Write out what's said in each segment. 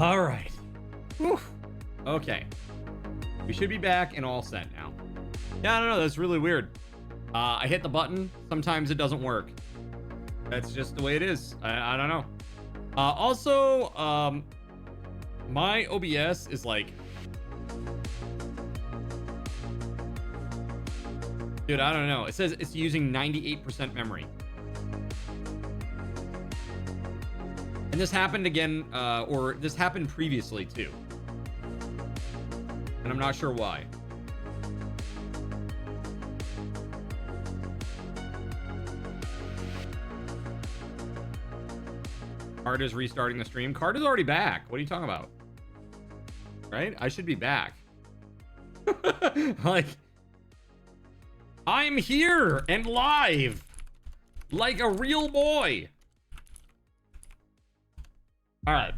All right. Whew. Okay. We should be back and all set now. Yeah, I don't know. That's really weird. I hit the button. Sometimes it doesn't work. That's just the way it is. I don't know. Also, my OBS is like... Dude, I don't know. It says it's using 98% memory. And this happened again, or this happened previously too. And I'm not sure why. Card is restarting the stream. Card is already back. What are you talking about? Right? I should be back. Like, I'm here and live like a real boy. All right.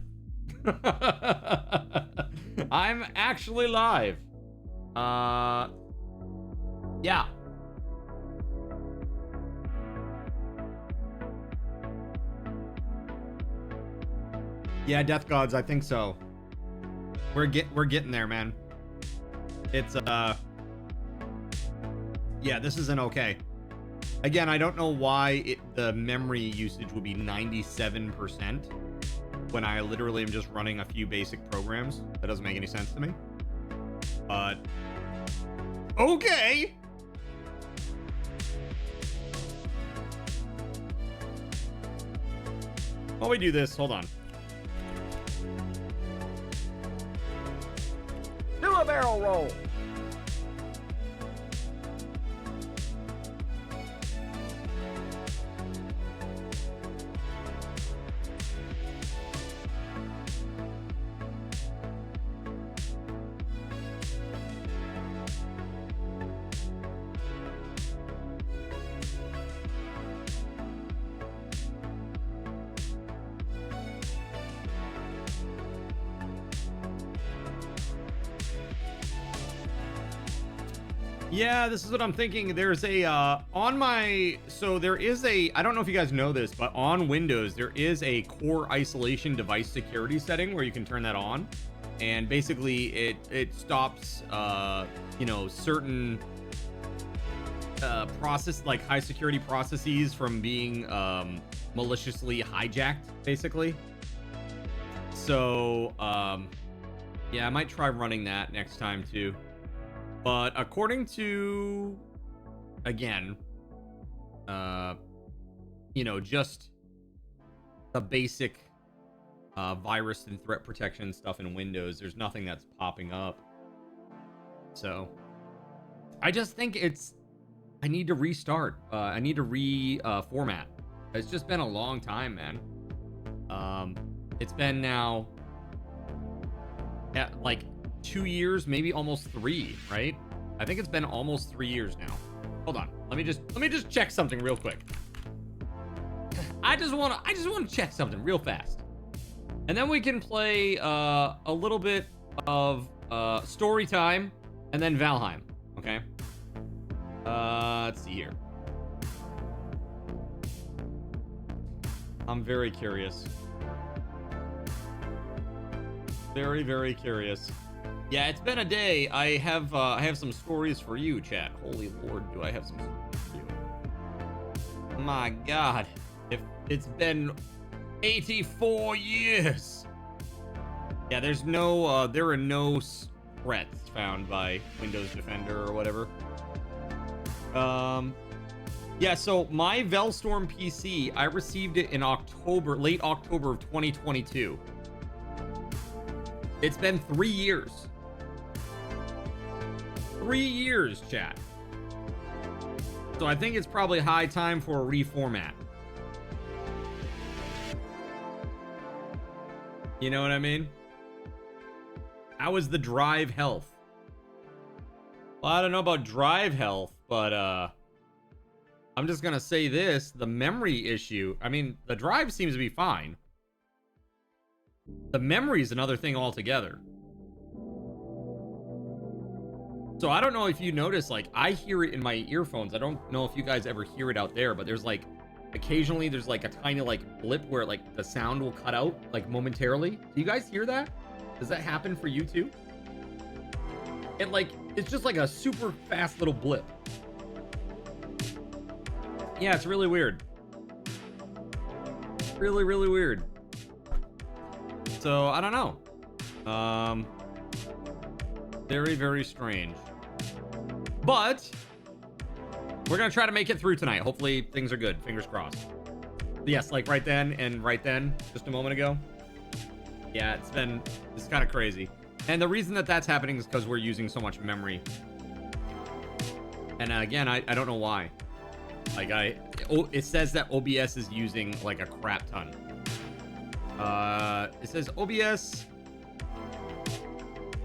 I'm actually live. Yeah. Yeah, Death Gods, I think so. We're getting there, man. It's yeah, this isn't okay. Again, I don't know why the memory usage would be 97% when I literally am just running a few basic programs. That doesn't make any sense to me. But okay. While we do this, hold on. Do a barrel roll. Yeah, this is what I'm thinking. There's a on my, so there is a, I don't know if you guys know this, but on Windows there is a core isolation device security setting where you can turn that on, and basically it stops you know, certain process, like high security processes, from being maliciously hijacked, basically. So yeah, I might try running that next time too. But according to, again, you know, just the basic virus and threat protection stuff in Windows, there's nothing that's popping up. So I just think I need to restart. I need to reformat. It's just been a long time, man. It's been now like 2 years, maybe almost 3, right? I think it's been almost 3 years now. Hold on. Let me just check something real quick. I just want to check something real fast. And then we can play a little bit of story time and then Valheim, okay? Let's see here. I'm very curious. Very, very curious. Yeah, it's been a day. I have some stories for you, chat. Holy Lord, do I have some stories for you. My God. If it's been 84 years. Yeah, there are no threats found by Windows Defender or whatever. Yeah, so my VELZTORM PC, I received it in October, late October of 2022. It's been 3 years. 3 years, chat. So I think it's probably high time for a reformat. You know what I mean? How is the drive health? Well, I don't know about drive health, but I'm just gonna say this: the memory issue. I mean, the drive seems to be fine. The memory is another thing altogether. So I don't know if you notice, like, I hear it in my earphones. I don't know if you guys ever hear it out there, but there's like occasionally there's like a tiny like blip where like the sound will cut out like momentarily. Do you guys hear that? Does that happen for you too? It like, it's just like a super fast little blip. Yeah, it's really weird. Really, really weird. So I don't know. Very, very strange. But we're gonna try to make it through tonight. Hopefully things are good. Fingers crossed. Yes, like right then and right then, just a moment ago. Yeah, it's kind of crazy. And the reason that that's happening is because we're using so much memory. And again, I don't know why. Like it says that OBS is using like a crap ton. It says OBS.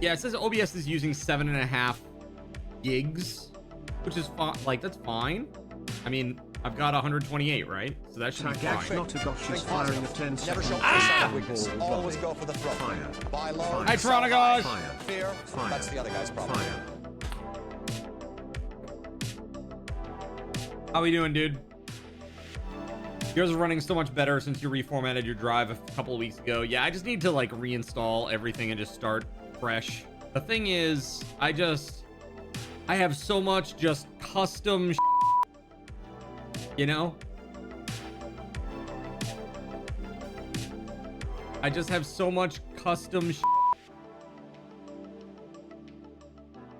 Yeah, it says OBS is using 7.5 gigs, which is fine. Like that's fine. I mean, I've got 128, right? So that should be fine. Not a gotcha's firing of 10 seconds. Always go for the throat. Fire. Buy low. Hi, Tronagosh. Fear. Fire. That's the other guy's problem. Fire. How we doing, dude? Yours is running so much better since you reformatted your drive a couple of weeks ago. Yeah, I just need to like reinstall everything and just start fresh. The thing is, I have so much just custom you know? I just have so much custom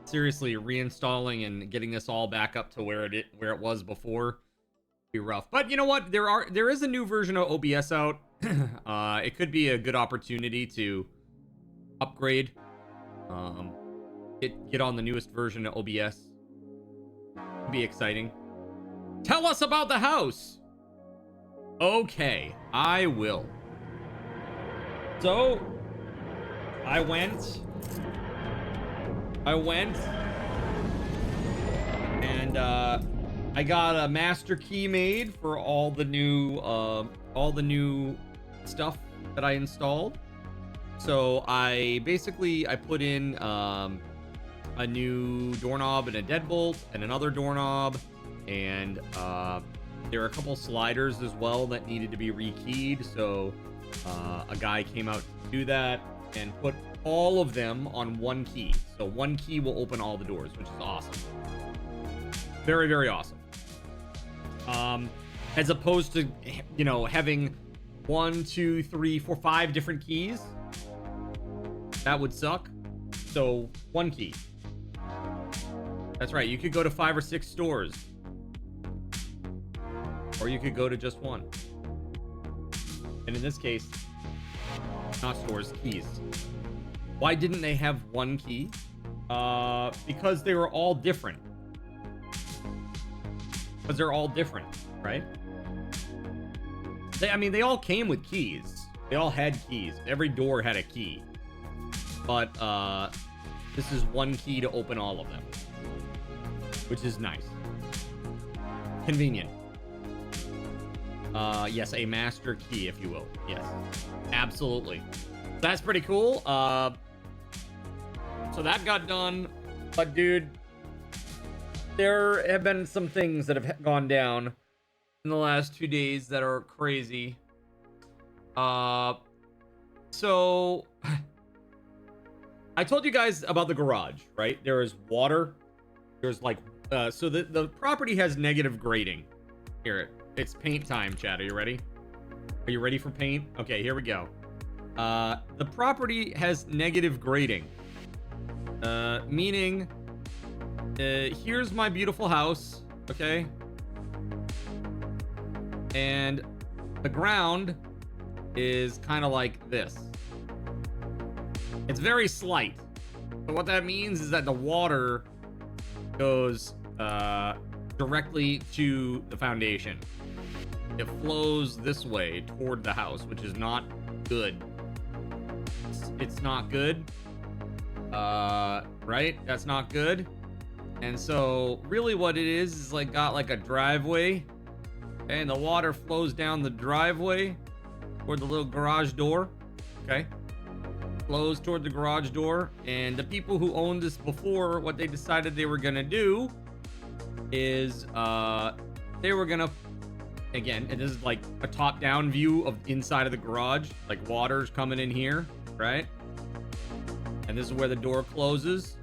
Seriously, reinstalling and getting this all back up to where it was before be rough. But you know what? There is a new version of OBS out. It could be a good opportunity to upgrade. Get on the newest version of OBS. Could be exciting. Tell us about the house. Okay, I will. So I went and I got a master key made for all the new stuff that I installed. So I put in a new doorknob and a deadbolt and another doorknob, and there are a couple sliders as well that needed to be rekeyed. So a guy came out to do that and put all of them on one key. So one key will open all the doors, which is awesome. Very, very awesome. As opposed to, you know, having 1, 2, 3, 4, 5 different keys. That would suck. So one key. That's right. You could go to 5 or 6 stores. Or you could go to just one. And in this case, not stores, keys. Why didn't they have one key? Because they were all different. Because they're all different, right? They all came with keys. They all had keys. Every door had a key. But this is one key to open all of them, which is nice. Convenient. Yes, a master key, if you will. Yes, absolutely. That's pretty cool. So that got done. But dude, there have been some things that have gone down in the last 2 days that are crazy. So I told you guys about the garage, right? There is water. There's like, so the property has negative grading. Here, it's paint time, chat. Are you ready? Are you ready for paint? Okay, here we go. The property has negative grading. Meaning, here's my beautiful house, okay? And the ground is kind of like this. It's very slight. But what that means is that the water goes directly to the foundation. It flows this way toward the house, which is not good. It's not good. Right? That's not good. And so really what it is like got like a driveway, and the water flows down the driveway toward the little garage door. Okay. Flows toward the garage door, and the people who owned this before, what they decided they were gonna do is they were gonna again, and this is like a top-down view of inside of the garage, like water's coming in here, right? And this is where the door closes.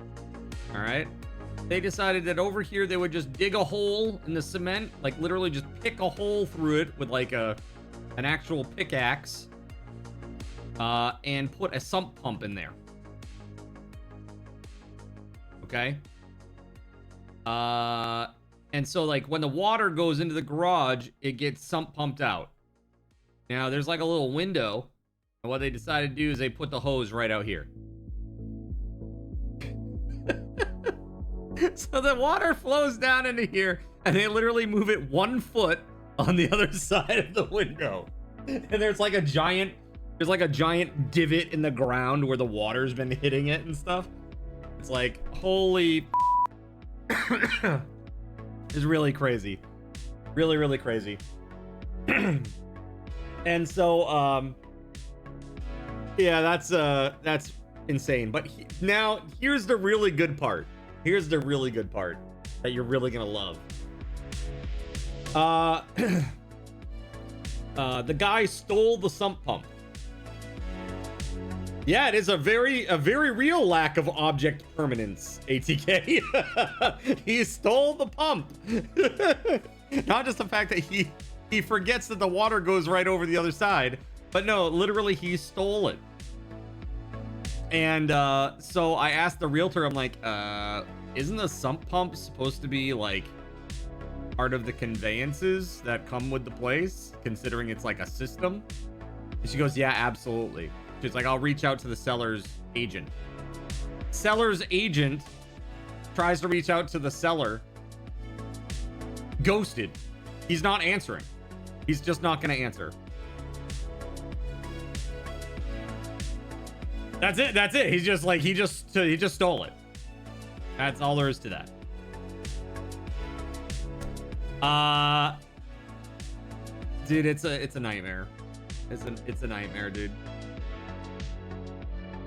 All right. They decided that over here they would just dig a hole in the cement, like literally just pick a hole through it with like an actual pickaxe, and put a sump pump in there. Okay. And so like when the water goes into the garage, it gets sump pumped out. Now there's like a little window, and what they decided to do is they put the hose right out here. So the water flows down into here, and they literally move it 1 foot on the other side of the window. And there's like a giant divot in the ground where the water's been hitting it and stuff. It's like, holy it's really crazy. Really, really crazy. And so yeah, that's insane. But now here's the really good part. Here's the really good part that you're really gonna love. The guy stole the sump pump. Yeah, it is a very real lack of object permanence, ATK. He stole the pump. Not just the fact that he forgets that the water goes right over the other side, but no, literally he stole it. And so I asked the realtor, I'm like, isn't the sump pump supposed to be like part of the conveyances that come with the place, considering it's like a system? And she goes, yeah, absolutely. She's like, I'll reach out to the seller's agent. Seller's agent tries to reach out to the seller. Ghosted. He's not answering. He's just not going to answer. That's it. That's it. He's just like, he just stole it. That's all there is to that. Dude, it's a nightmare. It's a nightmare, dude.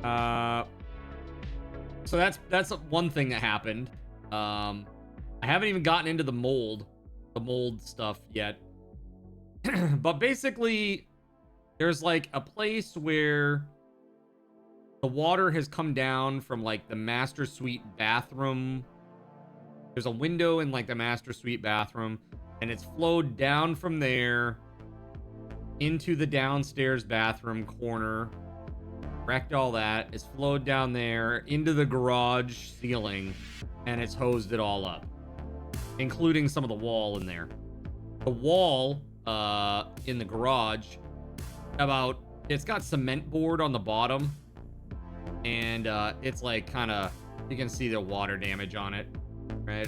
So that's one thing that happened. I haven't even gotten into the mold stuff yet. But basically, there's like a place where the water has come down from like the master suite bathroom. There's a window in like the master suite bathroom, and it's flowed down from there into the downstairs bathroom corner. Wrecked all that. It's flowed down there into the garage ceiling, and it's hosed it all up, including some of the wall in there. The wall in the garage, it's got cement board on the bottom, and it's like kind of, you can see the water damage on it, right?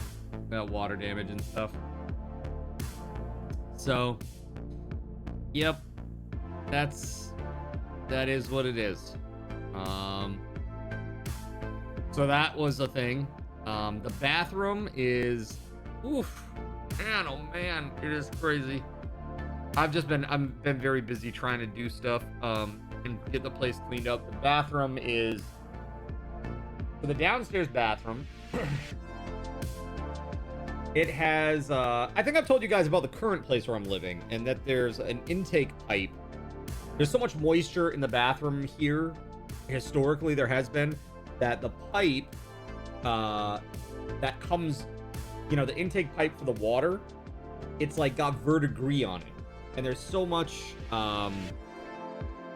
That water damage and stuff. So, yep, that is what it is. So that was a thing. The bathroom is, oof, man, oh man, it is crazy. I've been very busy trying to do stuff and get the place cleaned up. The bathroom is, for the downstairs bathroom, it has I think I've told you guys about the current place where I'm living, and that there's an intake pipe. There's so much moisture in the bathroom here, historically there has been, that the pipe that comes, the intake pipe for the water, it's like got verdigris on it, and there's so much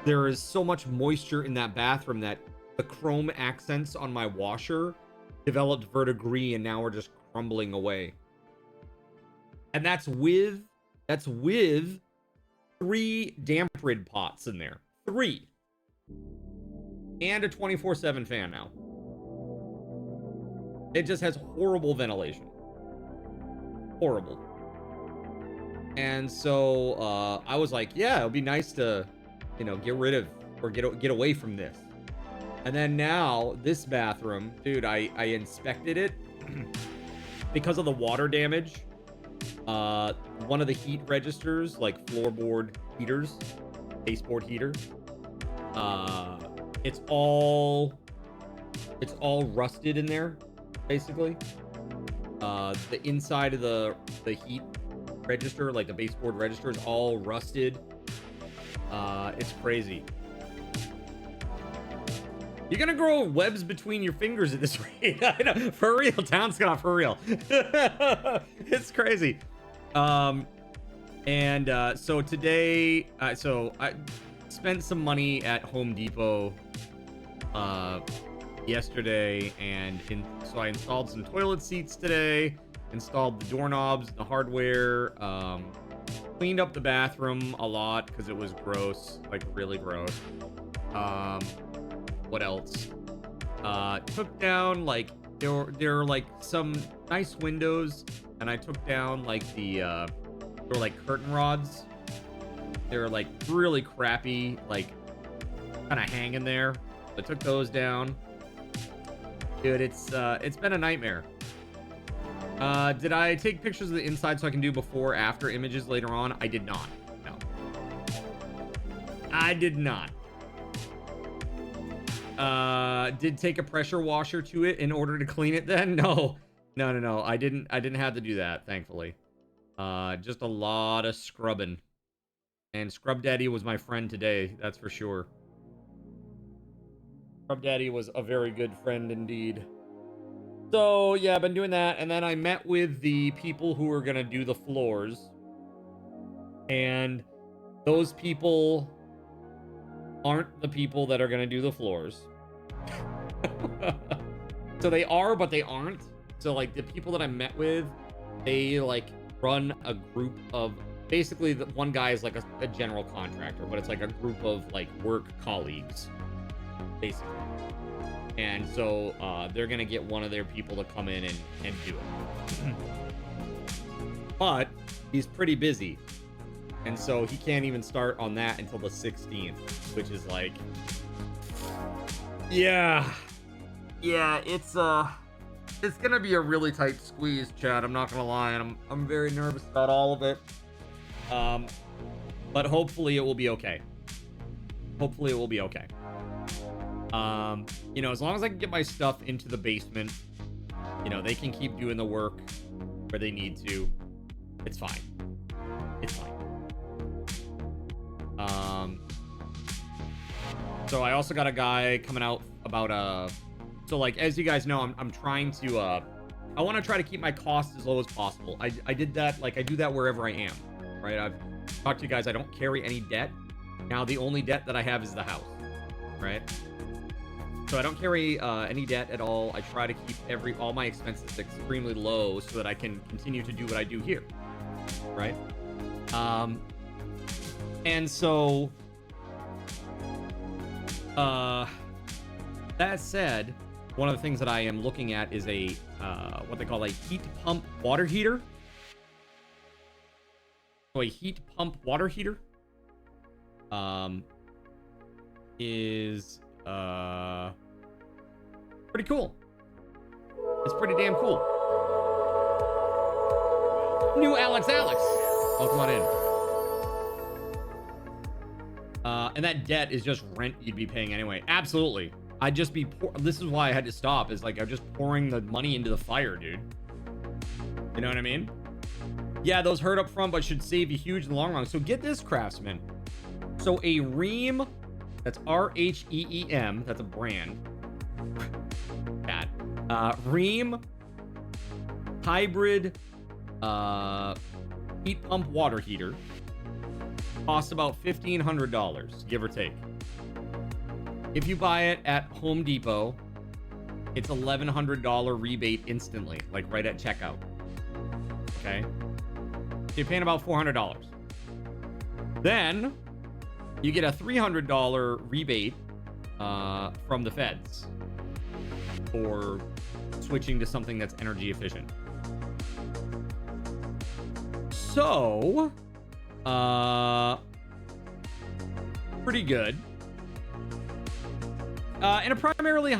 there is so much moisture in that bathroom that the chrome accents on my washer developed verdigris, and now we're just crumbling away. And that's with 3 damp rid pots in there. 3. And a 24/7 fan now. It just has horrible ventilation. Horrible. And so I was like, yeah, it would be nice to, get rid of, or get away from this. And then now this bathroom, dude, I inspected it because of the water damage. One of the heat registers, like floorboard heaters, baseboard heater, it's all rusted in there, basically. The inside of the heat register, like the baseboard register, is all rusted. It's crazy. You're gonna grow webs between your fingers at this rate. I know, for real, Town Scott, for real. It's crazy. So today, so I spent some money at Home Depot yesterday, and so I installed some toilet seats today, installed the doorknobs, the hardware, cleaned up the bathroom a lot because it was gross, like really gross. What else? Took down, like, there were like some nice windows, and I took down like there were like curtain rods. They were like really crappy, like kind of hanging there. I took those down. Dude, it's been a nightmare. Did I take pictures of the inside so I can do before after images later on? I did not. No. I did not. Did take a pressure washer to it in order to clean it then? No. I didn't have to do that, thankfully. Just a lot of scrubbing. And Scrub Daddy was my friend today, that's for sure. Scrub Daddy was a very good friend indeed. So, yeah, I've been doing that. And then I met with the people who are going to do the floors. And those people aren't the people that are going to do the floors. So they are, but they aren't. So, like, the people that I met with, they, like, run a group of... Basically, the one guy is, like, a general contractor, but it's, like, a group of, like, work colleagues, basically. And so they're going to get one of their people to come in and do it. But he's pretty busy. And so he can't even start on that until the 16th, which is like... Yeah, it's going to be a really tight squeeze, Chad. I'm not going to lie. And I'm very nervous about all of it. But hopefully it will be okay. Hopefully it will be okay. You know, as long as I can get my stuff into the basement, you know, they can keep doing the work where they need to. It's fine. It's fine. So I also got a guy coming out about, so like, as you guys know, I'm trying to, I want to try to keep my costs as low as possible. I did that, like, I do that wherever I am, right? I've talked to you guys, I don't carry any debt. Now, the only debt that I have is the house, right? So I don't carry any debt at all. I try to keep all my expenses extremely low so that I can continue to do what I do here, right? And so, that said, one of the things that I am looking at is a what they call a heat pump water heater. So a heat pump water heater is pretty cool. It's pretty damn cool. New Alex. Welcome on in. And that debt is just rent you'd be paying anyway. Absolutely. I'd just be this is why I had to stop, is like I'm just pouring the money into the fire, dude. You know what I mean? Yeah, those hurt up front, but should save you huge in the long run. So get this, craftsman. So a Rheem, that's R-H-E-E-M, that's a brand. Bad. Rheem hybrid heat pump water heater costs about $1,500, give or take. If you buy it at Home Depot, it's $1,100 rebate instantly, like right at checkout. Okay? So you're paying about $400. Then you get a $300 rebate from the feds for switching to something that's energy efficient. So, pretty good. In a primarily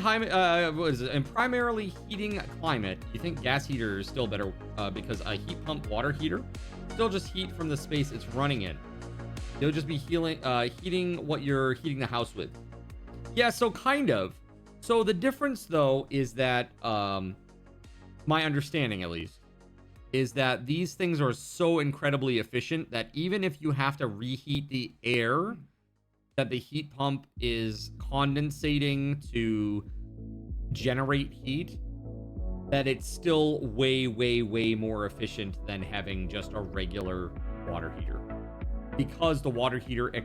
primarily heating climate, you think gas heater is still better because a heat pump water heater still just heat from the space it's running in. It'll just be heating what you're heating the house with. Yeah, so kind of. So the difference though is that my understanding at least is that these things are so incredibly efficient that even if you have to reheat the air that the heat pump is condensating to generate heat, that it's still way, way, way more efficient than having just a regular water heater. Because the water heater it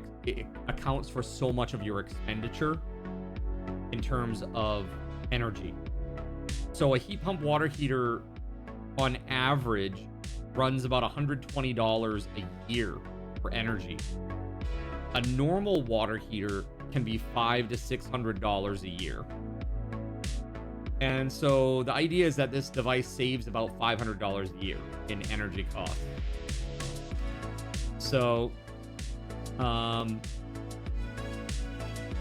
accounts for so much of your expenditure in terms of energy. So a heat pump water heater on average runs about $120 a year for energy. A normal water heater can be $500 to $600 a year. And so the idea is that this device saves about $500 a year in energy costs. So,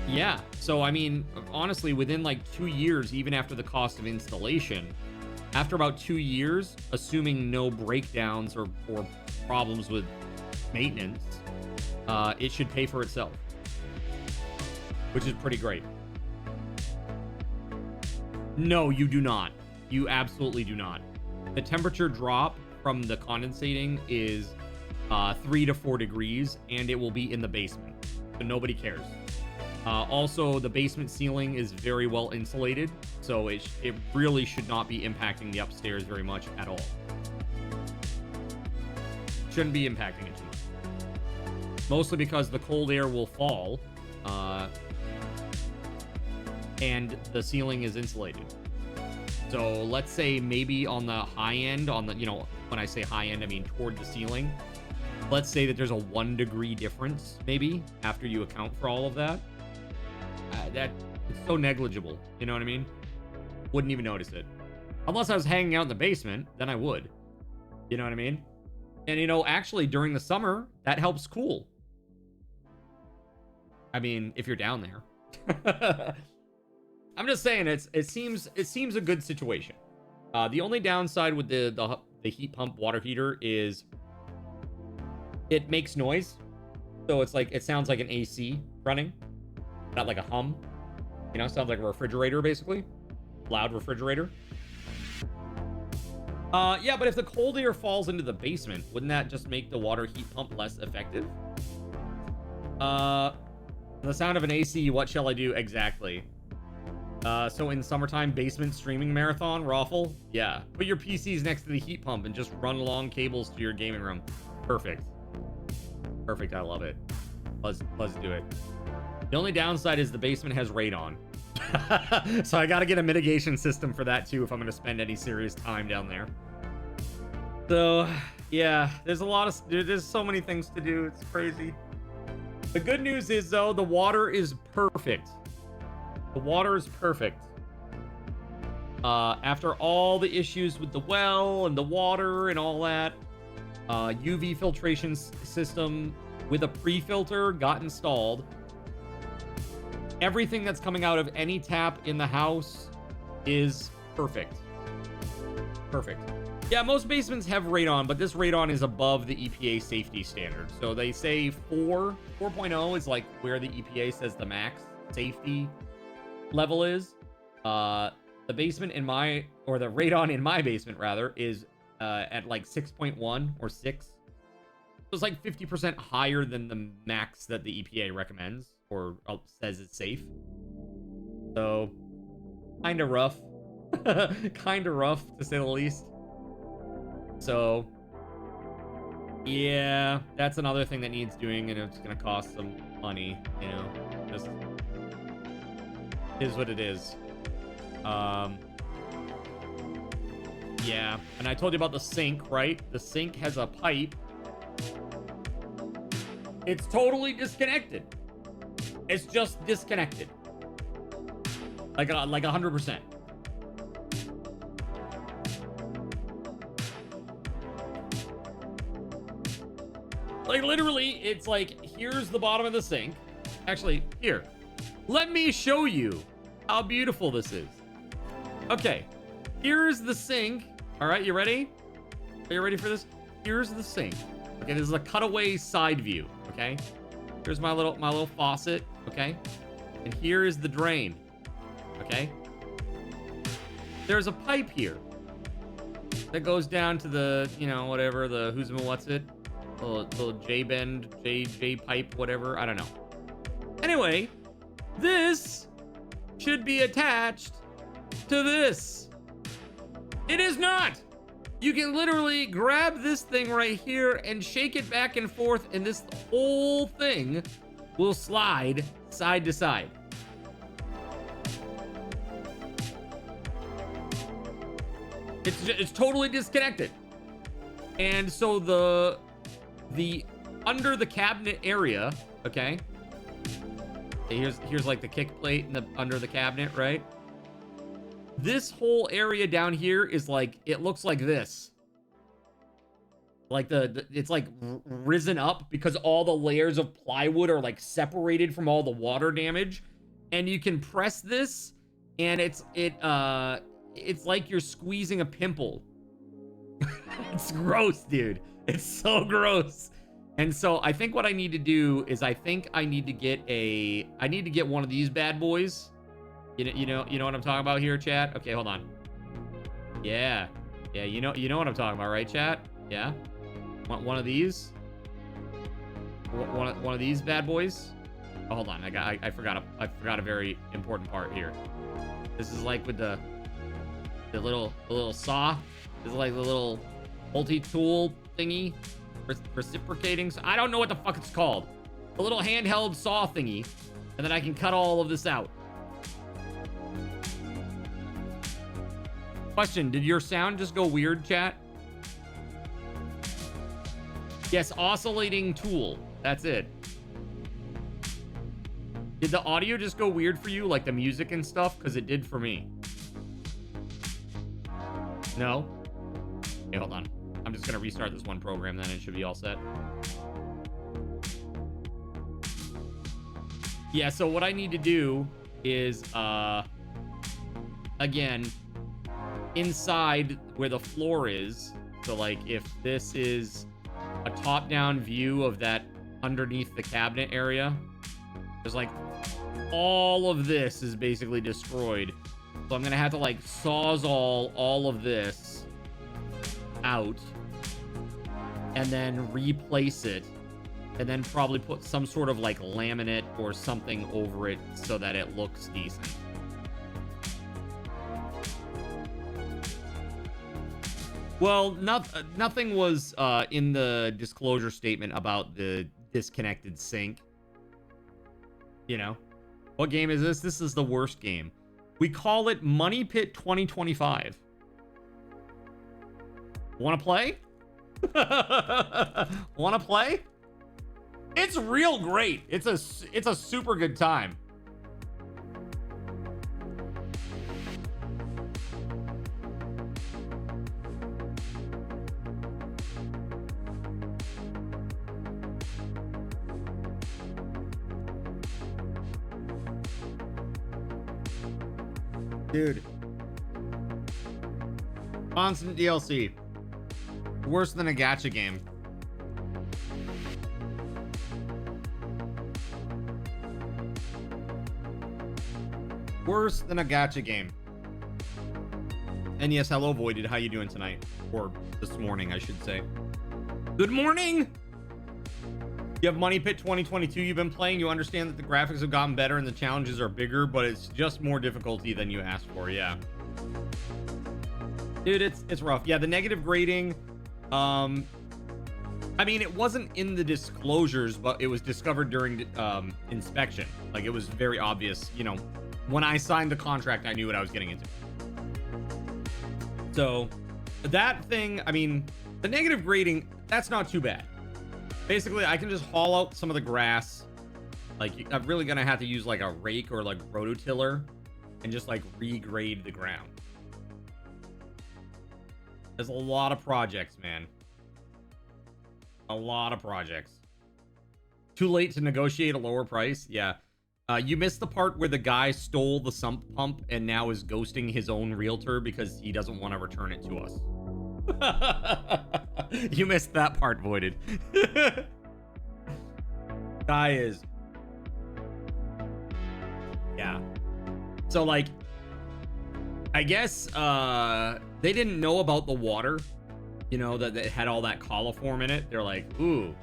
yeah. So, I mean, honestly, within like 2 years, even after the cost of installation, after about 2 years, assuming no breakdowns or problems with maintenance, it should pay for itself, which is pretty great. No, you do not. You absolutely do not. The temperature drop from the condensating is 3 to 4 degrees, and it will be in the basement, so nobody cares. Also, the basement ceiling is very well insulated, so it really should not be impacting the upstairs very much at all. Shouldn't be impacting it too much. Mostly because the cold air will fall, and the ceiling is insulated. So let's say maybe on the high end, on the, you know, when I say high end, I mean toward the ceiling. Let's say that there's a 1 degree difference, maybe, after you account for all of that. That it's so negligible, you know what I mean? Wouldn't even notice it. Unless I was hanging out in the basement, then I would. You know what I mean? And, you know, actually, during the summer, that helps cool. I mean, if you're down there. I'm just saying, it seems a good situation. The only downside with the heat pump water heater is it makes noise. So it's like, it sounds like an AC running, not like a hum. You know, sounds like a refrigerator, basically. Loud refrigerator. Yeah, but if the cold air falls into the basement, wouldn't that just make the water heat pump less effective? The sound of an AC, what shall I do? Exactly. So in summertime, basement streaming marathon, Raffle? Yeah. Put your PCs next to the heat pump and just run along cables to your gaming room. Perfect. Perfect, I love it. Let's do it. The only downside is the basement has radon. So I gotta get a mitigation system for that too if I'm gonna spend any serious time down there. So, yeah, there's so many things to do. It's crazy. The good news is, though, the water is perfect. The water is perfect. After all the issues with the well and the water and all that, UV filtration system with a pre-filter got installed. Everything that's coming out of any tap in the house is perfect. Perfect. Yeah, most basements have radon, but this radon is above the EPA safety standard. So they say 4.0 is like where the EPA says the max safety level is. The basement in my, or the radon in my basement rather, is at like 6.1 or 6. So it's like 50% higher than the max that the EPA recommends or says it's safe. So kind of rough. Kind of rough to say the least. So yeah, that's another thing that needs doing, and it's gonna cost some money, you know. Just is what it is. Yeah, and I told you about the sink, right? The sink has a pipe. It's totally disconnected. It's just disconnected. Like 100%. Like literally, it's like, here's the bottom of the sink. Actually, here. Let me show you how beautiful this is. Okay, here's the sink. All right, you ready? Are you ready for this? Here's the sink. Okay, this is a cutaway side view. Okay, here's my little faucet. Okay, and here is the drain. Okay, there's a pipe here. that goes down to the, you know, whatever, the who's and what's it, little J bend, J pipe, whatever. I don't know. Anyway, this should be attached to this. It is not. You can literally grab this thing right here and shake it back and forth, and this whole thing will slide side to side. It's totally disconnected. And so the under the cabinet area, okay? Here's like the kick plate and the under the cabinet, right? This whole area down here is like, it looks like this. Like it's like risen up because all the layers of plywood are like separated from all the water damage. And you can press this and it's like you're squeezing a pimple. It's gross, dude. It's so gross. And so I think what I need to do is I need to get one of these bad boys. You know what I'm talking about here, chat? Okay, hold on. Yeah, you know what I'm talking about, right, chat? Yeah. Want one of these? One of these bad boys? Oh, hold on. I forgot a very important part here. This is like with the little saw. This is like the little multi-tool thingy, reciprocating. I don't know what the fuck it's called. A little handheld saw thingy, and then I can cut all of this out. Question, did your sound just go weird, chat? Yes, oscillating tool. That's it. Did the audio just go weird for you, like the music and stuff? Because it did for me. No? Okay, hold on. I'm just going to restart this one program, then it should be all set. Yeah, so what I need to do is, again, inside where the floor is, so like if this is a top-down view of that underneath the cabinet area, there's like all of this is basically destroyed. So I'm gonna have to like sawzall all of this out and then replace it, and then probably put some sort of like laminate or something over it so that it looks decent. Well, nothing was in the disclosure statement about the disconnected sync. You know, what game is this? This is the worst game. We call it Money Pit 2025. Want to play? Want to play? It's real great. It's a super good time. Dude. Constant DLC. Worse than a gacha game. Worse than a gacha game. And yes, hello Voided. How you doing tonight? Or this morning, I should say. Good morning! You have Money Pit 2022 you've been playing. You understand that the graphics have gotten better and the challenges are bigger, but it's just more difficulty than you asked for. Yeah. Dude, it's rough. Yeah, the negative grading. I mean, it wasn't in the disclosures, but it was discovered during inspection. Like, it was very obvious. You know, when I signed the contract, I knew what I was getting into. So that thing, I mean, the negative grading, that's not too bad. Basically, I can just haul out some of the grass. Like, I'm really gonna have to use like a rake or like rototiller and just like regrade the ground. There's a lot of projects, man. A lot of projects. Too late to negotiate a lower price? Yeah. You missed the part where the guy stole the sump pump and now is ghosting his own realtor because he doesn't want to return it to us. You missed that part, Voided. Guy is... Yeah. So, like... I guess, they didn't know about the water, you know, that it had all that coliform in it. They're like, ooh.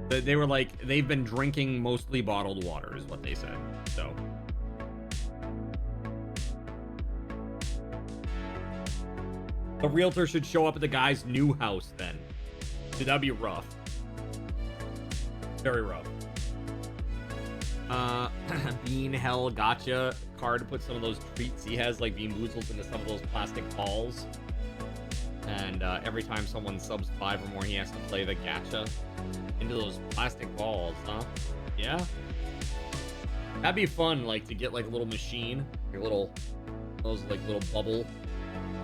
They were like, they've been drinking mostly bottled water is what they said. So the realtor should show up at the guy's new house then. Dude, that'd be rough. Very rough. Bean Hell Gotcha card to put some of those treats he has, like Bean Boozled, into some of those plastic balls. And every time someone subs 5 or more, he has to play the gacha into those plastic balls, huh? Yeah? That'd be fun, like, to get, like, a little machine. Your little, those, like, little bubble,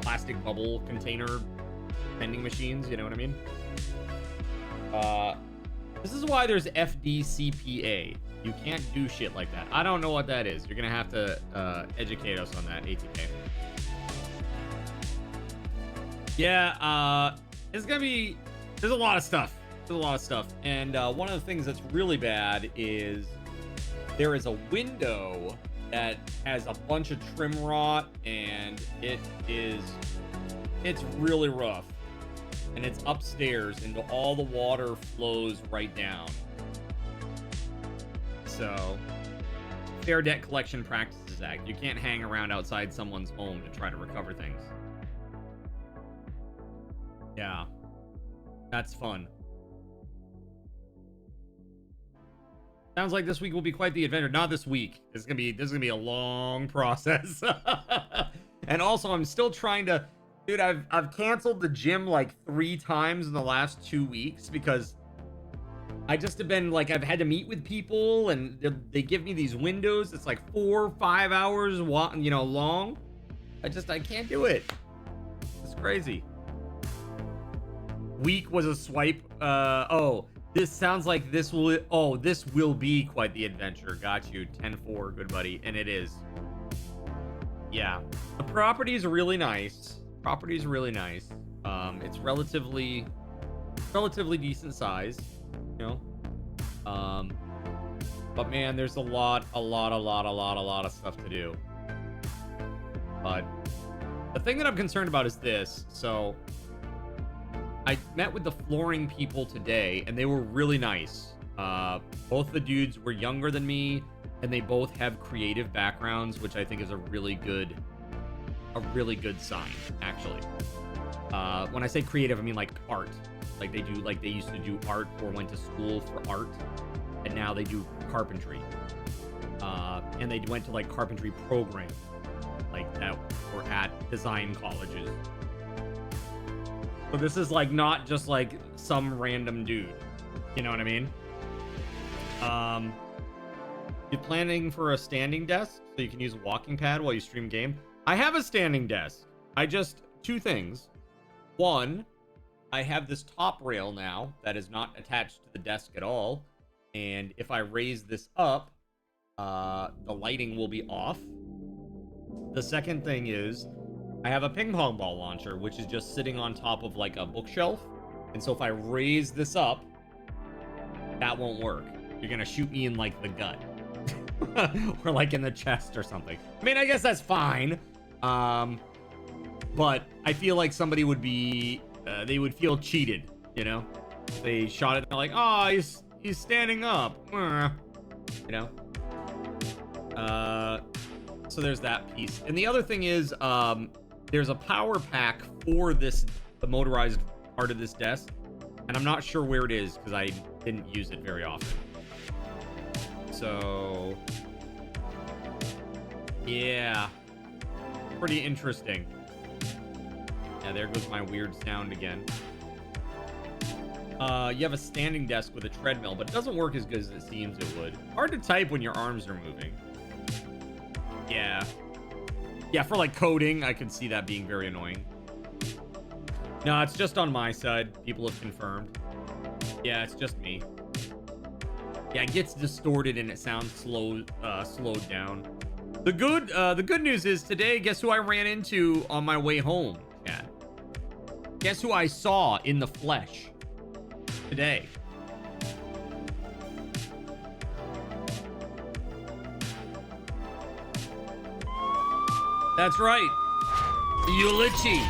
plastic bubble container vending machines, you know what I mean? This is why there's FDCPA. You can't do shit like that. I don't know what that is. You're gonna have to educate us on that, ATK. Yeah, it's gonna be... There's a lot of stuff. There's a lot of stuff. And one of the things that's really bad is there is a window that has a bunch of trim rot, and it's really rough. And it's upstairs, and all the water flows right down. So, Fair Debt Collection Practices Act. You can't hang around outside someone's home to try to recover things. Yeah. That's fun. Sounds like this week will be quite the adventure. Not this week. This is gonna be a long process. And also, I'm still trying to... Dude, I've canceled the gym like 3 times in the last 2 weeks because I just have been like, I've had to meet with people, and they give me these windows. It's like 4 or 5 hours, you know, long. I can't do it. It's crazy. Week was a swipe. Oh, this sounds like this will be quite the adventure. Got you. 10-4, good buddy. And it is. Yeah. The property is really nice. It's relatively decent size, you know. But man, there's a lot of stuff to do. But the thing that I'm concerned about is this. So I met with the flooring people today, and they were really nice. Both the dudes were younger than me, and they both have creative backgrounds, which I think is a really good sign, actually. When I say creative, I mean like art. Like they used to do art or went to school for art, and now they do carpentry. And they went to like carpentry programs like that were at design colleges. So this is like not just like some random dude. You know what I mean? You planning for a standing desk so you can use a walking pad while you stream game? I have a standing desk. Two things. One, I have this top rail now that is not attached to the desk at all. And if I raise this up, the lighting will be off. The second thing is I have a ping pong ball launcher, which is just sitting on top of like a bookshelf. And so if I raise this up, that won't work. You're going to shoot me in like the gut or like in the chest or something. I mean, I guess that's fine. But I feel like somebody would be, they would feel cheated, you know? They shot it and they're like, oh, he's standing up, you know? So there's that piece. And the other thing is, there's a power pack for the motorized part of this desk, and I'm not sure where it is because I didn't use it very often. So, yeah. Pretty interesting. Yeah, there goes my weird sound again. You have a standing desk with a treadmill, but it doesn't work as good as it seems it would. Hard to type when your arms are moving. Yeah. Yeah, for like coding, I could see that being very annoying. No, it's just on my side. People have confirmed. Yeah, it's just me. Yeah, it gets distorted and it sounds slowed down. The good news is today, guess who I ran into on my way home, chat? Guess who I saw in the flesh today? That's right. Eulichi.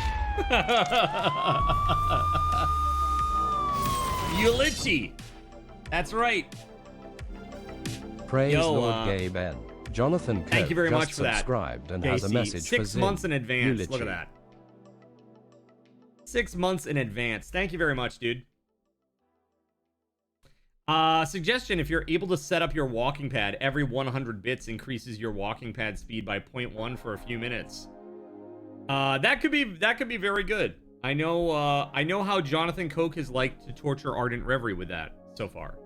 Eulichi. That's right. Praise Yo, Lord Gabe N. Jonathan Kirk thank you very just much for that. subscribed and JC, has a message for 6 Zin. months in advance. Look at Eulogy. that. 6 months in advance. Thank you very much, dude. Suggestion, if you're able to set up your walking pad, every 100 bits increases your walking pad speed by 0.1 for a few minutes. That could be very good. I know how Jonathan Coke has liked to torture Ardent Reverie with that so far.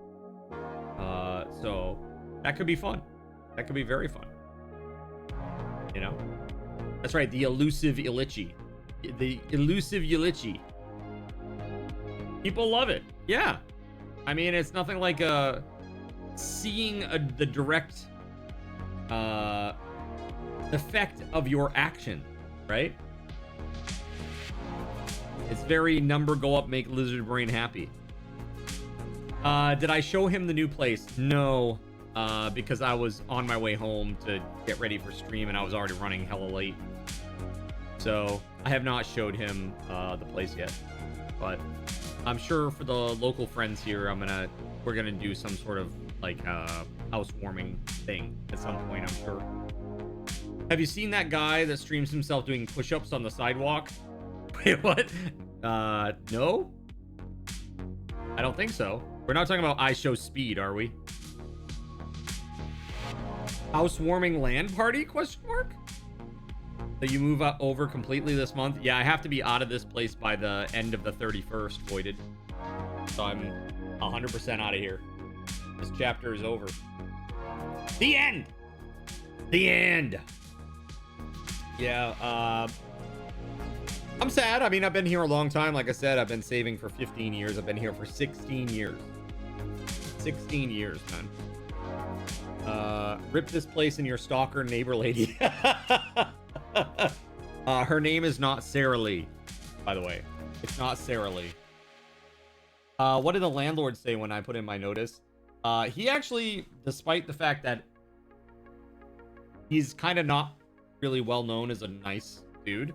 So that could be fun. That could be very fun. You know? That's right, the elusive Illichi. The elusive Illichi. People love it. Yeah. I mean, it's nothing like seeing the direct effect of your action, right? It's very number go up, make lizard brain happy. Did I show him the new place? No, because I was on my way home to get ready for stream and I was already running hella late. So I have not showed him the place yet, but I'm sure for the local friends here, we're gonna do some sort of like housewarming thing at some point, I'm sure. Have you seen that guy that streams himself doing push-ups on the sidewalk? Wait, what? No? I don't think so. We're not talking about I Show Speed, are we? Housewarming land party? Question mark? So you move over completely this month? Yeah, I have to be out of this place by the end of the 31st, Voided. So I'm 100% out of here. This chapter is over. The end! The end! Yeah, I'm sad. I mean, I've been here a long time. Like I said, I've been saving for 15 years. I've been here for 16 years. 16 years, man. Rip this place in your stalker neighbor lady. Her name is not Sarah Lee, by the way. It's not Sarah Lee. What did the landlord say when I put in my notice? He actually, despite the fact that he's kind of not really well known as a nice dude,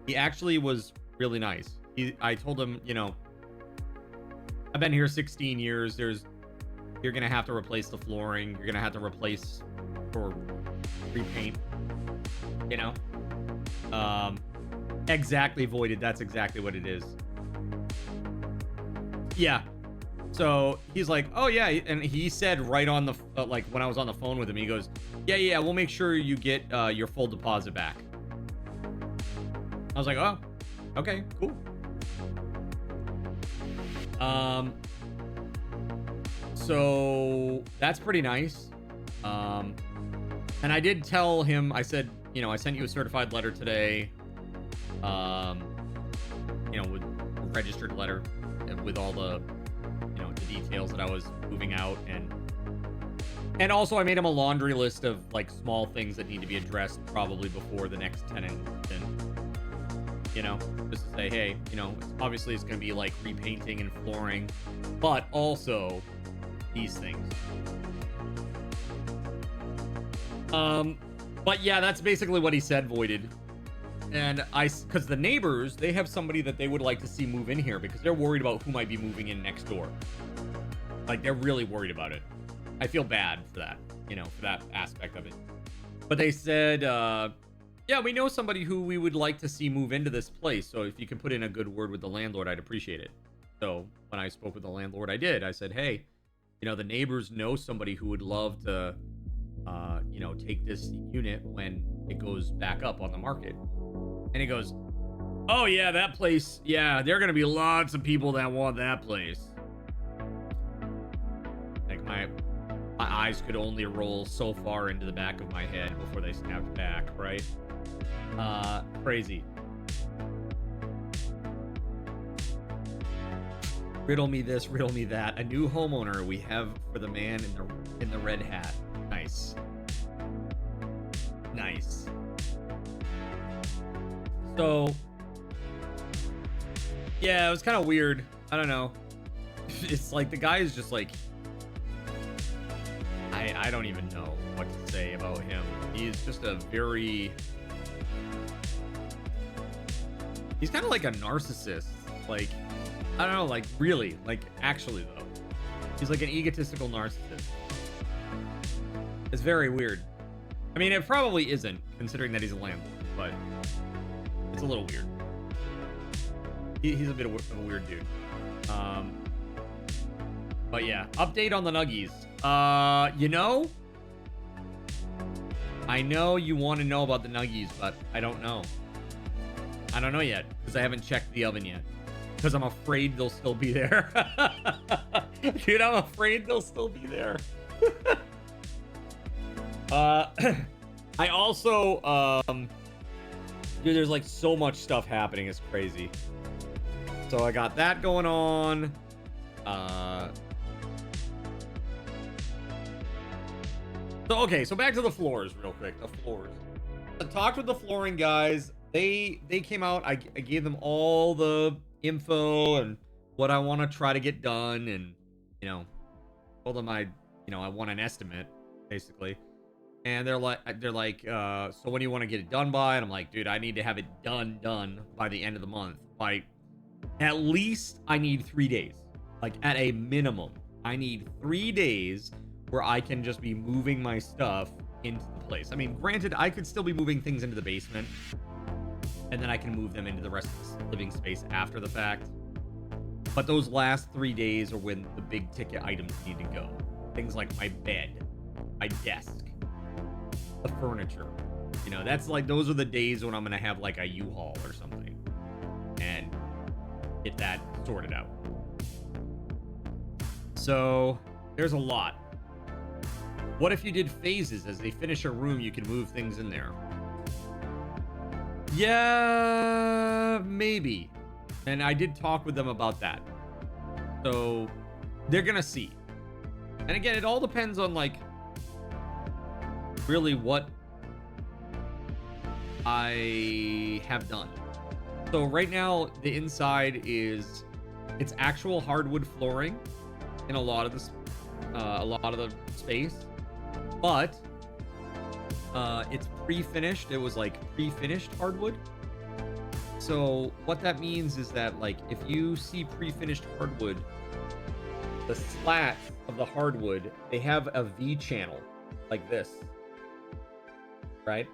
he actually was really nice. I told him, you know, I've been here 16 years. You're gonna have to replace the flooring. You're gonna have to replace or repaint. You know, exactly, Voided. That's exactly what it is. Yeah. So he's like, oh yeah, and he said right on the like when I was on the phone with him, he goes, yeah, we'll make sure you get your full deposit back. I was like, oh, okay, cool. So that's pretty nice. And I did tell him, I said, you know, I sent you a certified letter today. You know, with a registered letter with all the, you know, the details that I was moving out, and also I made him a laundry list of like small things that need to be addressed probably before the next tenant moves in. You know, just to say, hey, you know, obviously it's going to be like repainting and flooring, but also these things. But yeah, that's basically what he said, Voided. And because the neighbors, they have somebody that they would like to see move in here because they're worried about who might be moving in next door. Like, they're really worried about it. I feel bad for that, you know, for that aspect of it. But they said, yeah, we know somebody who we would like to see move into this place. So if you could put in a good word with the landlord, I'd appreciate it. So when I spoke with the landlord, I said, hey, you know, the neighbors know somebody who would love to, you know, take this unit when it goes back up on the market. And he goes, oh yeah, that place. Yeah, there are going to be lots of people that want that place. Like my eyes could only roll so far into the back of my head before they snapped back, right? Crazy. Riddle me this, riddle me that. A new homeowner we have for the man in the red hat. Nice. Nice. So, yeah, it was kind of weird. I don't know. It's like the guy is just like, I don't even know what to say about him. He's just a very He's kind of like a narcissist. Like, I don't know, like really, like actually though. He's like an egotistical narcissist. It's very weird. I mean, it probably isn't, considering that he's a landlord, but it's a little weird. He's a bit of a weird dude. But yeah, update on the Nuggies. You know, I know you want to know about the Nuggies, but I don't know. I don't know yet, because I haven't checked the oven yet. Because I'm afraid they'll still be there. Dude, I'm afraid they'll still be there. I also, dude, there's like so much stuff happening. It's crazy. So I got that going on. So, okay, so back to the floors real quick. The floors. I talked with the flooring guys. They came out. I gave them all the info and what I want to try to get done, and you know, told them I want an estimate basically. And they're like, so when do you want to get it done by? And I'm like, dude, I need to have it done by the end of the month. By at least I need 3 days. Like at a minimum, I need 3 days where I can just be moving my stuff into the place. I mean, granted, I could still be moving things into the basement, and then I can move them into the rest of the living space after the fact. But those last 3 days are when the big ticket items need to go. Things like my bed, my desk, the furniture. You know, that's like, those are the days when I'm gonna have like a U-Haul or something and get that sorted out. So there's a lot. What if you did phases? As they finish a room, you can move things in there. Yeah, maybe. And I did talk with them about that. So they're gonna see. And again, it all depends on like really what I have done. So right now the inside is, it's actual hardwood flooring in a lot of the space, but it's pre-finished. It was like pre-finished hardwood. So what that means is that like if you see pre-finished hardwood, the slats of the hardwood, they have a V channel like this, right?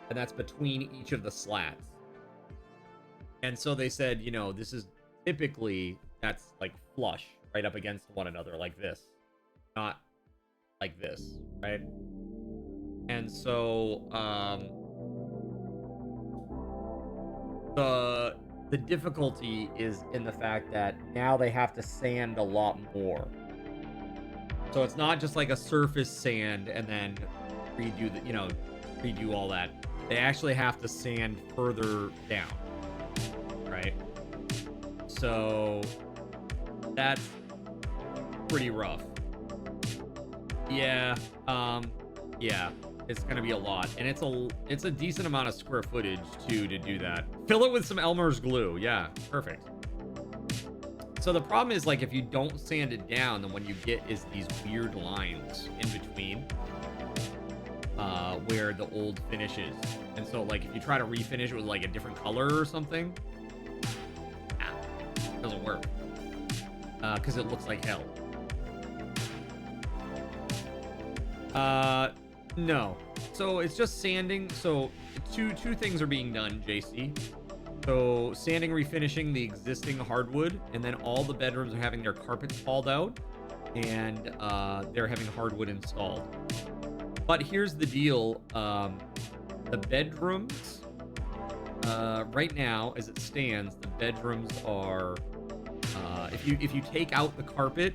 And that's between each of the slats. And so they said, you know, this is typically, that's like flush right up against one another like this, not like this, right? And so the difficulty is in the fact that now they have to sand a lot more. So it's not just like a surface sand and then redo the, you know, redo all that. They actually have to sand further down, right? So that's pretty rough. Yeah, yeah, it's gonna be a lot, and it's a decent amount of square footage too to do that. Fill it with some Elmer's glue. Yeah, perfect. So the problem is, like, if you don't sand it down, then what you get is these weird lines in between where the old finish is. And so, like, if you try to refinish it with like a different color or something, it doesn't work because it looks like hell. No. So it's just sanding. So two things are being done, JC. So sanding, refinishing the existing hardwood, and then all the bedrooms are having their carpets hauled out, and they're having hardwood installed. But here's the deal. The bedrooms, right now, as it stands, the bedrooms are, if you take out the carpet,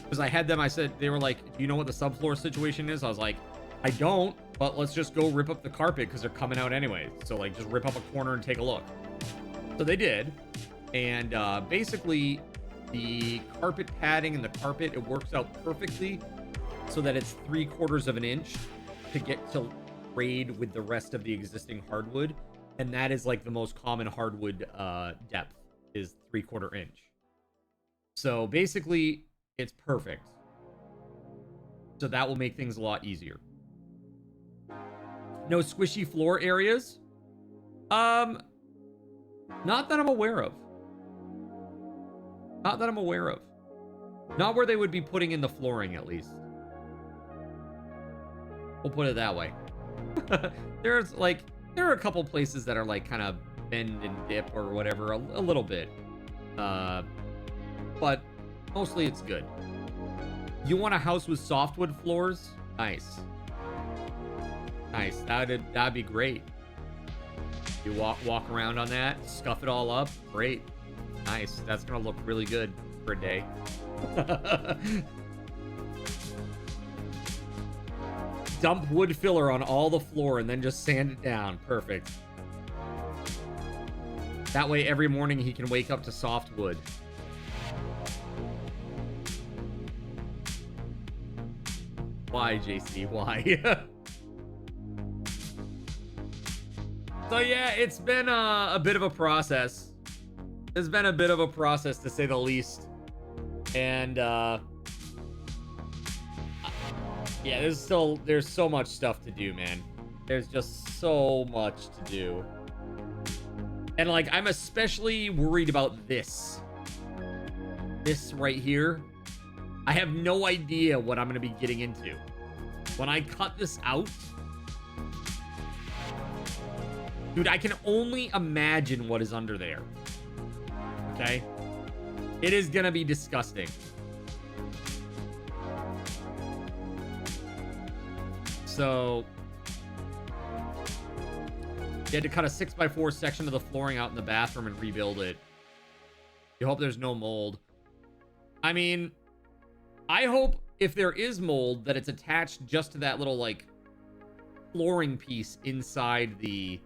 because I had them, I said, they were like, do you know what the subfloor situation is? I was like, I don't, but let's just go rip up the carpet because they're coming out anyway. So like, just rip up a corner and take a look. So they did. And basically the carpet padding and the carpet, it works out perfectly so that it's 3/4 of an inch to get to grade with the rest of the existing hardwood. And that is like the most common hardwood depth is 3/4 inch. So basically it's perfect. So that will make things a lot easier. No squishy floor areas. Not that I'm aware of. Not that I'm aware of. Not where they would be putting in the flooring, at least. We'll put it that way. There are a couple places that are like kind of bend and dip or whatever, a little bit. But mostly it's good. You want a house with softwood floors? Nice. Nice. That'd be great. You walk around on that, scuff it all up. Great. Nice. That's gonna look really good for a day. Dump wood filler on all the floor and then just sand it down. Perfect. That way every morning he can wake up to soft wood. Why, JC? Why? So yeah, it's been a bit of a process. It's been a bit of a process, to say the least. And yeah, there's so much stuff to do, man. There's just so much to do. And like, I'm especially worried about this. This right here. I have no idea what I'm going to be getting into. When I cut this out, dude, I can only imagine what is under there. Okay? It is going to be disgusting. So, you had to cut a 6x4 section of the flooring out in the bathroom and rebuild it. You hope there's no mold. I mean, I hope if there is mold that it's attached just to that little like flooring piece inside the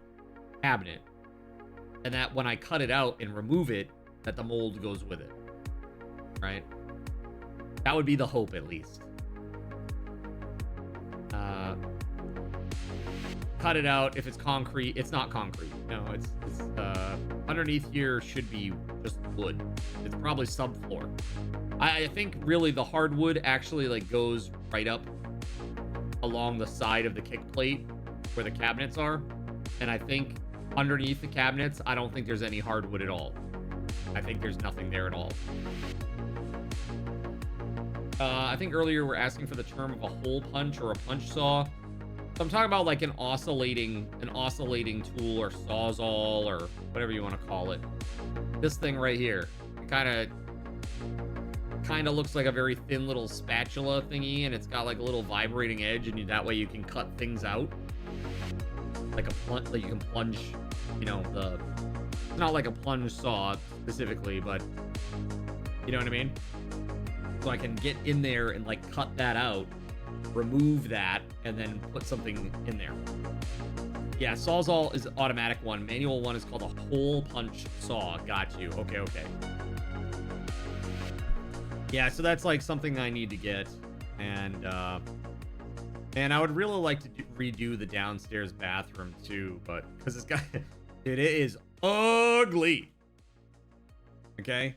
cabinet, and that when I cut it out and remove it, that the mold goes with it. Right? That would be the hope, at least. Cut it out. If it's concrete, it's not concrete. No, it's underneath here should be just wood. It's probably subfloor. I think really the hardwood actually like goes right up along the side of the kick plate where the cabinets are. And I think underneath the cabinets, I don't think there's any hardwood at all. I think there's nothing there at all. I think earlier we're asking for the term of a hole punch or a punch saw. So I'm talking about like an oscillating tool or sawzall or whatever you want to call it. This thing right here, it kind of looks like a very thin little spatula thingy, and it's got like a little vibrating edge, and that way you can cut things out. Like you can plunge, you know, it's not like a plunge saw specifically, but you know what I mean? So I can get in there and like cut that out, remove that, and then put something in there. Yeah, sawzall is automatic one. Manual one is called a hole punch saw. Got you. Okay. Yeah, so that's like something I need to get. And I would really like to redo the downstairs bathroom too, but because it's got it is ugly. Okay?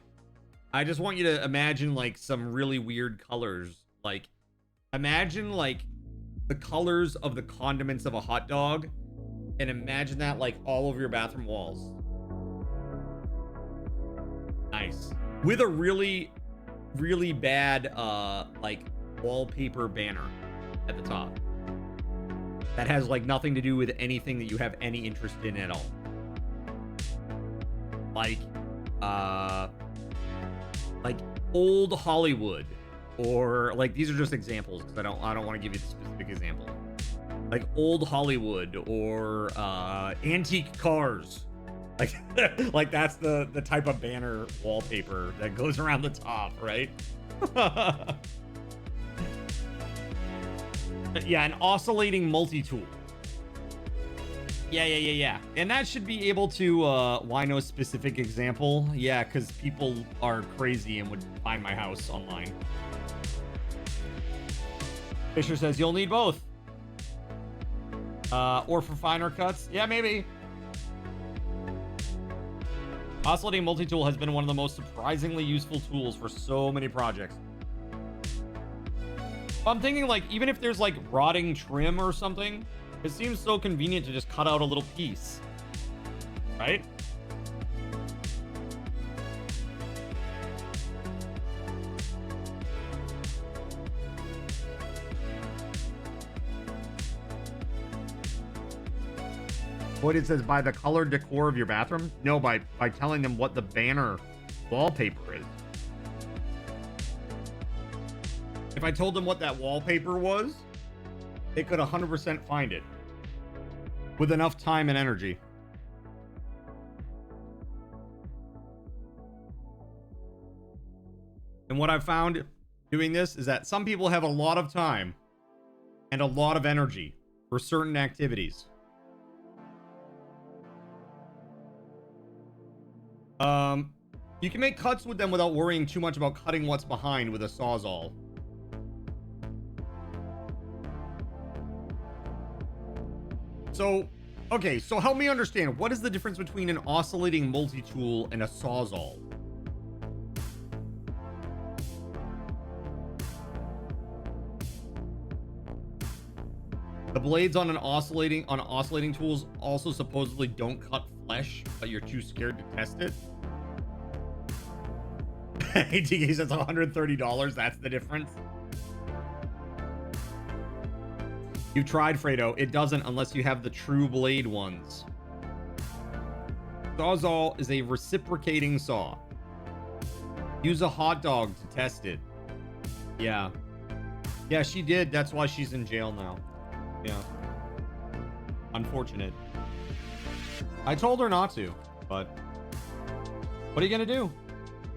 I just want you to imagine like some really weird colors. Like, imagine like the colors of the condiments of a hot dog, and imagine that like all over your bathroom walls. Nice. With a really bad like wallpaper banner at the top that has like nothing to do with anything that you have any interest in at all. Like old Hollywood, or like, these are just examples because I don't want to give you the specific example. Like old Hollywood or antique cars. Like that's the type of banner wallpaper that goes around the top, right? Yeah, an oscillating multi-tool. Yeah. And that should be able to, why no specific example? Yeah, because people are crazy and would find my house online. Fisher says you'll need both. Or for finer cuts. Yeah, maybe. Oscillating multi-tool has been one of the most surprisingly useful tools for so many projects. I'm thinking like, even if there's like rotting trim or something, it seems so convenient to just cut out a little piece. right? What it says, by the colored decor of your bathroom? No, by telling them what the banner wallpaper is. If I told them what that wallpaper was, they could 100% find it with enough time and energy. And what I've found doing this is that some people have a lot of time and a lot of energy for certain activities. You can make cuts with them without worrying too much about cutting what's behind with a Sawzall. So, okay, so help me understand, what is the difference between an oscillating multi-tool and a Sawzall? The blades on oscillating tools also supposedly don't cut flesh, but you're too scared to test it. ATK says $130. That's the difference. You've tried, Fredo. It doesn't unless you have the true blade ones. Sawzall is a reciprocating saw. Use a hot dog to test it. Yeah. Yeah, she did. That's why she's in jail now. Yeah. Unfortunate. I told her not to, but what are you gonna do?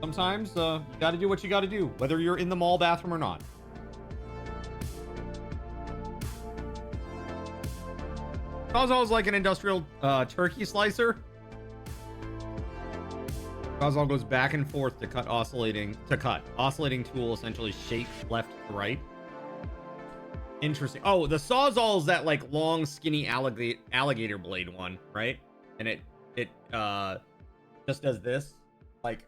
Sometimes you gotta do what you gotta do, whether you're in the mall bathroom or not. Sawzall is like an industrial turkey slicer. Sawzall goes back and forth to cut oscillating tool essentially shapes left to right. Interesting. Oh, the Sawzall is that like long, skinny alligator blade one, right? And it just does this, like.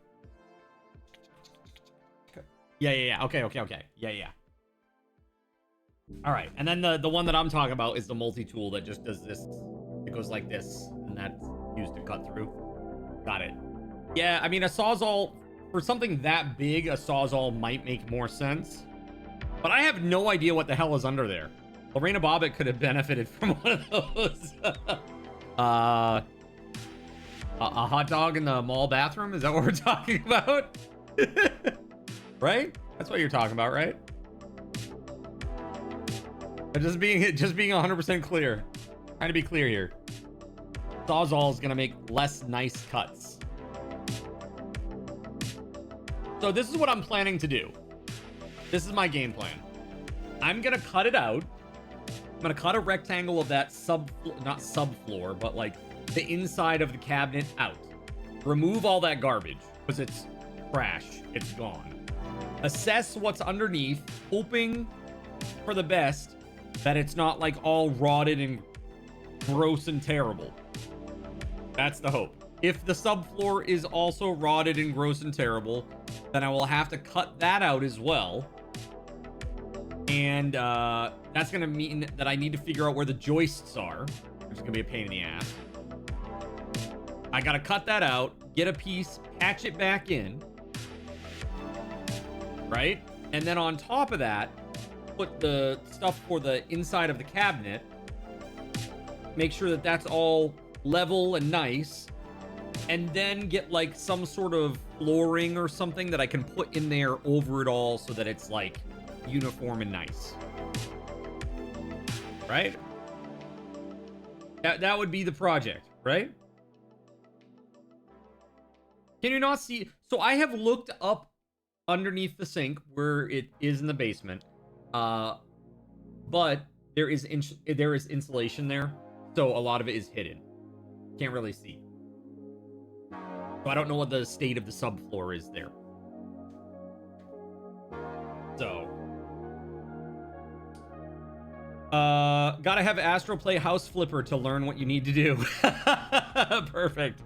Yeah. Okay. Yeah. All right, and then the one that I'm talking about is the multi-tool that just does this. It goes like this, and that's used to cut through. Got it. Yeah, I mean, a Sawzall, for something that big, a Sawzall might make more sense. But I have no idea what the hell is under there. Lorena Bobbitt could have benefited from one of those. A hot dog in the mall bathroom? Is that what we're talking about? Right? That's what you're talking about, right? Just being 100% clear. Trying to be clear here. Sawzall is gonna make less nice cuts. So this is what I'm planning to do. This is my game plan. I'm gonna cut it out. I'm gonna cut a rectangle of that not subfloor, but like the inside of the cabinet out. Remove all that garbage because it's trash. It's gone. Assess what's underneath, hoping for the best that it's not like all rotted and gross and terrible. That's the hope. If the subfloor is also rotted and gross and terrible, then I will have to cut that out as well. And that's going to mean that I need to figure out where the joists are, which is going to be a pain in the ass. I got to cut that out, get a piece, patch it back in. Right? And then on top of that, put the stuff for the inside of the cabinet. Make sure that that's all level and nice. And then get like some sort of flooring or something that I can put in there over it all so that it's like uniform and nice. Right? That would be the project, right? Can you not see? So I have looked up underneath the sink where it is in the basement. But there is insulation there, so a lot of it is hidden. Can't really see. So I don't know what the state of the subfloor is there. So, gotta have Astro play House Flipper to learn what you need to do. Perfect.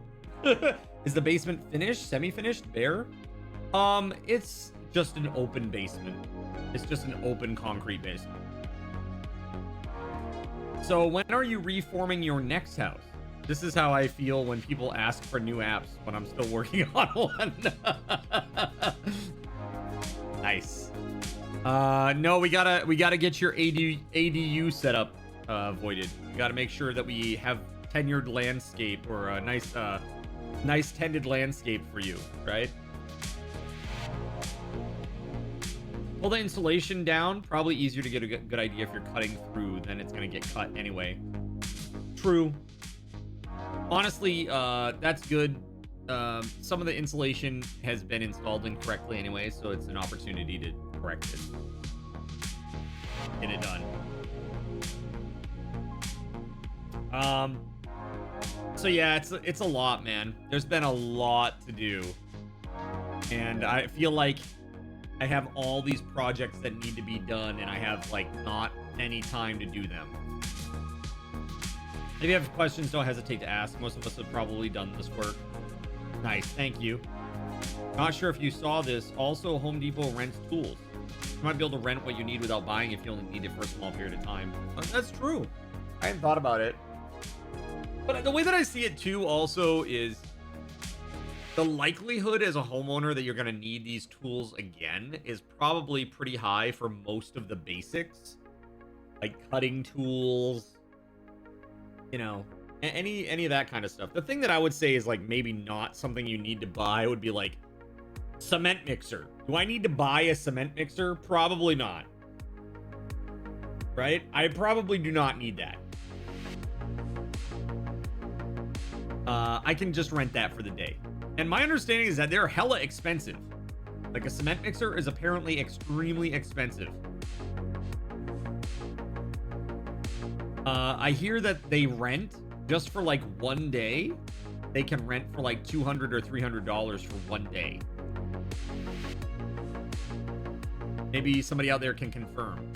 Is the basement finished? Semi-finished? Bare? It's just an open basement. It's just an open concrete basement. So when are you reforming your next house? This is how I feel when people ask for new apps when I'm still working on one. Nice. No, we gotta get your ADU setup voided. We gotta make sure that we have tenured landscape or a nice tended landscape for you, right? Pull the insulation down. Probably easier to get a good idea if you're cutting through, then it's gonna get cut anyway. True. Honestly, that's good. Some of the insulation has been installed incorrectly anyway, so it's an opportunity to correct it. Get it done. So yeah, it's a lot, man. There's been a lot to do. And I feel like I have all these projects that need to be done, and I have, like, not any time to do them. If you have questions, don't hesitate to ask. Most of us have probably done this work. Nice, thank you. Not sure if you saw this. Also, Home Depot rents tools. You might be able to rent what you need without buying if you only need it for a small period of time. That's true. I hadn't thought about it. But the way that I see it, too, also is the likelihood as a homeowner that you're going to need these tools again is probably pretty high for most of the basics. Like cutting tools, you know, any of that kind of stuff. The thing that I would say is, like, maybe not something you need to buy would be, like, cement mixer. Do I need to buy a cement mixer? Probably not. Right? I probably do not need that. I can just rent that for the day. And my understanding is that they're hella expensive. Like, a cement mixer is apparently extremely expensive. I hear that they rent just for like one day. They can rent for like $200 or $300 for one day. Maybe somebody out there can confirm.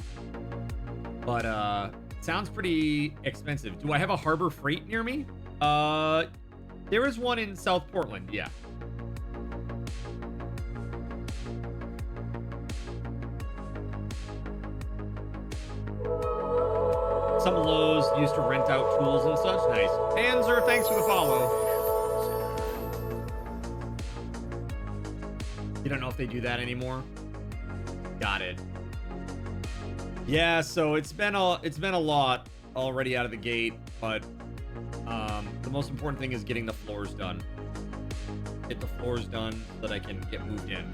But sounds pretty expensive. Do I have a Harbor Freight near me? There is one in South Portland, yeah. Some Lowe's used to rent out tools and such. Nice. Panzer, thanks for the follow. You don't know if they do that anymore? Got it. Yeah, so it's been a lot already out of the gate, but the most important thing is getting the floors done. Get the floors done so that I can get moved in.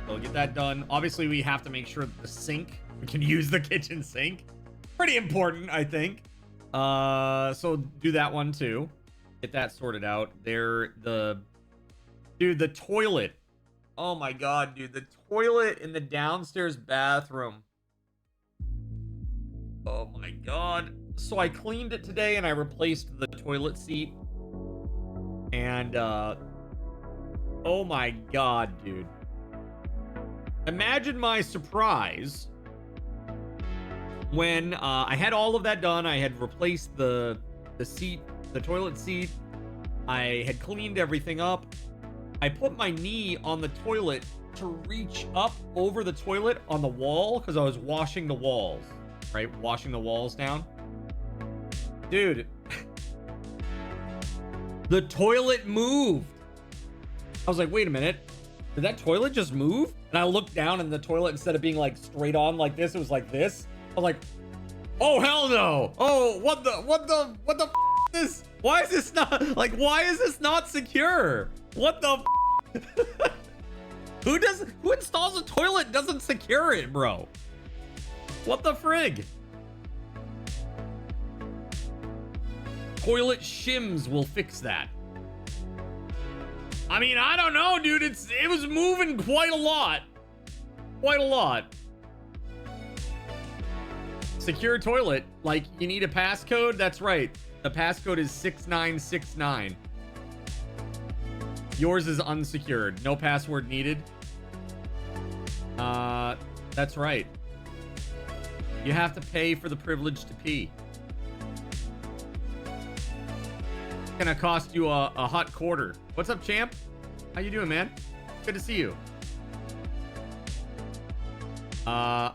So I'll get that done. Obviously, we have to make sure that the sink, we can use the kitchen sink. Pretty important, I think. So do that one too. Get that sorted out. Dude, the toilet. Oh my god, dude, the toilet in the downstairs bathroom. Oh my god. So I cleaned it today and I replaced the toilet seat. And oh my god, dude. Imagine my surprise when I had all of that done. I had replaced the seat, the toilet seat. I had cleaned everything up. I put my knee on the toilet to reach up over the toilet on the wall because I was washing the walls, right? Washing the walls down. Dude, the toilet moved. I was like, wait a minute. Did that toilet just move? And I looked down and the toilet, instead of being like straight on like this, it was like this. I was like, oh, hell no. Oh, what the f is this? Why is this not, like, why is this not secure? What the f Who installs a toilet and doesn't secure it, bro? What the frig? Toilet shims will fix that. I mean, I don't know, dude. It was moving quite a lot. Quite a lot. Secure toilet. Like, you need a passcode? That's right. The passcode is 6969. Yours is unsecured. No password needed. That's right. You have to pay for the privilege to pee. It's gonna cost you a hot quarter. What's up, champ? How you doing, man? Good to see you. I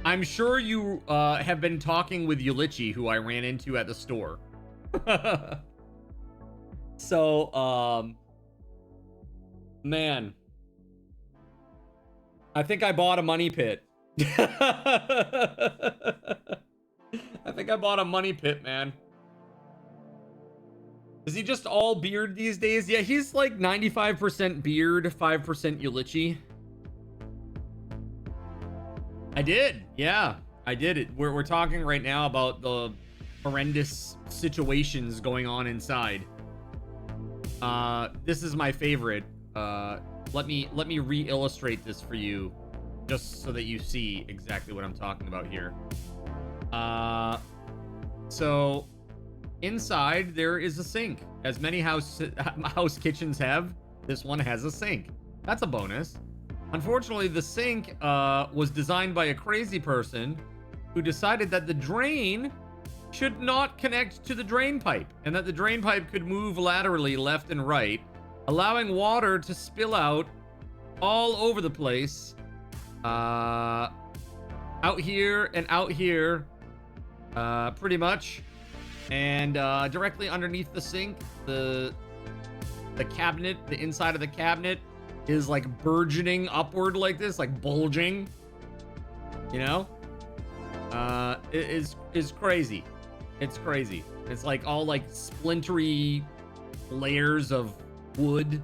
I'm sure you have been talking with Yulichi, who I ran into at the store. So, man, I think I bought a money pit. I think I bought a money pit, man. Is he just all beard these days? Yeah, he's like 95% beard, 5% Yulichi. I did. Yeah, I did it. We're talking right now about the horrendous situations going on inside. This is my favorite. Let me re-illustrate this for you, just so that you see exactly what I'm talking about here. So inside there is a sink. As many house kitchens have, this one has a sink. That's a bonus. Unfortunately, the sink was designed by a crazy person who decided that the drain should not connect to the drain pipe, and that the drain pipe could move laterally left and right, allowing water to spill out all over the place, out here and out here, pretty much. And directly underneath the sink, the cabinet, the inside of the cabinet is like burgeoning upward like this, like bulging, you know. It is crazy. It's crazy. It's like all like splintery layers of wood,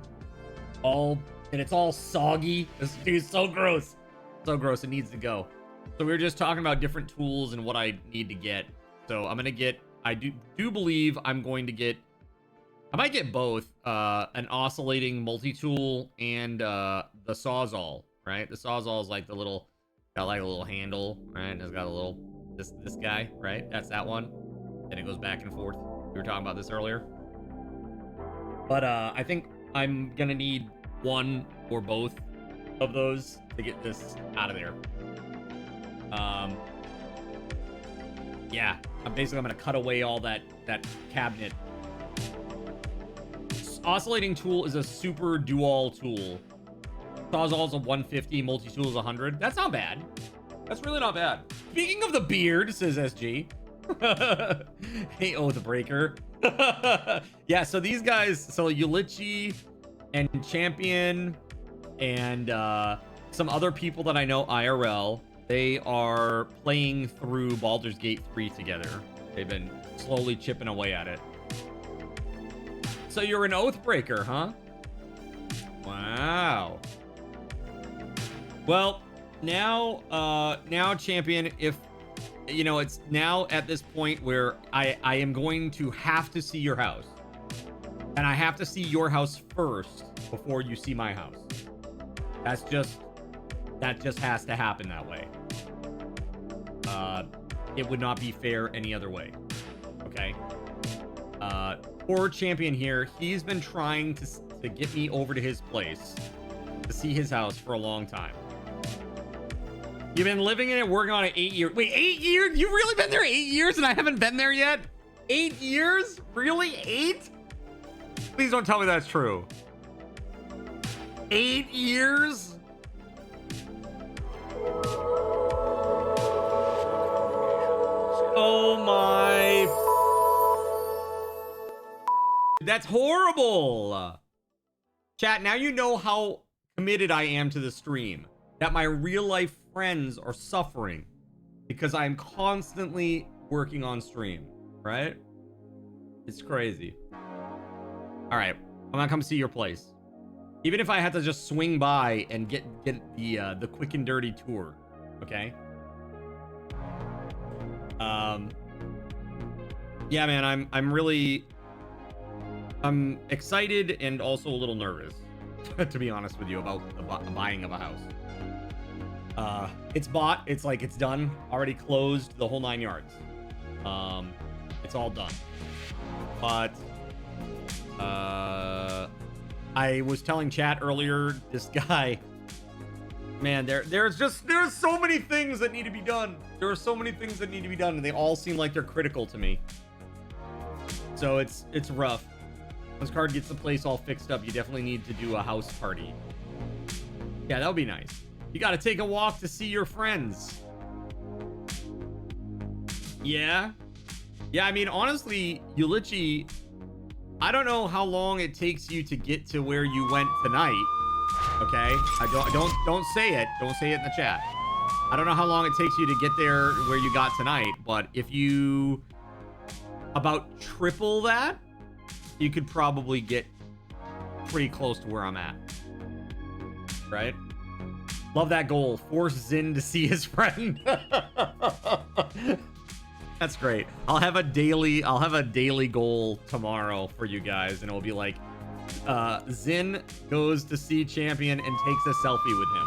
and it's all soggy. It's so gross. So gross. It needs to go. So we were just talking about different tools and what I need to get. So I'm gonna get, I do believe I'm going to get, I might get both, an oscillating multi-tool and the Sawzall, right? The Sawzall is like the little, got like a little handle, right? It's got a little, this guy, right? That's that one. And it goes back and forth. We were talking about this earlier. But I think I'm gonna need one or both of those to get this out of there. Yeah, I'm gonna cut away all that cabinet. Oscillating tool is a super dual tool. Sawzall is a 150, multi-tool is 100. That's not bad. That's really not bad. Speaking of the beard, says SG. Hey, Oathbreaker. Yeah, so these guys, so Yulichi and Champion and some other people that I know IRL, they are playing through Baldur's Gate 3 together. They've been slowly chipping away at it. So you're an Oathbreaker, huh? Wow. Well, now Champion, if you know, it's now at this point where I am going to have to see your house. And I have to see your house first before you see my house. That just has to happen that way. It would not be fair any other way. Okay? Poor Champion here, he's been trying to get me over to his place to see his house for a long time. You've been living in it, working on it 8 years. Wait, 8 years? You've really been there 8 years and I haven't been there yet? 8 years? Really? 8? Please don't tell me that's true. 8 years? Oh my. That's horrible. Chat, now you know how committed I am to the stream. That my real life friends are suffering because I'm constantly working on stream, right? It's crazy. All right, I'm gonna come see your place. Even if I had to just swing by and get the quick and dirty tour, okay? Yeah, man, I'm excited and also a little nervous, to be honest with you, about the buying of a house. It's bought, it's like it's done, already closed, the whole 9 yards. It's all done. But I was telling chat earlier, this guy, man, there's so many things that need to be done. There are so many things that need to be done, and they all seem like they're critical to me. So it's rough. Once Card gets the place all fixed up, you definitely need to do a house party. Yeah, that would be nice. You got to take a walk to see your friends. Yeah. Yeah, I mean, honestly, Ulichi, I don't know how long it takes you to get to where you went tonight. Okay? Don't say it. Don't say it in the chat. I don't know how long it takes you to get there where you got tonight, but if you about triple that, you could probably get pretty close to where I'm at. Right? Love that goal. Force Zin to see his friend. That's great. I'll have a daily goal tomorrow for you guys, and it'll be like Zin goes to see Champion and takes a selfie with him.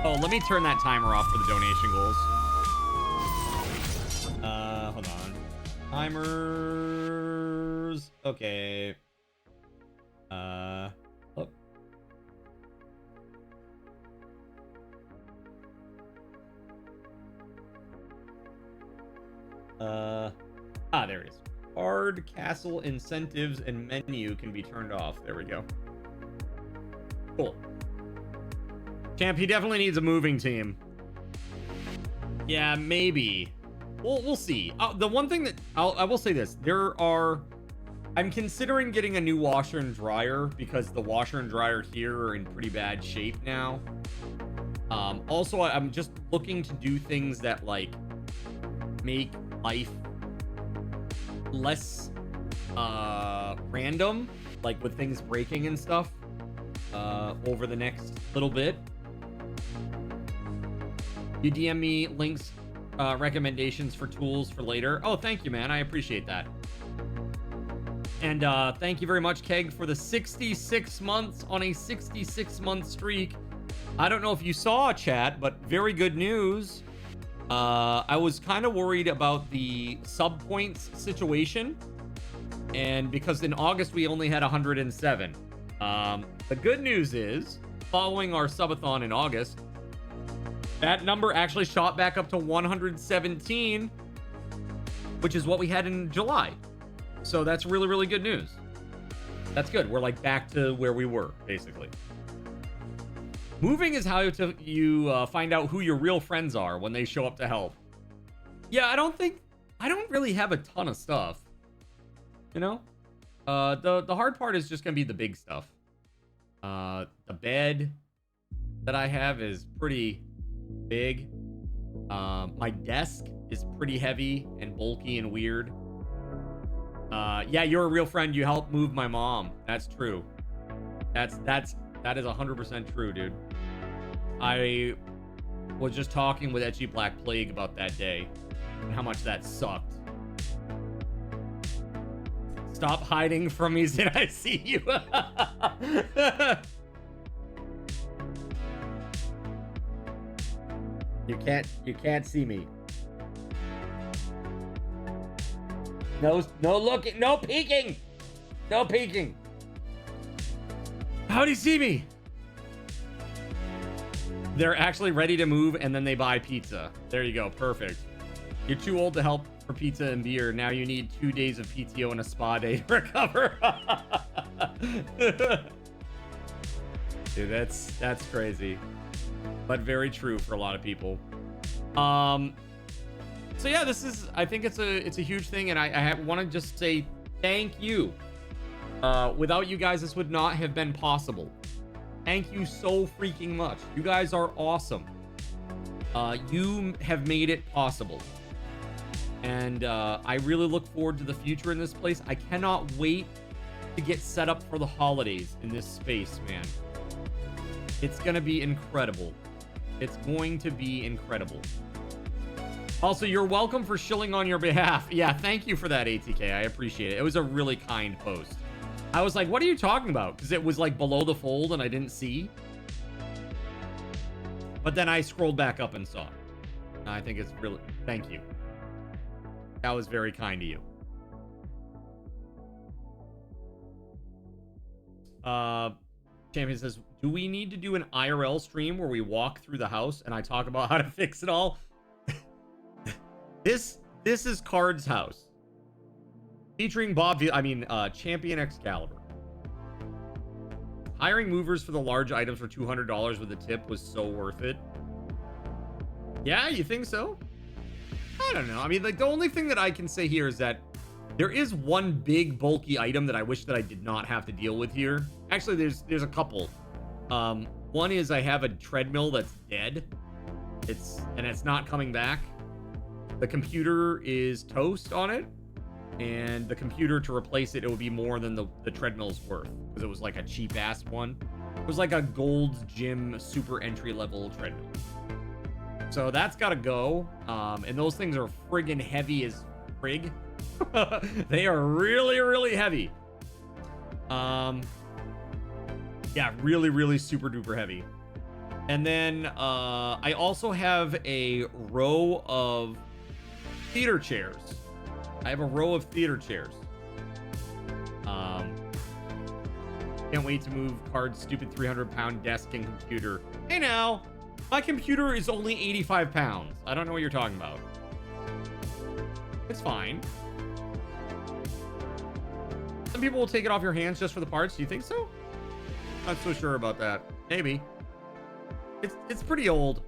Oh, let me turn that timer off for the donation goals. Hold on. Timers. Okay. Oh. There it is. Hard castle incentives and menu can be turned off. There we go. Cool. Champ, he definitely needs a moving team. Yeah, maybe. We'll see. The one thing that I will say this, I'm considering getting a new washer and dryer because the washer and dryer here are in pretty bad shape now. Also, I'm just looking to do things that like make life less random, like with things breaking and stuff over the next little bit. You DM me links, recommendations for tools for later. Oh, thank you, man. I appreciate that. And thank you very much, Keg, for the 66 months on a 66-month streak. I don't know if you saw, chat, but very good news. I was kind of worried about the sub points situation, and because in August we only had 107. The good news is, following our subathon in August, that number actually shot back up to 117, which is what we had in July. So that's really, really good news. That's good. We're like back to where we were, basically. Moving is how you find out who your real friends are when they show up to help. Yeah, I don't really have a ton of stuff. You know? The hard part is just gonna be the big stuff. The bed that I have is pretty big. My desk is pretty heavy and bulky and weird. Yeah, you're a real friend. You helped move my mom. That's true. That is 100% true, dude. I was just talking with Etchy Black Plague about that day and how much that sucked. Stop hiding from me, Zin. I see you. You can't see me. No looking, no peeking. No peeking. How'd he see me? They're actually ready to move and then they buy pizza. There you go. Perfect. You're too old to help for pizza and beer. Now you need 2 days of PTO and a spa day to recover. Dude, that's crazy. But very true for a lot of people. So yeah, I think it's a huge thing, and I want to just say thank you. Without you guys, this would not have been possible. Thank you so freaking much. You guys are awesome. You have made it possible. And I really look forward to the future in this place. I cannot wait to get set up for the holidays in this space, man. It's gonna be incredible. It's going to be incredible. Also, you're welcome for shilling on your behalf. Yeah, thank you for that, ATK. I appreciate it. It was a really kind post. I was like, what are you talking about? Because it was like below the fold and I didn't see. But then I scrolled back up and saw it. I think it's really... Thank you. That was very kind of you. Champion says, do we need to do an IRL stream where we walk through the house and I talk about how to fix it all? This is Card's house. Featuring Champion Excalibur. Hiring movers for the large items for $200 with a tip was so worth it. Yeah, you think so? I don't know. I mean, like, the only thing that I can say here is that there is one big bulky item that I wish that I did not have to deal with here. Actually, there's a couple. One is I have a treadmill that's dead. It's not coming back. The computer is toast on it, and the computer to replace it, it would be more than the treadmill's worth, because it was like a cheap ass one. It was like a Gold's Gym super entry level treadmill. So that's got to go. And those things are friggin' heavy as frig. They are really, really heavy. Yeah, really, really super duper heavy. And then I also have a row of theater chairs. I have a row of theater chairs. Can't wait to move Card's stupid 300-pound desk and computer. Hey now, my computer is only 85 pounds. I don't know what you're talking about. It's fine. Some people will take it off your hands just for the parts. Do you think so? Not so sure about that. Maybe. It's pretty old.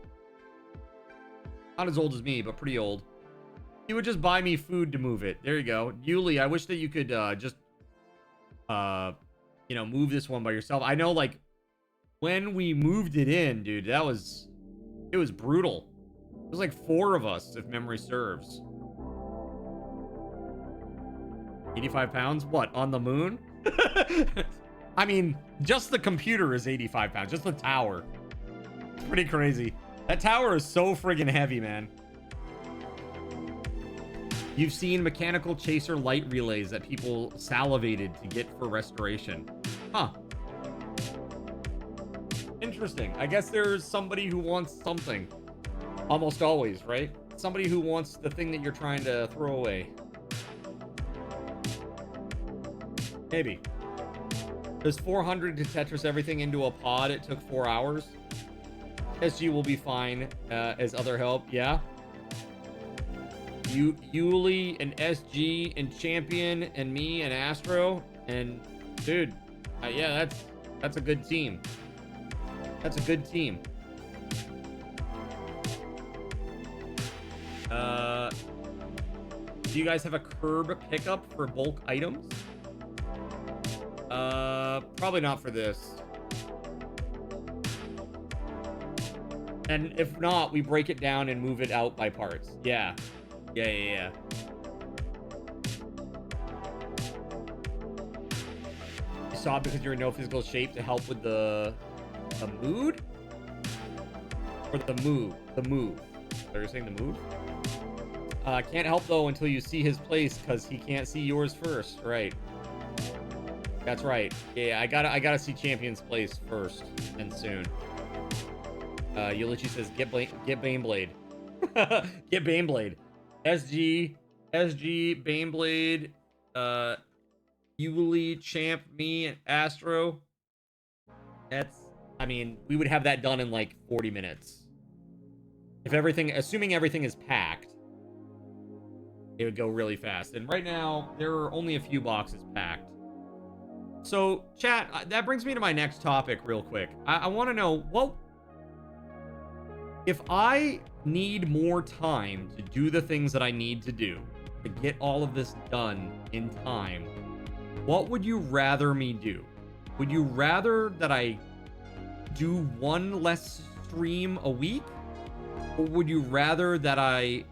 Not as old as me, but pretty old. You would just buy me food to move it. There you go. Yuli, I wish that you could just you know, move this one by yourself. I know, like, when we moved it in, dude, it was brutal. It was like 4 of us, if memory serves. 85 pounds? What, on the moon? I mean, just the computer is 85 pounds. Just the tower. It's pretty crazy. That tower is so friggin' heavy, man. You've seen mechanical chaser light relays that people salivated to get for restoration. Huh. Interesting. I guess there's somebody who wants something. Almost always, right? Somebody who wants the thing that you're trying to throw away. Maybe. There's 400 to Tetris everything into a pod. It took 4 hours. SG will be fine as other help. Yeah. Yuli and SG and Champion and me and Astro and dude, yeah, that's a good team. That's a good team. Do you guys have a curb pickup for bulk items? Probably not for this. And if not, we break it down and move it out by parts. Yeah. Yeah. You saw it because you're in no physical shape to help with the mood? Or the move? The move. Are you saying the move? Can't help though until you see his place because he can't see yours first. Right. That's right. Yeah, I gotta see Champion's place first and soon. Yulichi says get Baneblade. Get Baneblade. SG, Baneblade, Yuli, Champ, me, and Astro. I mean, we would have that done in like 40 minutes. If everything, assuming everything is packed, it would go really fast. And right now, there are only a few boxes packed. So, chat, that brings me to my next topic real quick. I want to know, what if I need more time to do the things that I need to do to get all of this done in time, what would you rather me do? Would you rather that I do one less stream a week? Or would you rather that I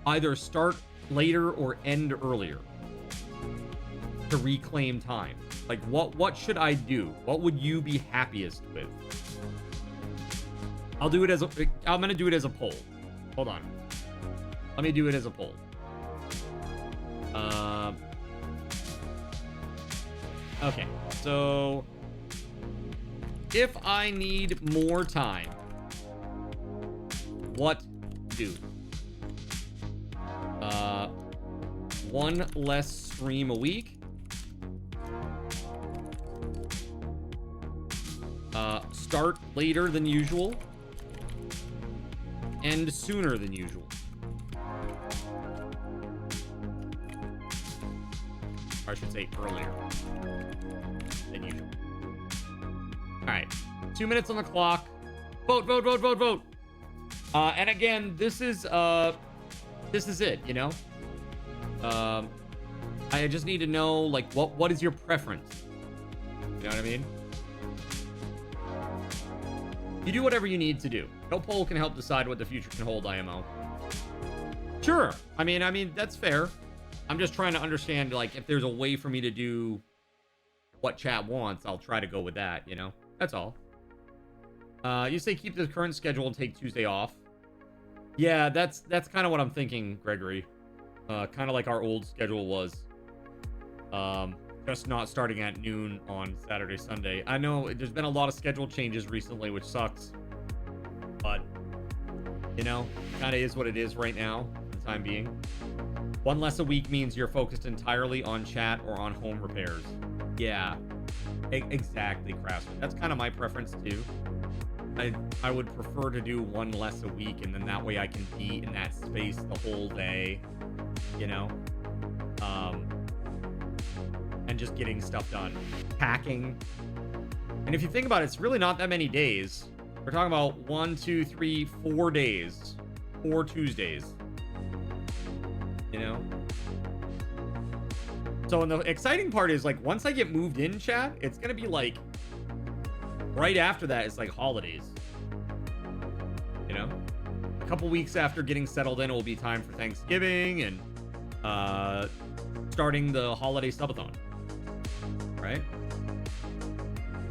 either start later or end earlier to reclaim time? Like, what should I do? What would you be happiest with? I'm gonna do it as a poll. Hold on. Let me do it as a poll. Okay, so if I need more time, what do? One less stream a week. Start later than usual. End sooner than usual. Or I should say earlier than usual. All right, 2 minutes on the clock. Vote. And again, this is it, you know? I just need to know, like, what is your preference? You know what I mean? You do whatever you need to do. No poll can help decide what the future can hold, IMO. Sure. I mean, that's fair. I'm just trying to understand, like, if there's a way for me to do what chat wants, I'll try to go with that, you know? That's all. You say keep the current schedule and take Tuesday off. Yeah, that's kind of what I'm thinking, Gregory. Kind of like our old schedule was. Just not starting at noon on Saturday, Sunday. I know there's been a lot of schedule changes recently, which sucks. But, you know, kind of is what it is right now, for the time being. One less a week means you're focused entirely on chat or on home repairs. Yeah, exactly, Craftsman. That's kind of my preference, too. I would prefer to do one less a week, and then that way I can be in that space the whole day, you know? And just getting stuff done. Packing. And if you think about it, it's really not that many days. We're talking about 1, 2, 3, 4 days. 4 Tuesdays. You know? So, and the exciting part is, like, once I get moved in, chat, it's gonna be, like, right after that, it's, like, holidays. You know? A couple weeks after getting settled in, it will be time for Thanksgiving and, starting the holiday subathon. Right?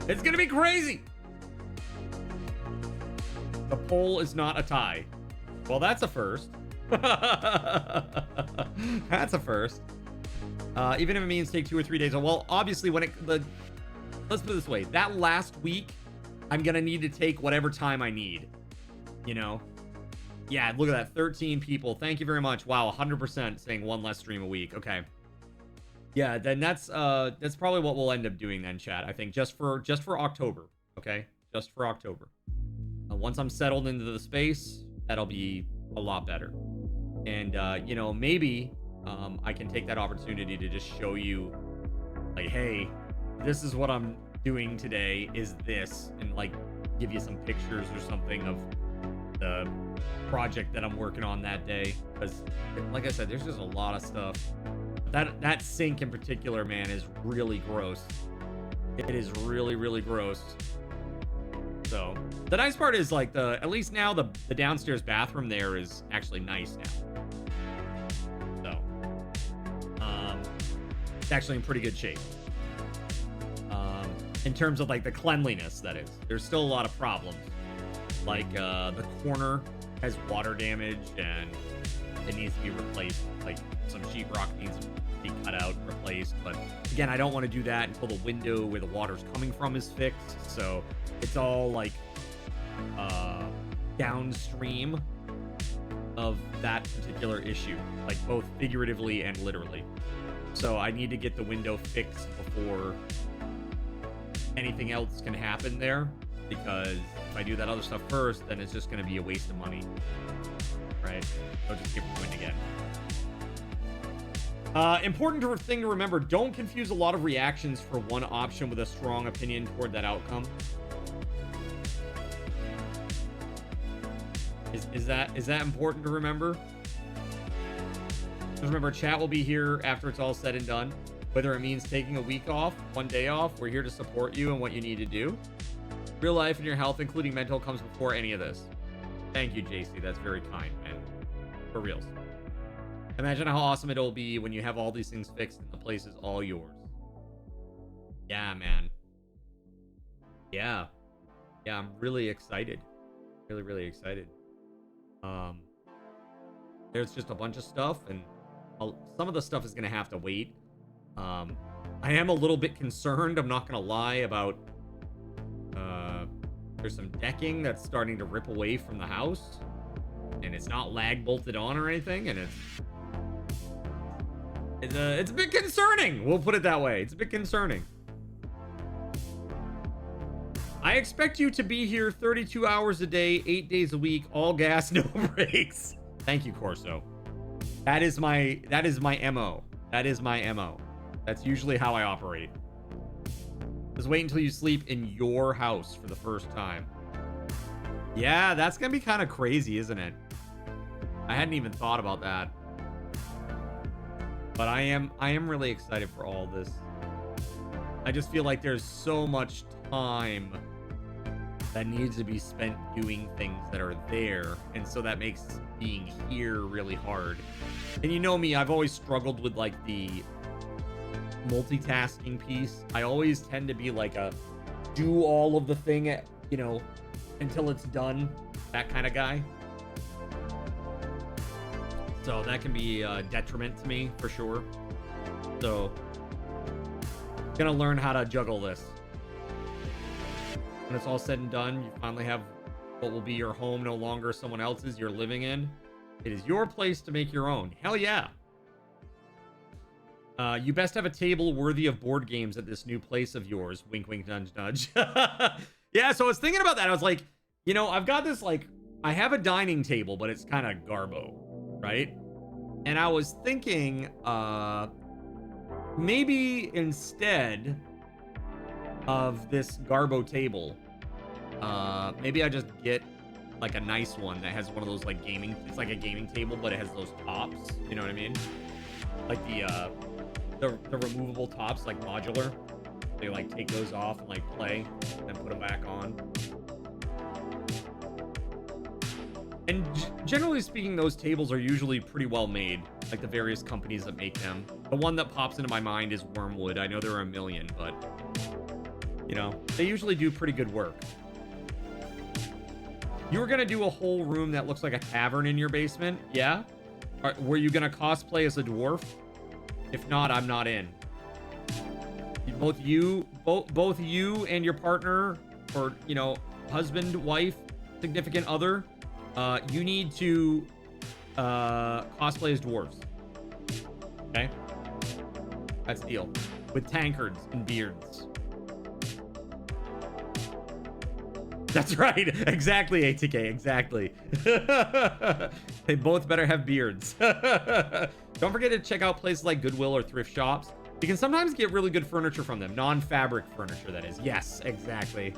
It's gonna be crazy! The poll is not a tie. Well, that's a first. That's a first. Even if it means take 2 or 3 days. Well, obviously, let's put it this way. That last week, I'm gonna need to take whatever time I need. You know? Yeah, look at that. 13 people. Thank you very much. Wow, 100% saying one less stream a week. Okay. Yeah, then that's probably what we'll end up doing then, chat. I think just for October, okay? Just for October. Once I'm settled into the space, that'll be a lot better. And you know, maybe I can take that opportunity to just show you, like, hey, this is what I'm doing today. Is this, and like give you some pictures or something of the project that I'm working on that day. Because, like I said, there's just a lot of stuff. That sink in particular, man, is really gross. It is really, really gross. So the nice part is, like, at least now the downstairs bathroom there is actually nice now. So it's actually in pretty good shape. In terms of, like, the cleanliness, that is. There's still a lot of problems. Like the corner has water damage and it needs to be replaced. Like, some sheetrock needs to be cut out and replaced. But again, I don't want to do that until the window where the water's coming from is fixed. So it's all, like, downstream of that particular issue, like both figuratively and literally. So I need to get the window fixed before anything else can happen there, because if I do that other stuff first, then it's just going to be a waste of money, right? I'll just get ruined again. Important thing to remember, don't confuse a lot of reactions for one option with a strong opinion toward that outcome. Is that important to remember? Just remember, chat will be here after it's all said and done. Whether it means taking a week off, 1 day off, we're here to support you and what you need to do. Real life and your health, including mental, comes before any of this. Thank you, JC. That's very kind, man. For reals. Imagine how awesome it'll be when you have all these things fixed and the place is all yours. Yeah, man. Yeah. Yeah, I'm really excited. Really, really excited. There's just a bunch of stuff, and some of the stuff is going to have to wait. I am a little bit concerned, I'm not going to lie, about there's some decking that's starting to rip away from the house, and it's not lag bolted on or anything, and it's a bit concerning. We'll put it that way. It's a bit concerning. I expect you to be here 32 hours a day, 8 days a week, all gas, no breaks. Thank you, Corso. That is my MO. That is my MO. That's usually how I operate. Just wait until you sleep in your house for the first time. Yeah, that's gonna be kind of crazy, isn't it? I hadn't even thought about that. But I am really excited for all this. I just feel like there's so much time that needs to be spent doing things that are there, and so that makes being here really hard. And you know me, I've always struggled with like the multitasking piece. I always tend to be like a do all of the thing, you know, until it's done, that kind of guy. So that can be a detriment to me for sure. So gonna learn how to juggle this. When it's all said and done, you finally have what will be your home, no longer someone else's you're living in. It is your place to make your own. Hell yeah. You best have a table worthy of board games at this new place of yours. Wink, wink, nudge, nudge. Yeah, so I was thinking about that. I was like, you know, I've got this, like, I have a dining table, but it's kind of garbo, right? And I was thinking, maybe instead of this garbo table, maybe I just get like a nice one that has one of those like gaming, it's like a gaming table, but it has those tops, you know what I mean? Like the removable tops, like modular. They like take those off and like play and then put them back on. And generally speaking, those tables are usually pretty well made, like the various companies that make them. The one that pops into my mind is Wormwood. I know there are a million, but you know, they usually do pretty good work. You were gonna do a whole room that looks like a tavern in your basement, yeah? Were you gonna cosplay as a dwarf? If not, I'm not in. Both you and your partner, or you know, husband, wife, significant other, you need to cosplay as dwarves. Okay, that's the deal. With tankards and beards. That's right. Exactly, ATK. Exactly. They both better have beards. Don't forget to check out places like Goodwill or thrift shops. You can sometimes get really good furniture from them. Non-fabric furniture, that is. Yes, exactly.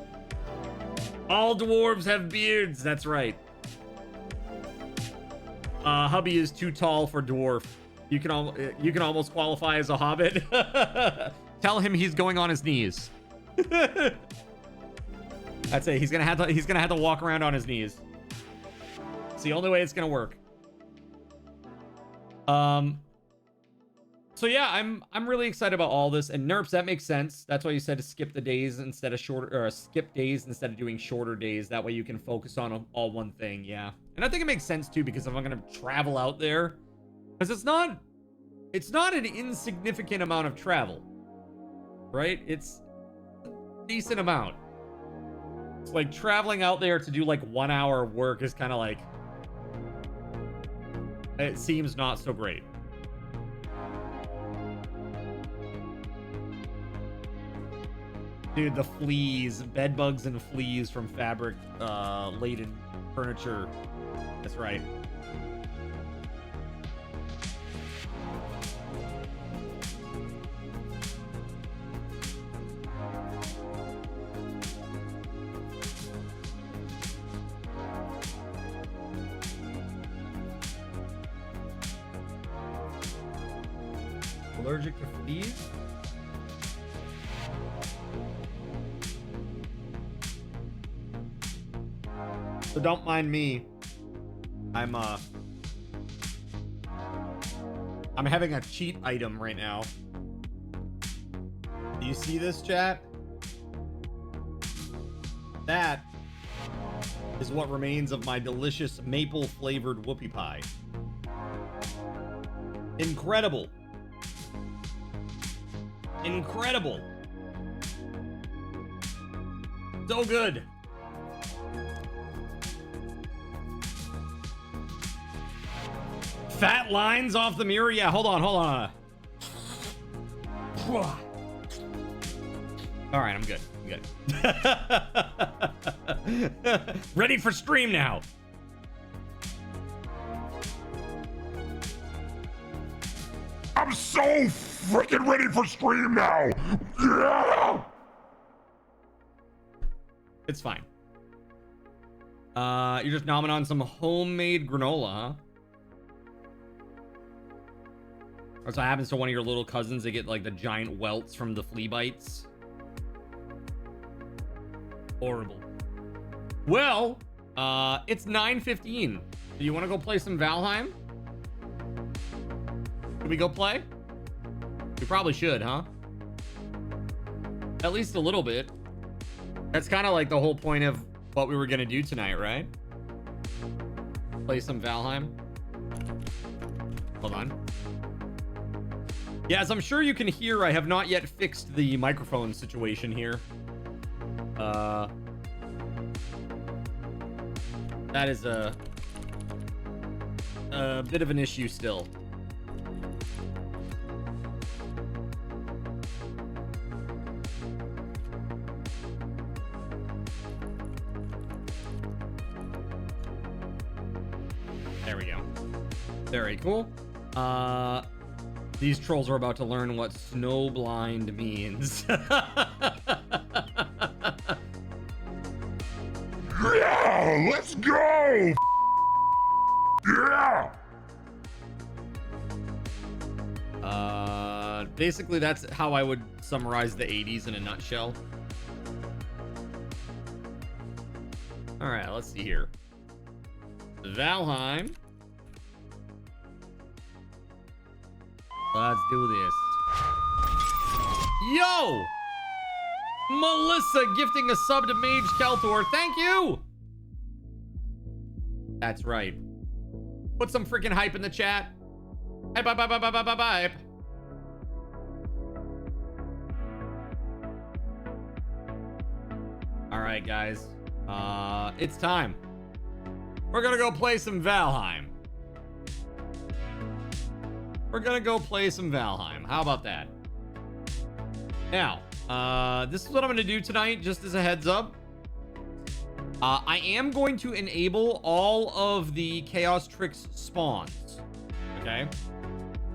All dwarves have beards. That's right. Hubby is too tall for dwarf. You can almost qualify as a hobbit. Tell him he's going on his knees. That's it. He's gonna have to walk around on his knees. It's the only way it's gonna work. So yeah, I'm really excited about all this. And Nerps, that makes sense. That's why you said to skip the days instead of shorter, or skip days instead of doing shorter days. That way you can focus on all one thing. Yeah, and I think it makes sense too, because if I'm gonna travel out there, because it's not an insignificant amount of travel, right? It's a decent amount. It's like traveling out there to do like 1 hour work is kind of like, it seems not so great. Dude, the fleas, bed bugs and fleas from fabric laden furniture. That's right. Allergic to fleas? So don't mind me. I'm having a cheat item right now. Do you see this, chat? That is what remains of my delicious maple flavored whoopie pie. Incredible. Incredible. So good. Fat lines off the mirror? Yeah, hold on. All right, I'm good. Ready for stream now. I'm so freaking ready for stream now. Yeah. It's fine. You're just nomming on some homemade granola, huh? That's what happens to one of your little cousins. They get like the giant welts from the flea bites. Horrible. Well, it's 9:15. Do you want to go play some Valheim? Should we go play? We probably should, huh? At least a little bit. That's kind of like the whole point of what we were gonna do tonight, right? Play some Valheim. Hold on. Yeah, as I'm sure you can hear, I have not yet fixed the microphone situation here. That is a bit of an issue still. There we go. Very cool. These trolls are about to learn what snowblind means. Yeah, let's go! Yeah! Basically, that's how I would summarize the 80s in a nutshell. All right, let's see here. Valheim. Let's do this. Yo! Melissa gifting a sub to Mage Keltor. Thank you! That's right. Put some freaking hype in the chat. Hype, hype, hype, hype, hype, hype, hype. All right, guys. It's time. We're gonna go play some Valheim. We're gonna go play some Valheim. How about that? Now, this is what I'm gonna do tonight, just as a heads up. I am going to enable all of the Chaos Tricks spawns. Okay?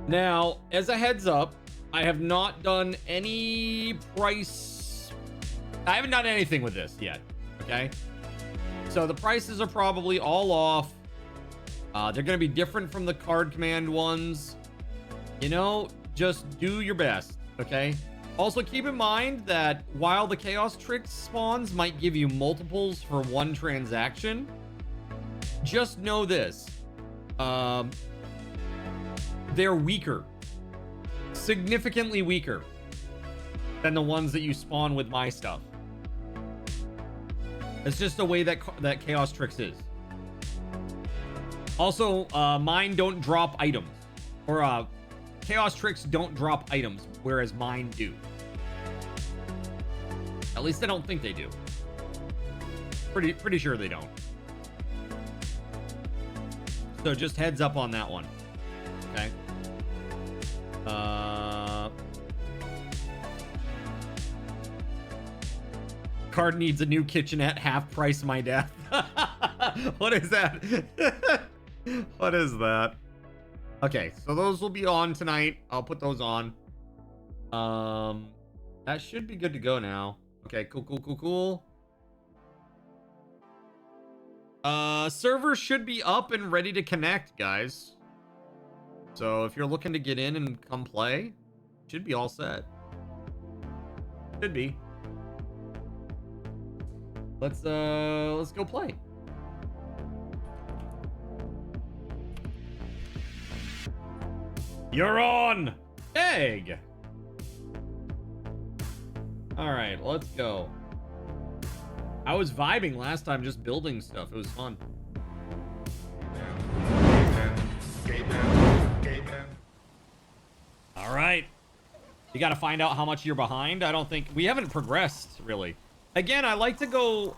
Now, as a heads up, I have not done any price... I haven't done anything with this yet. Okay? So the prices are probably all off. They're gonna be different from the card command ones. You know, just do your best, okay? Also, keep in mind that while the Chaos Tricks spawns might give you multiples for one transaction, just know this. They're weaker. Significantly weaker than the ones that you spawn with my stuff. It's just the way that Chaos Tricks is. Also, mine don't drop items. Or, Chaos Tricks don't drop items, whereas mine do. At least I don't think they do. Pretty sure they don't. So just heads up on that one. Okay. Card needs a new kitchenette, half price my death. What is that? What is that? Okay, so those will be on tonight. I'll put those on. That should be good to go now. Okay, cool. Server should be up and ready to connect, guys. So if you're looking to get in and come play, should be all set. Should be. Let's go play. You're on! Egg! Alright, let's go. I was vibing last time just building stuff. It was fun. Alright. You gotta find out how much you're behind. I don't think... We haven't progressed, really. Again, I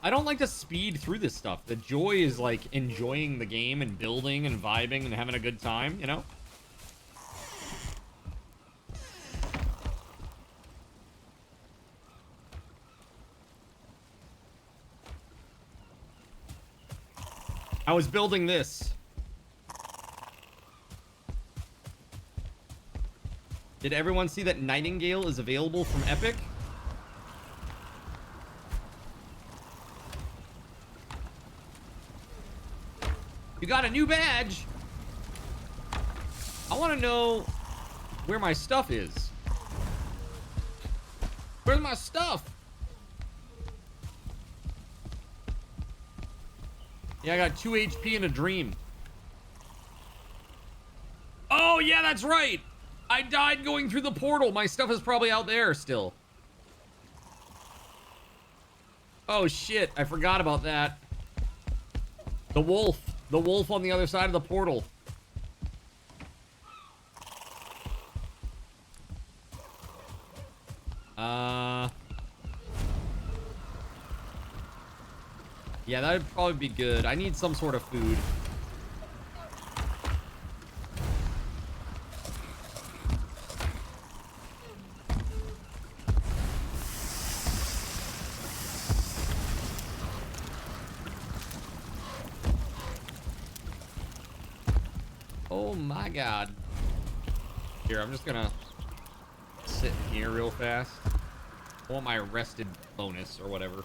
don't like to speed through this stuff. The joy is, like, enjoying the game and building and vibing and having a good time, you know? I was building this. Did everyone see that Nightingale is available from Epic? You got a new badge. I want to know where my stuff is. Where's my stuff? Yeah, I got 2 HP and a dream. Oh, yeah, that's right. I died going through the portal. My stuff is probably out there still. Oh, shit. I forgot about that. The wolf. The wolf on the other side of the portal. Yeah, that would probably be good. I need some sort of food. Oh my god. Here, I'm just gonna sit in here real fast. I want my arrested bonus or whatever.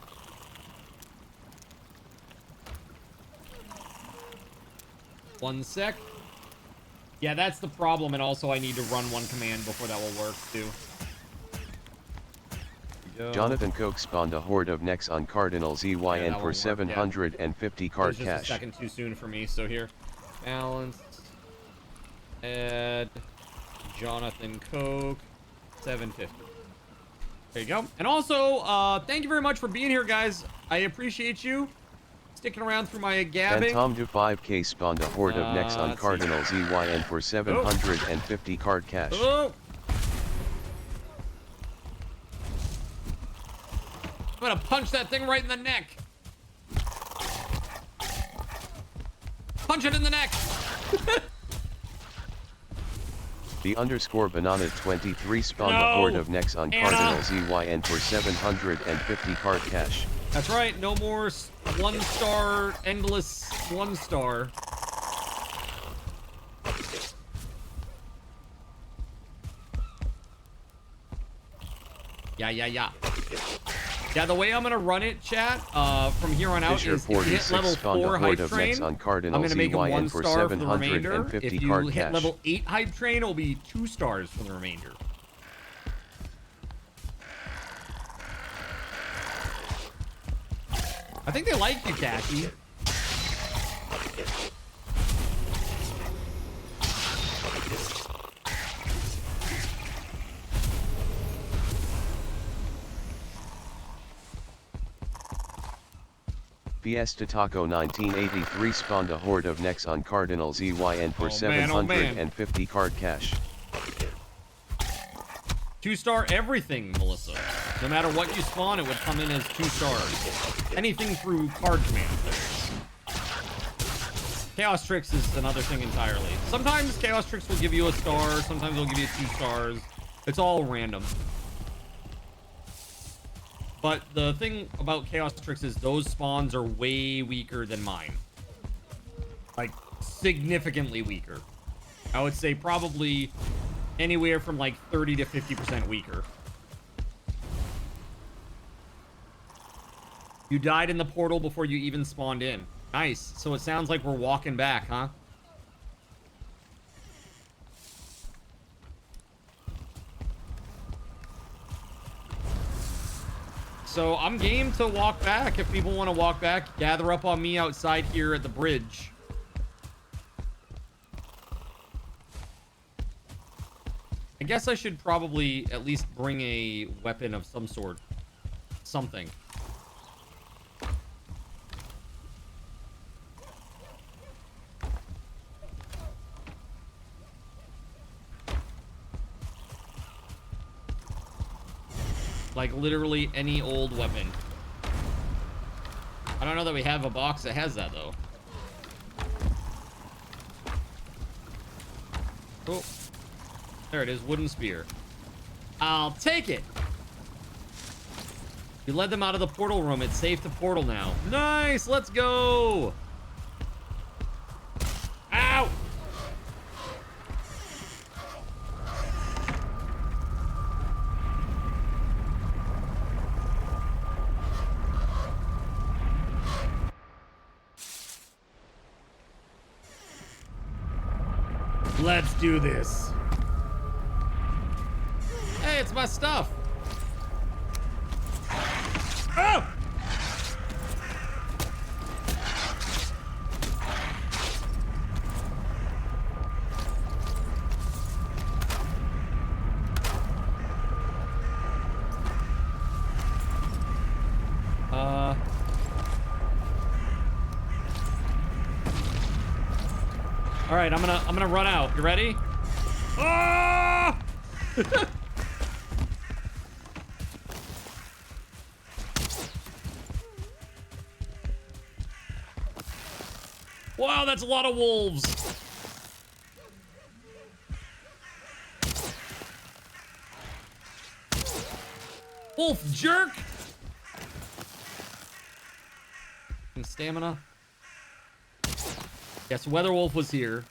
One sec. Yeah, that's the problem, and also I need to run one command before that will work too. Jonathan Koch spawned a horde of necks on Cardinal ZYN for 750 card cash. cash. Just a second too soon for me, so here. Balance. Add. Jonathan Koch. 750. There you go. And also, thank you very much for being here, guys. I appreciate you sticking around through my gabbing. And Tom Do 5K spawned a horde of necks on Cardinal ZYN for 750 card cash. Oh. I'm gonna punch that thing right in the neck. Punch it in the neck. The _ banana 23 spawned a horde of necks on Cardinal ZYN for 750 card cash. That's right, no more 1-star, endless 1-star. Yeah. Yeah, the way I'm gonna run it, chat, from here on out is if you hit level 4 hype train, I'm gonna make it 1 star for the remainder. If you hit level 8 hype train, it'll be 2 stars for the remainder. I think they like you, Cassie. Fiesta Taco 1983 spawned a horde of necks on Cardinal ZYN for 750 card cash. 2-star everything, Melissa. No matter what you spawn, it would come in as 2 stars. Anything through card command. Chaos Tricks is another thing entirely. Sometimes Chaos Tricks will give you a star, sometimes they'll give you 2 stars. It's all random. But the thing about Chaos Tricks is those spawns are way weaker than mine. Like, significantly weaker. I would say probably anywhere from like 30 to 50% weaker. You died in the portal before you even spawned in. Nice. So it sounds like we're walking back, huh? So I'm game to walk back. If people want to walk back, gather up on me outside here at the bridge. I guess I should probably at least bring a weapon of some sort. Something. Like literally any old weapon. I don't know that we have a box that has that though. Oh, there it is, wooden spear. I'll take it. You led them out of the portal room. It's safe to portal now. Nice, let's go. Ow. Let's do this. Hey, it's my stuff. Oh! All right, I'm gonna run out. You ready? Ah! Wow, that's a lot of wolves. Wolf jerk. And stamina. Yes, WeatherWolf was here.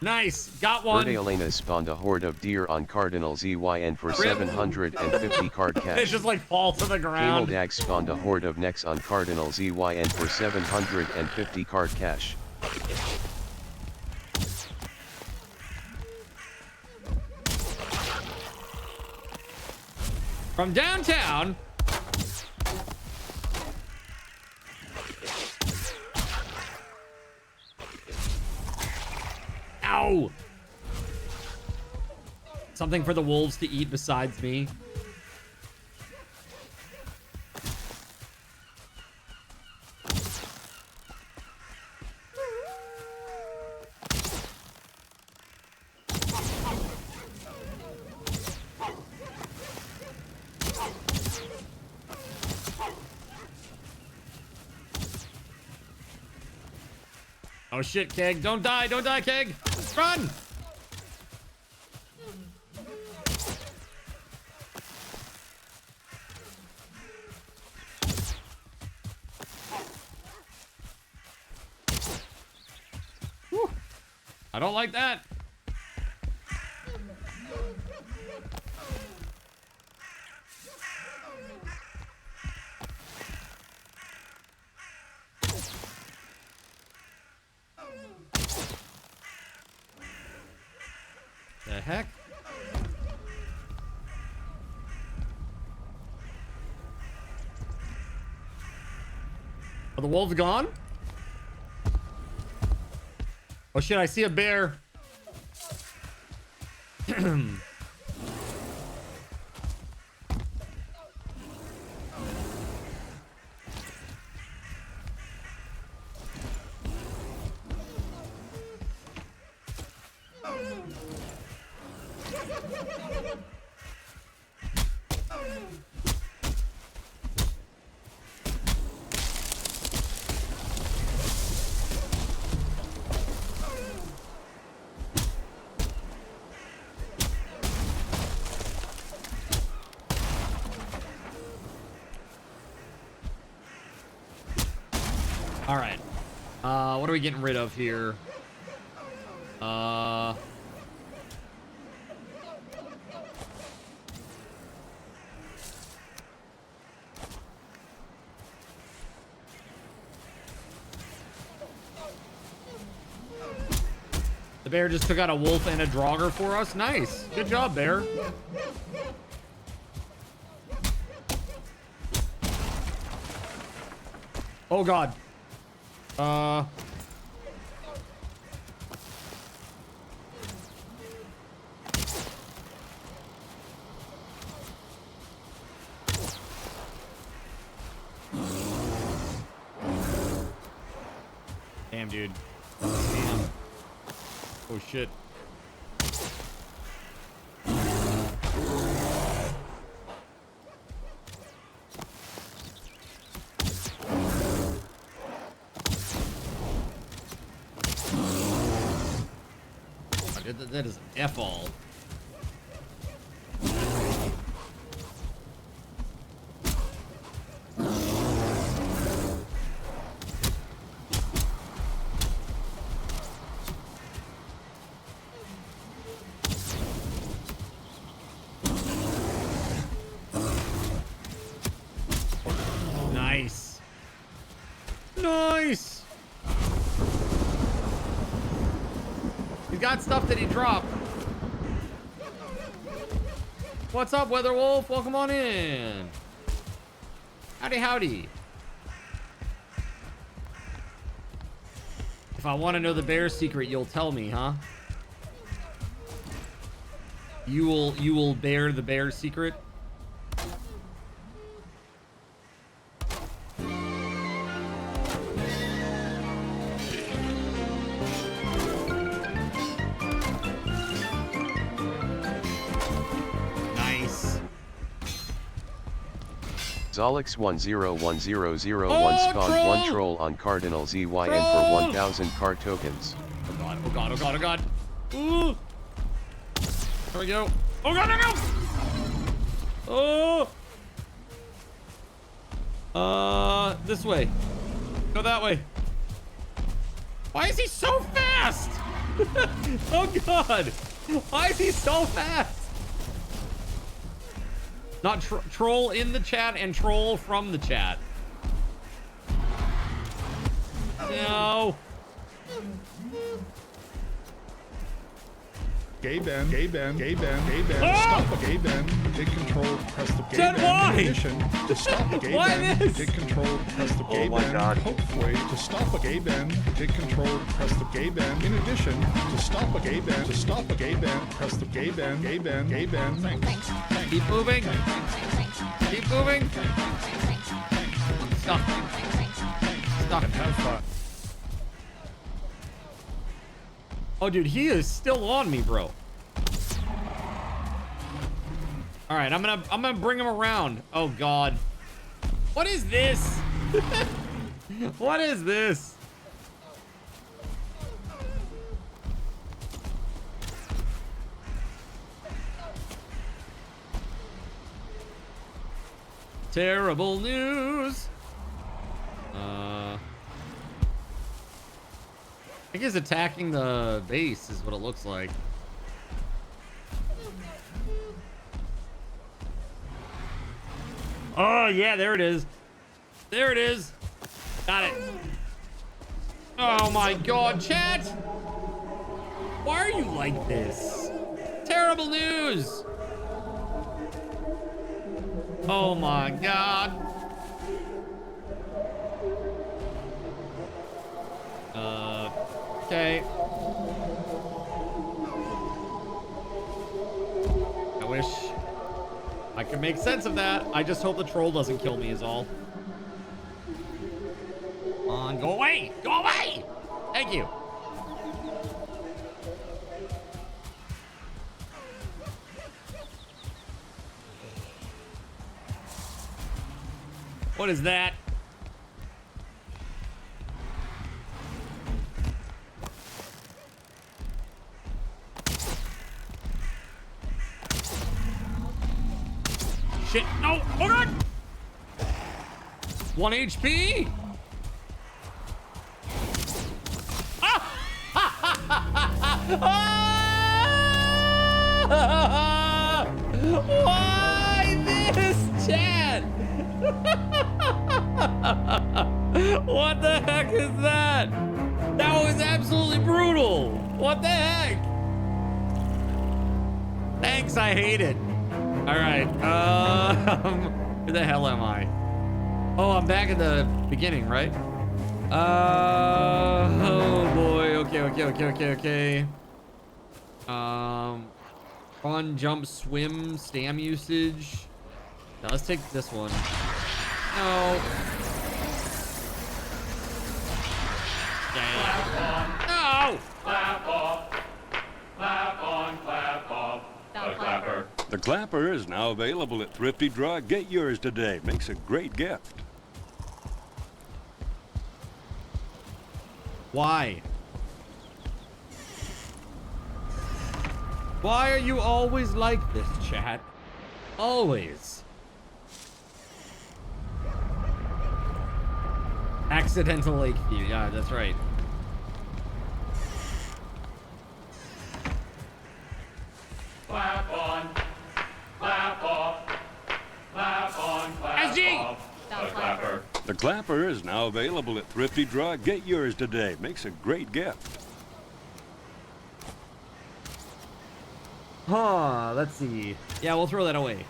Nice, got one. Birde Elena spawned a horde of deer on Cardinal ZYN for 750 card They cash. just like fall to the Camel ground. Dag spawned a horde of necks on Cardinal ZYN for 750 card cash. From downtown. Ow! Something for the wolves to eat besides me. Oh shit, Keg. Don't die, Keg. Run! Whew. I don't like that. The heck? Are the wolves gone? Oh shit, I see a bear. All right. What are we getting rid of here? The bear just took out a wolf and a draugr for us. Nice. Good job, bear. Oh god. Damn, dude. Damn. Oh shit. That is F-all. what stuff did he drop? What's up, WeatherWolf? Welcome on in. Howdy, howdy. If I want to know the bear secret, you'll tell me, huh? You will bear the bear secret. Zolix101001 spawned one troll on Cardinal ZYN for 1,000 car tokens. Oh god, oh god, oh god, oh god. Ooh. There we go. Oh god, no, no! Oh! This way. Go that way. Why is he so fast? Oh god! Why is he so fast? Not troll in the chat and troll from the chat. No. Gay Ben, gay Ben, gay Ben, gay Ben. Oh! Stop a gay Ben. Take control, press the gay Ted, Ben. why? In addition, to stop a gay Why Ben, this? take control, press the gay my Ben. God. Hopefully, to stop a gay Ben, take control, press the gay Ben. In addition, to stop a gay Ben, press the gay Ben, gay Ben, gay Ben. Thanks. Keep moving. Keep moving. Stop. Stop. Have fun. Oh, dude, he is still on me, bro. All right, I'm gonna bring him around. Oh God, what is this? What is this? Terrible news. I think he's attacking the base is what it looks like. Oh, yeah, there it is. There it is. Got it. Oh my God, chat. Why are you like this? Terrible news. Oh my God. Okay. I wish I could make sense of that. I just hope the troll doesn't kill me is all. Come on, go away! Go away! Thank you. What is that? Shit, no, oh God! 1 HP? Ah! Ah! Why this, chat? What the heck is that? That was absolutely brutal. What the heck? Thanks, I hate it. All right, where the hell am I? Oh, I'm back at the beginning, right? Oh boy, okay. Run, jump, swim, stam usage. Now let's take this one. No. No! Clap off. Clap on, clap off. The clapper. The clapper is now available at Thrifty Draw. Get yours today. Makes a great gift. Why? Why are you always like this, chat? Always. Accidental lake view. Yeah, that's right. Clap on. Clap off. Clap on, clap SG! off. The clapper. The clapper is now available at Thrifty Draw. Get yours today. Makes a great gift. Huh, let's see. Yeah, we'll throw that away.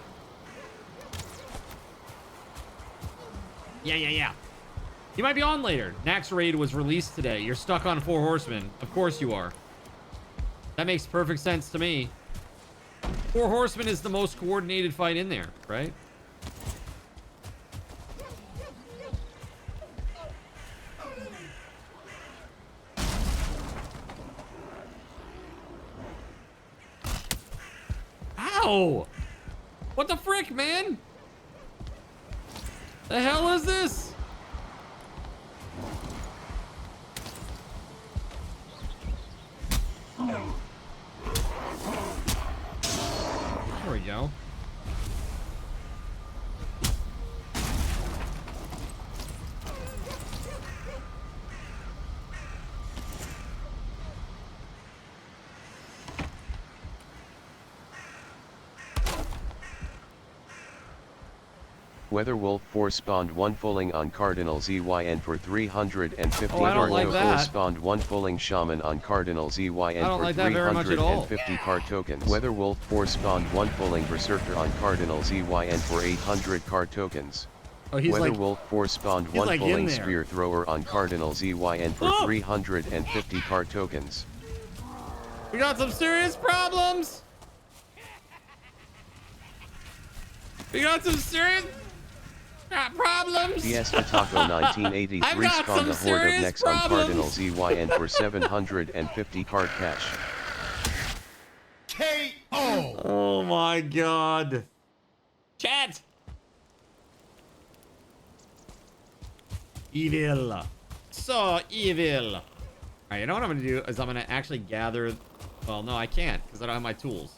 Yeah. You might be on later. Nax Raid was released today. You're stuck on 4 Horsemen. Of course you are. That makes perfect sense to me. 4 Horsemen is the most coordinated fight in there, right? Ow! What the frick, man? The hell is this? There we go. WeatherWolf4 spawned 1 fulling on Cardinal ZYN for 350 Oh, I don't like that. spawned 1 fulling Shaman on Cardinal ZYN don't for like that very much at all. 350 card tokens. WeatherWolf4 spawned 1 fulling Berserker on Cardinal ZYN for 800 card tokens. Oh, he's like, WeatherWolf4 spawned he's 1 like in fulling there. Spear Thrower on Cardinal ZYN for Oh! 350 card tokens. we got some serious problems. We got some serious problems. Fiesta Taco 1983 I've got spawned some a horde of serious necks on problems. Cardinal ZYN for 750 card cash. Oh my god. Chat. Evil. So evil. All right, you know what I'm gonna do is I'm gonna actually gather. Well, no, I can't because I don't have my tools.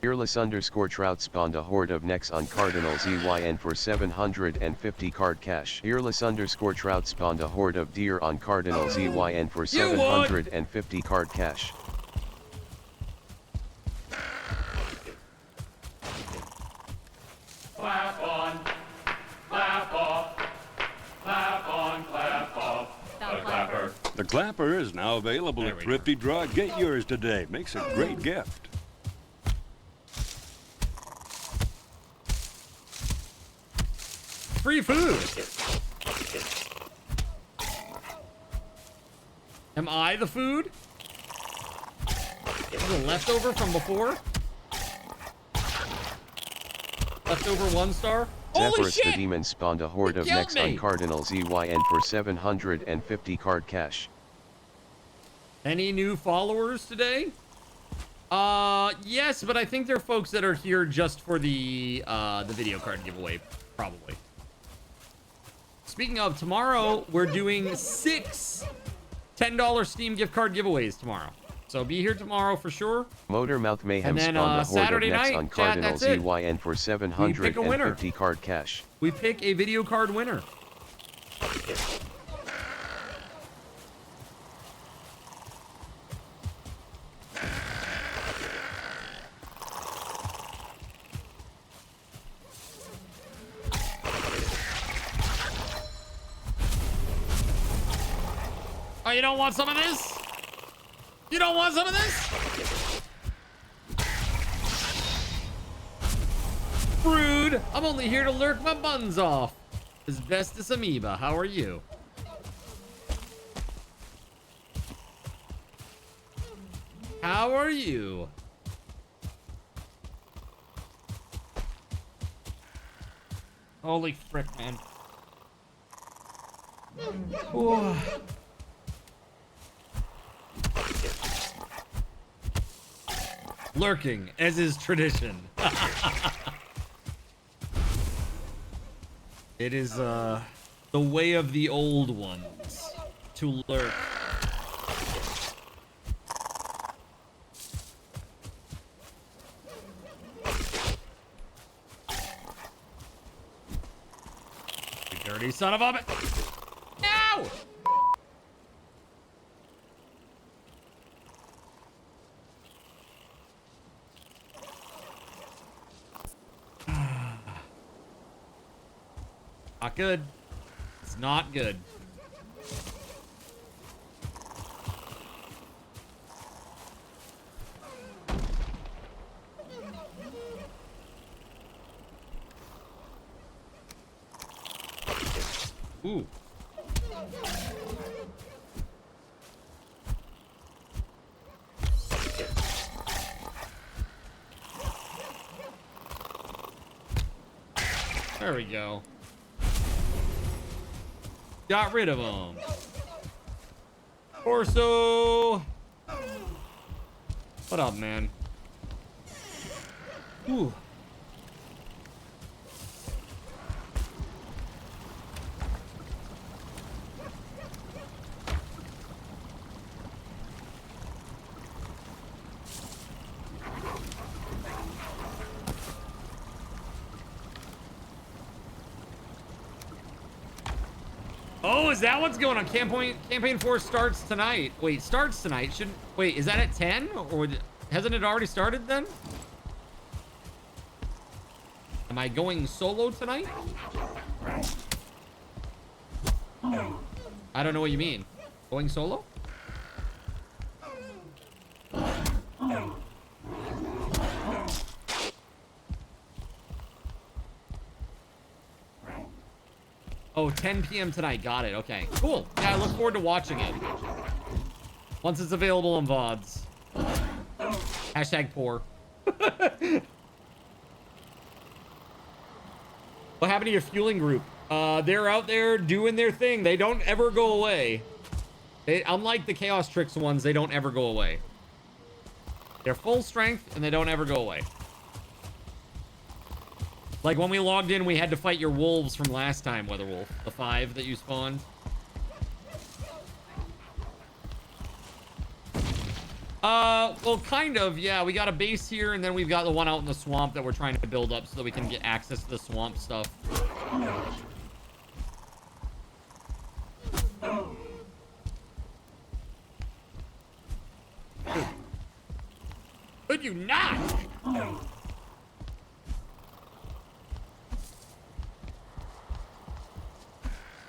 Fearless_Trout spawned a horde of necks on Cardinal ZYN for 750 card cash. Fearless_Trout spawned a horde of deer on Cardinal ZYN for 750 card cash. Clap on, clap off, clap on, clap off. The clapper. The clapper is now available There at we go. Thrifty Draw. Get yours today. Makes a great gift. Free food. Am I the food? Is it leftover from before? Leftover 1 star? Holy Zephyrus the shit! Demon spawned a horde of killed necks me. on Cardinal ZYN for 750 card cash. Any new followers today? Yes, but I think they're folks that are here just for the video card giveaway, probably. Speaking of, tomorrow we're doing 6 $10 Steam gift card giveaways tomorrow. So be here tomorrow for sure. Motormouth Mayhem And then, spawned a horde Saturday of necks night, on chat, Cardinal that's it. ZYN for 750 card cash. We pick a video card winner. Oh, you don't want some of this? You don't want some of this? Brood, I'm only here to lurk my buns off. Asbestos amoeba, how are you? How are you? Holy frick, man. Whoa. Lurking, as is tradition. It is, the way of the old ones to lurk. You dirty son of a... Ow! Not good. It's not good. Ooh. There we go. Got rid of them. Corso. What up, man? Ooh. Oh, is that what's going on? Campaign 4 starts tonight. Wait, starts tonight. Wait, is that at 10? Or hasn't it already started then? Am I going solo tonight? I don't know what you mean. Going solo? Oh, 10 p.m. tonight. Got it. Okay. Cool. Yeah, I look forward to watching it. Once it's available on VODs. Hashtag poor. What happened to your fueling group? They're out there doing their thing. They don't ever go away. Unlike the Chaos Tricks ones, they don't ever go away. They're full strength, and they don't ever go away. Like when we logged in, we had to fight your wolves from last time, WeatherWolf. The 5 that you spawned. Well, kind of, yeah. We got a base here, and then we've got the one out in the swamp that we're trying to build up so that we can get access to the swamp stuff. Could you not?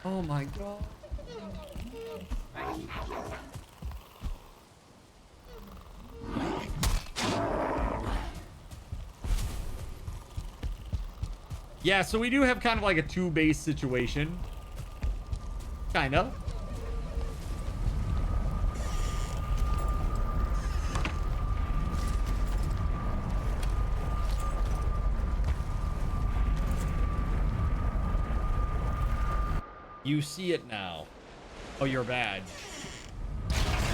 Oh my god. Yeah, so we do have kind of like a 2-base situation. Kind of. You see it now. Oh, your badge.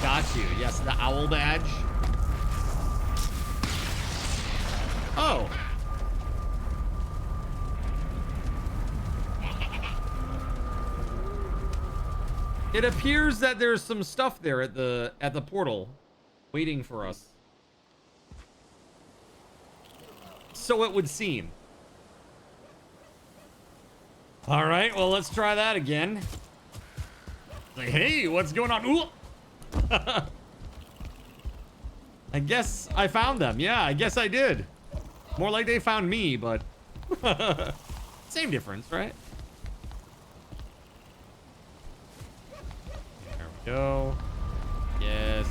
Got you. Yes, the owl badge. Oh. It appears that there's some stuff there at the portal waiting for us. So it would seem. All right, well, let's try that again. Like, hey, what's going on? Ooh. I guess I found them. Yeah, I guess I did. More like they found me, but same difference, right? There we go. Yes.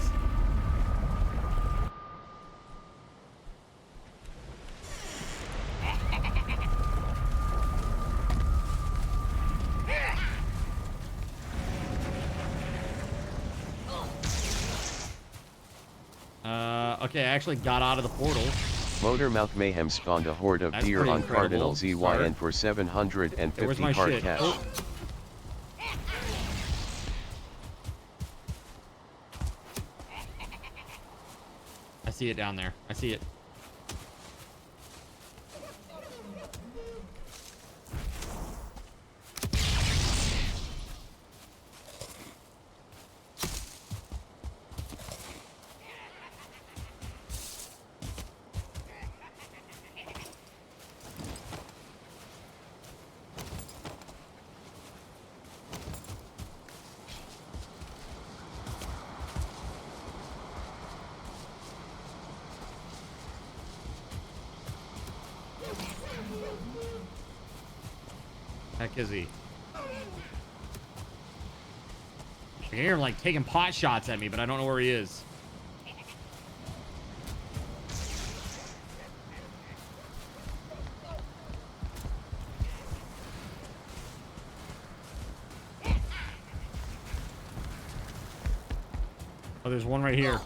Okay, I actually got out of the portal. Motormouth Mayhem spawned a horde of deer on Cardinal ZYN for 750 card cash. Oh. I see it down there. I see it. fuck is he? I can hear him like taking pot shots at me, but I don't know where he is. Oh, there's one right here.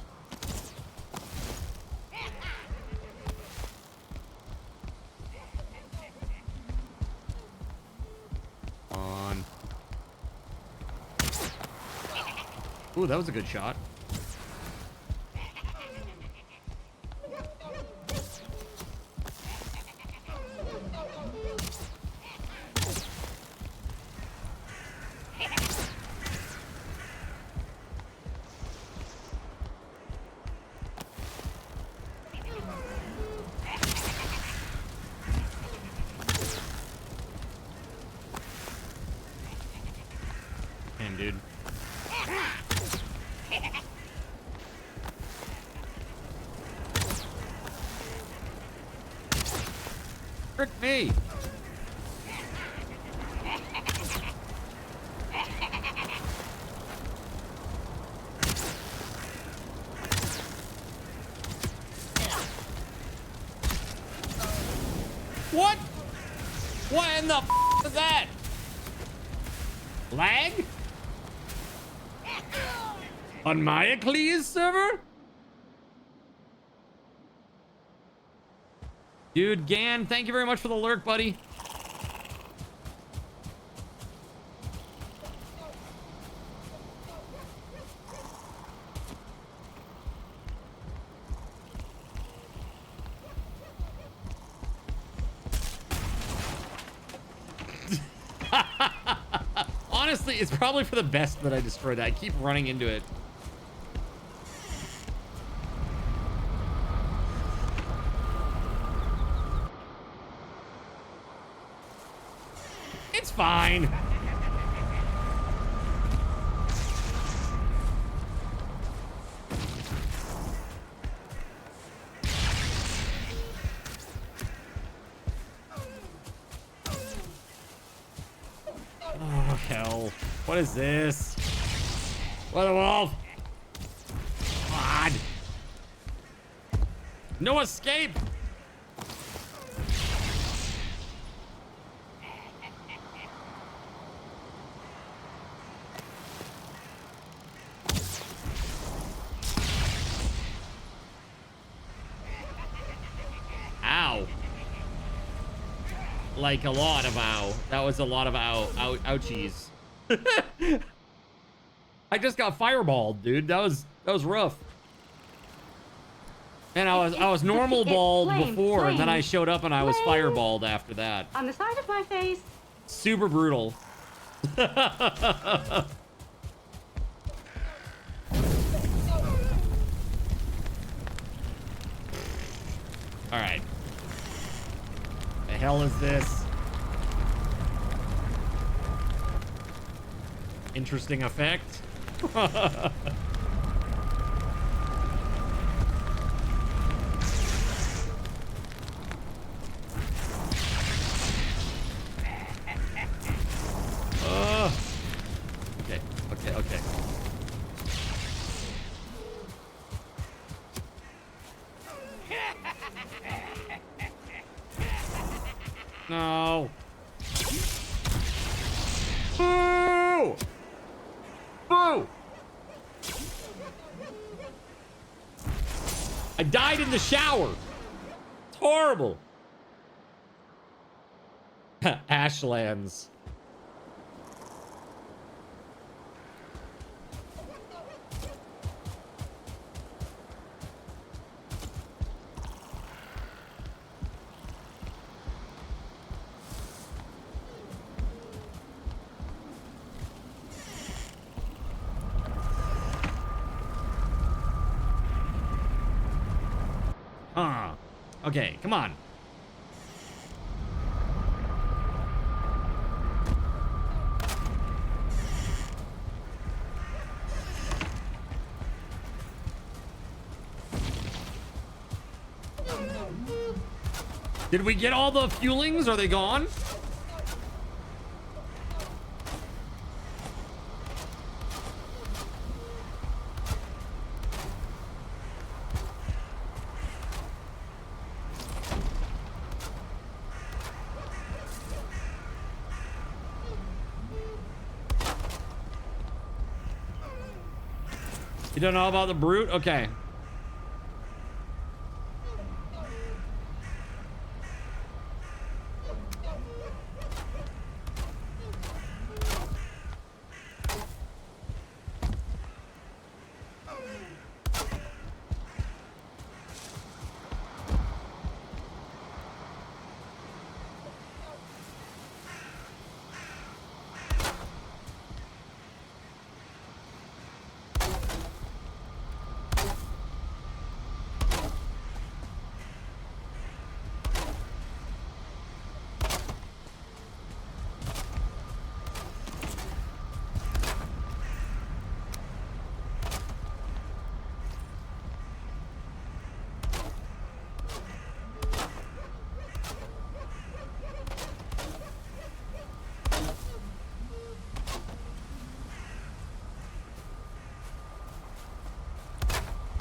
On. Ooh, that was a good shot. Damn, dude. Frick me! What? What in the f is that? Lag? On my Eccles server? Dude, Gan, thank you very much for the lurk, buddy. Honestly, it's probably for the best that I destroyed that. I keep running into it. It's fine. Oh, hell. What is this? WeatherWolf! God! No escape! Ow. Like a lot of ow. That was a lot of ouchies. I just got fireballed, dude. That was rough. And I was normal balled before, and then I showed up and I was fireballed after that. On the side of my face. Super brutal. All right. The hell is this? Interesting effect. Okay. No. Boo! Boo! I died in the shower. It's horrible. Ashlands. Okay, come on. Did we get all the fuelings? Are they gone? You don't know about the brute? Okay.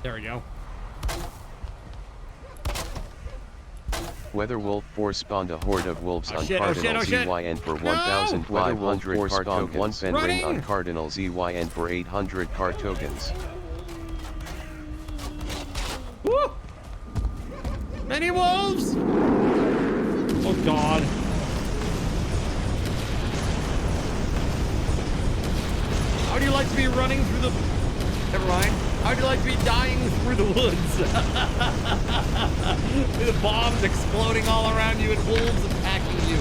There we go. WeatherWolf4 spawned a horde of wolves on shit, Cardinal shit. ZYN for 1,500 card spawned tokens. One fan ring on Running. Cardinal ZYN for 800 card tokens. Woo! Many wolves! Oh god. How would you like to be running through the... Never mind. How would you like to be dying through the woods? With the bombs exploding all around you and wolves attacking you.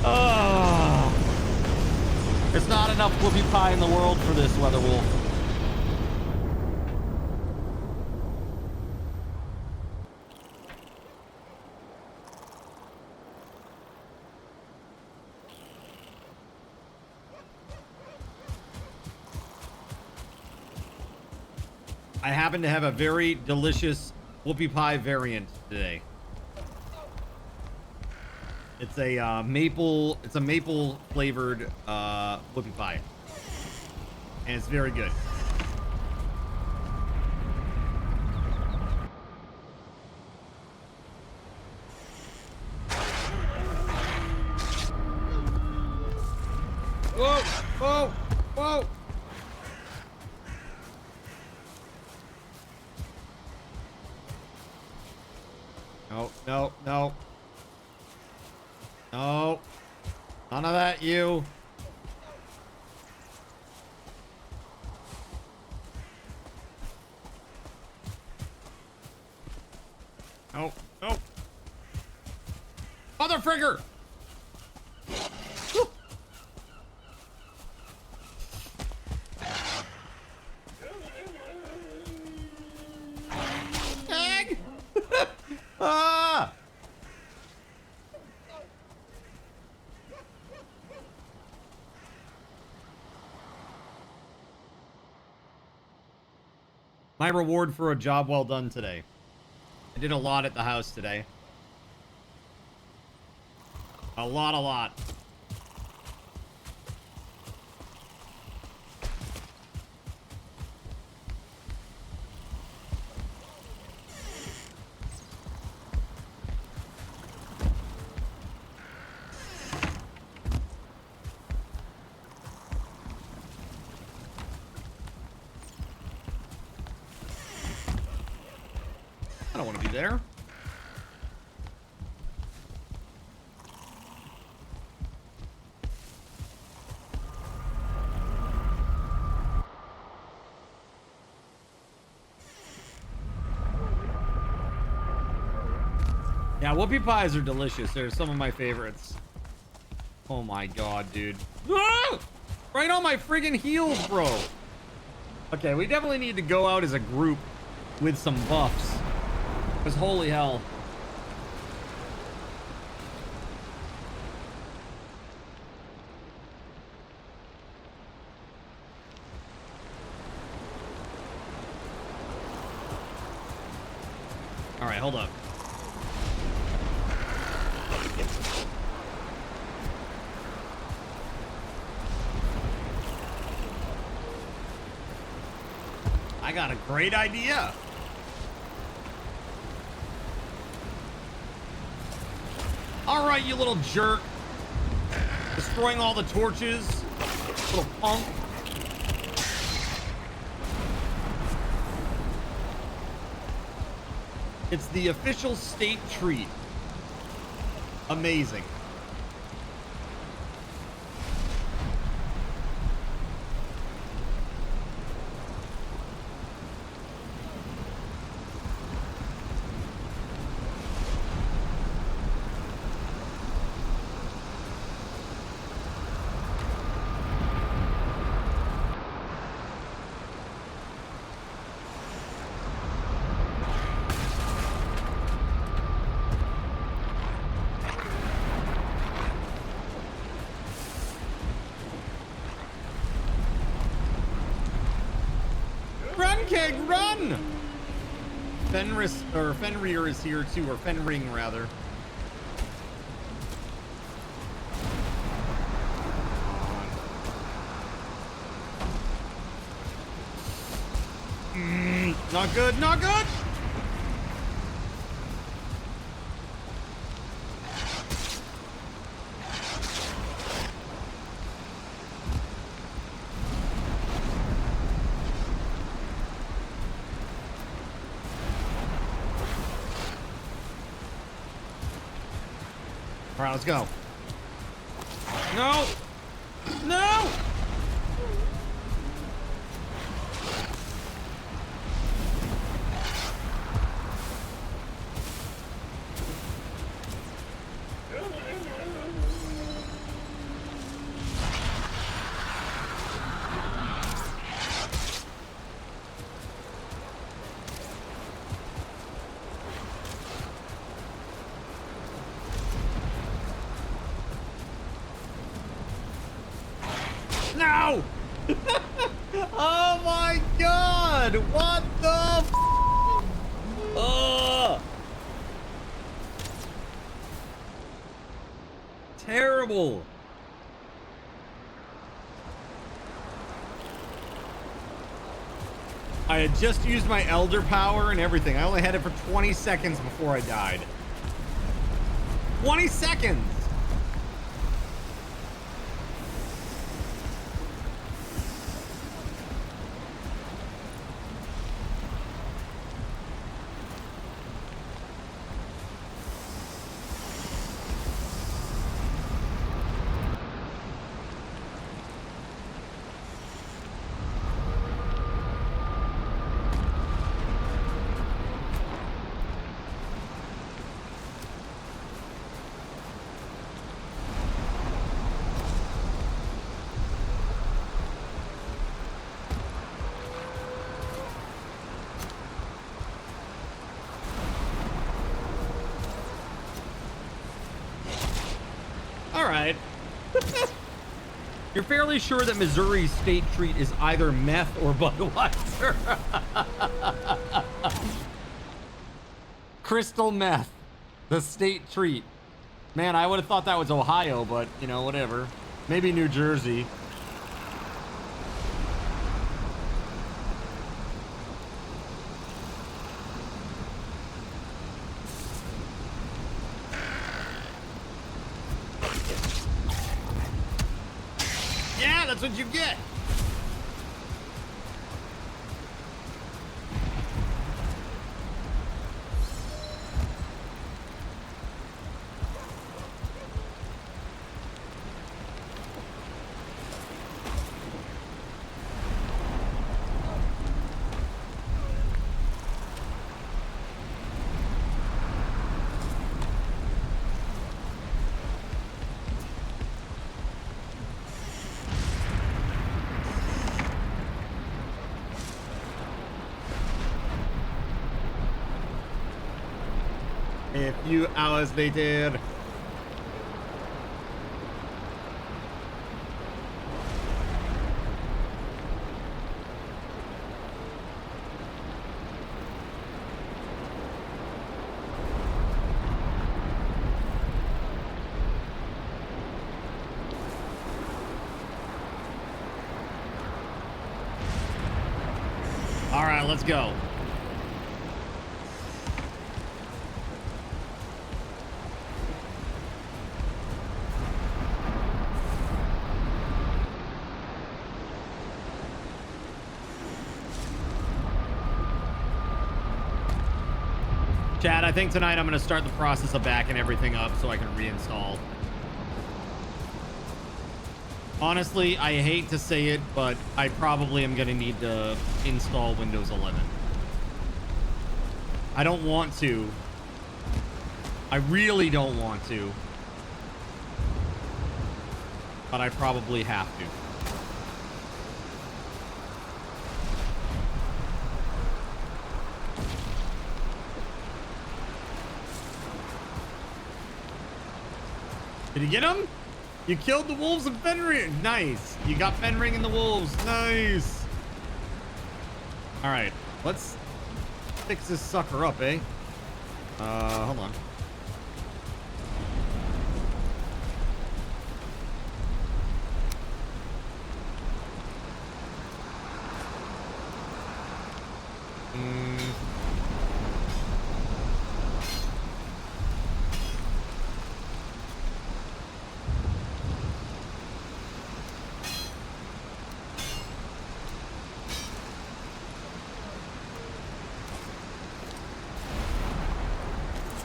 Oh. There's not enough whoopie pie in the world for this, WeatherWolf. I happen to have a very delicious whoopie pie variant today. It's a maple flavored whoopie pie, and it's very good. Whoa! Whoa! Whoa! No, no, no. No. None of that, you. No, no. Mother frigger! Woo. Egg! Ah! My reward for a job well done today. I did a lot at the house today. A lot. I don't want to be there. Yeah, whoopie pies are delicious. They're some of my favorites. Oh my god, dude. Ah! Right on my friggin' heels, bro. Okay, we definitely need to go out as a group with some buffs. Because holy hell. All right, hold up. I got a great idea. All right, you little jerk. Destroying all the torches. Little punk. It's the official state treat. Amazing. Keg, run! Fenris, or Fenrir is here too, or Fenring rather. Not good, not good! All right, let's go. No! No! No! Oh my god! What the f? Oh! Terrible! I had just used my Elder Power and everything. I only had it for 20 seconds before I died. 20 seconds! Alright. You're fairly sure that Missouri's state treat is either meth or Budweiser. Crystal meth. The state treat. Man, I would have thought that was Ohio, but, you know, whatever. Maybe New Jersey. Yeah, that's what you get. A few hours later. All right, let's go. Chad, I think tonight I'm going to start the process of backing everything up so I can reinstall. Honestly, I hate to say it, but I probably am going to need to install Windows 11. I don't want to. I really don't want to. But I probably have to. Did you get him? You killed the wolves of Fenring. Nice. You got Fenring and the wolves. Nice. All right. Let's fix this sucker up, eh? Hold on.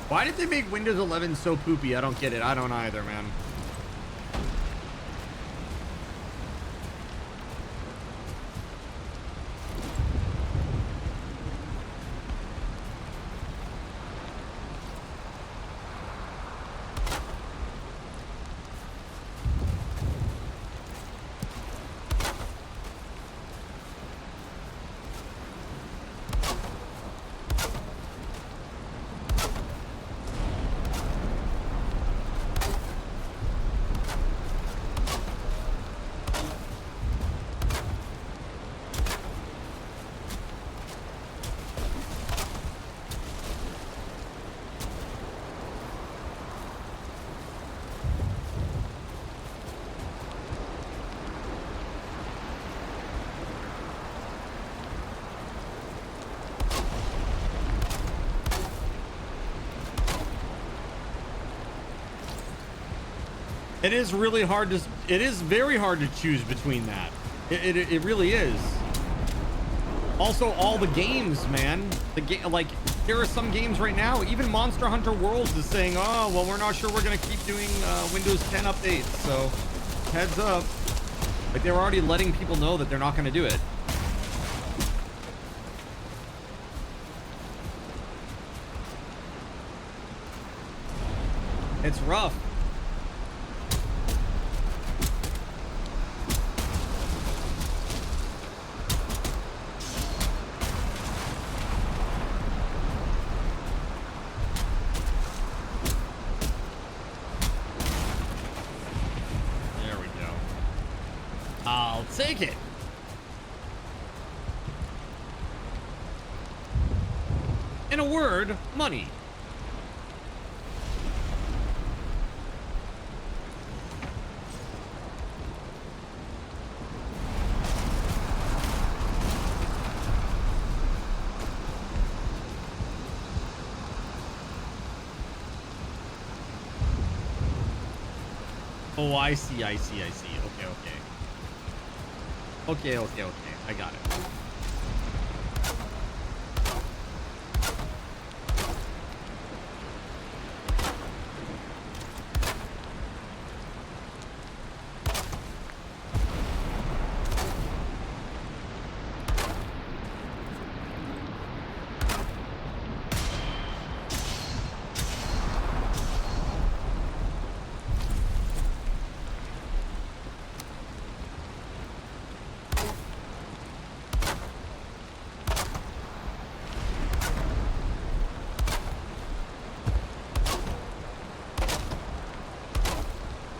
Why did they make Windows 11 so poopy? I don't get it. I don't either, man. It is really hard to, it is very hard to choose between that. It really is. Also, all the games, man. The game, like, there are some games right now, even Monster Hunter Worlds is saying, oh, well, we're not sure we're going to keep doing Windows 10 updates. So, heads up. Like, they're already letting people know that they're not going to do it. It's rough. Take it. In a word, money. Oh, I see. Okay. Okay. I got it.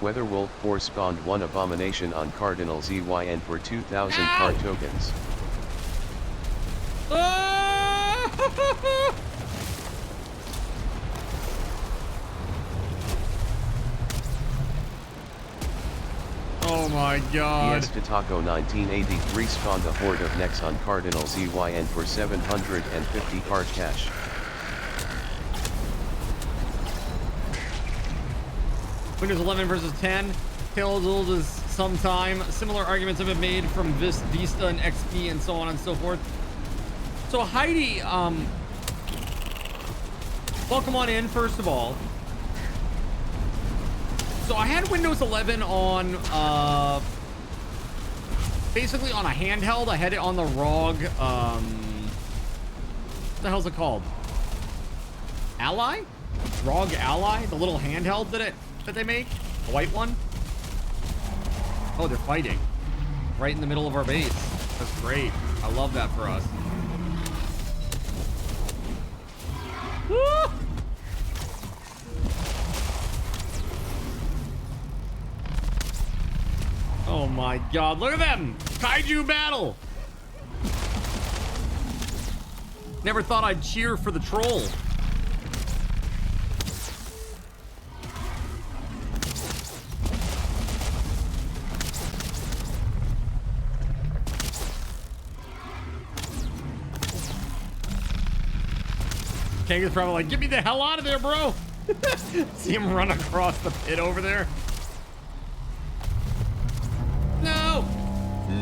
WeatherWolf4 spawned one abomination on Cardinal ZYN for 2,000 card tokens. Oh my god. Taco 1983 spawned a horde of necks on Cardinal ZYN for 750 card cash. Windows 11 versus 10, tale as old as some time. Similar arguments have been made from Vista and XP and so on and so forth. So Heidi, welcome on in, first of all. So I had Windows 11 on, basically on a handheld. I had it on the ROG, what the hell's it called? Ally? ROG Ally? The little handheld that they make? The white one? Oh, they're fighting. Right in the middle of our base. That's great. I love that for us. Woo! Oh my god, look at them! Kaiju battle! Never thought I'd cheer for the troll. King is probably like, get me the hell out of there, bro! See him run across the pit over there. No!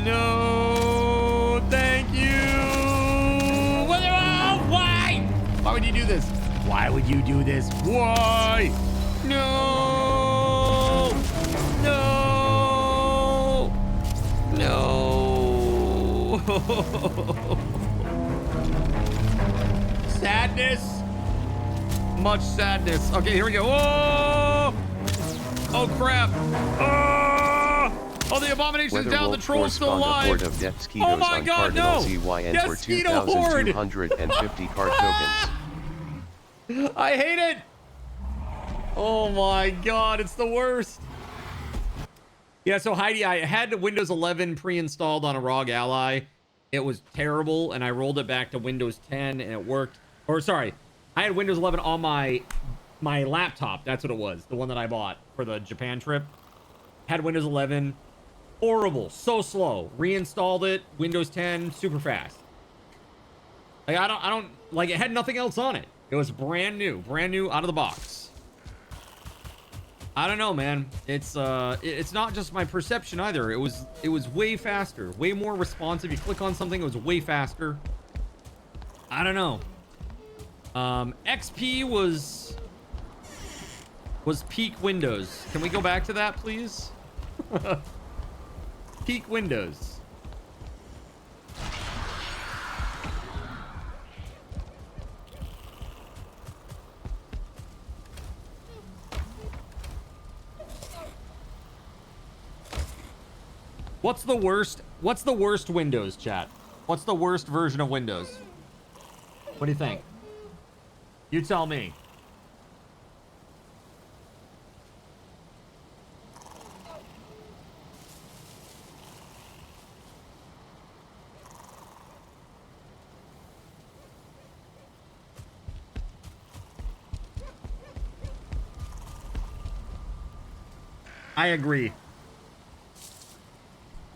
No! Thank you! Why? Why would you do this? Why would you do this? Why? No! No! No! Sadness. Much sadness. Okay, here we go. Oh! Oh, crap. Oh, the abomination's down. The troll's still alive. Oh my god, no! Mosquito horde! 2,250 card tokens. I hate it! Oh my god, it's the worst. Yeah, so Heidi, I had Windows 11 pre-installed on a ROG Ally. It was terrible, and I rolled it back to Windows 10, and it worked. Or, sorry, I had Windows 11 on my laptop. That's what it was. The one that I bought for the Japan trip. Had Windows 11. Horrible. So slow. Reinstalled it. Windows 10. Super fast. Like, I don't, like, it had nothing else on it. It was brand new out of the box. I don't know, man. It's not just my perception either. It was way faster, way more responsive. You click on something, it was way faster. I don't know. XP was peak Windows. Can we go back to that, please? Peak Windows. What's the worst Windows, chat? What's the worst version of Windows? What do you think? You tell me. I agree.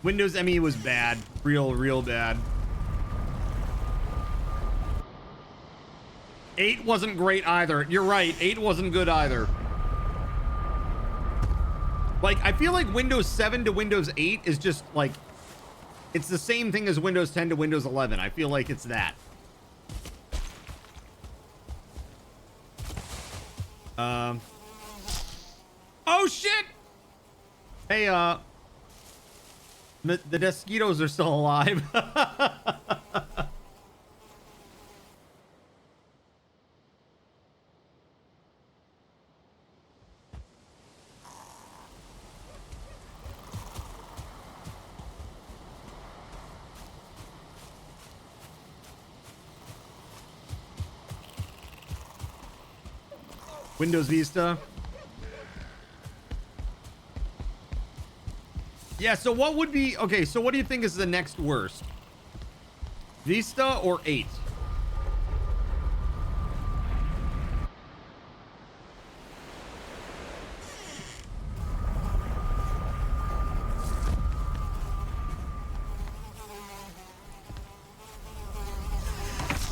Windows ME was bad. Real bad. 8 wasn't great either. You're right. 8 wasn't good either. Like, I feel like Windows 7 to Windows 8 is just like, it's the same thing as Windows 10 to Windows 11. I feel like it's that. Oh shit! Hey, the mosquitoes are still alive. Windows Vista. Yeah, so what would be... Okay, so what do you think is the next worst? Vista or 8?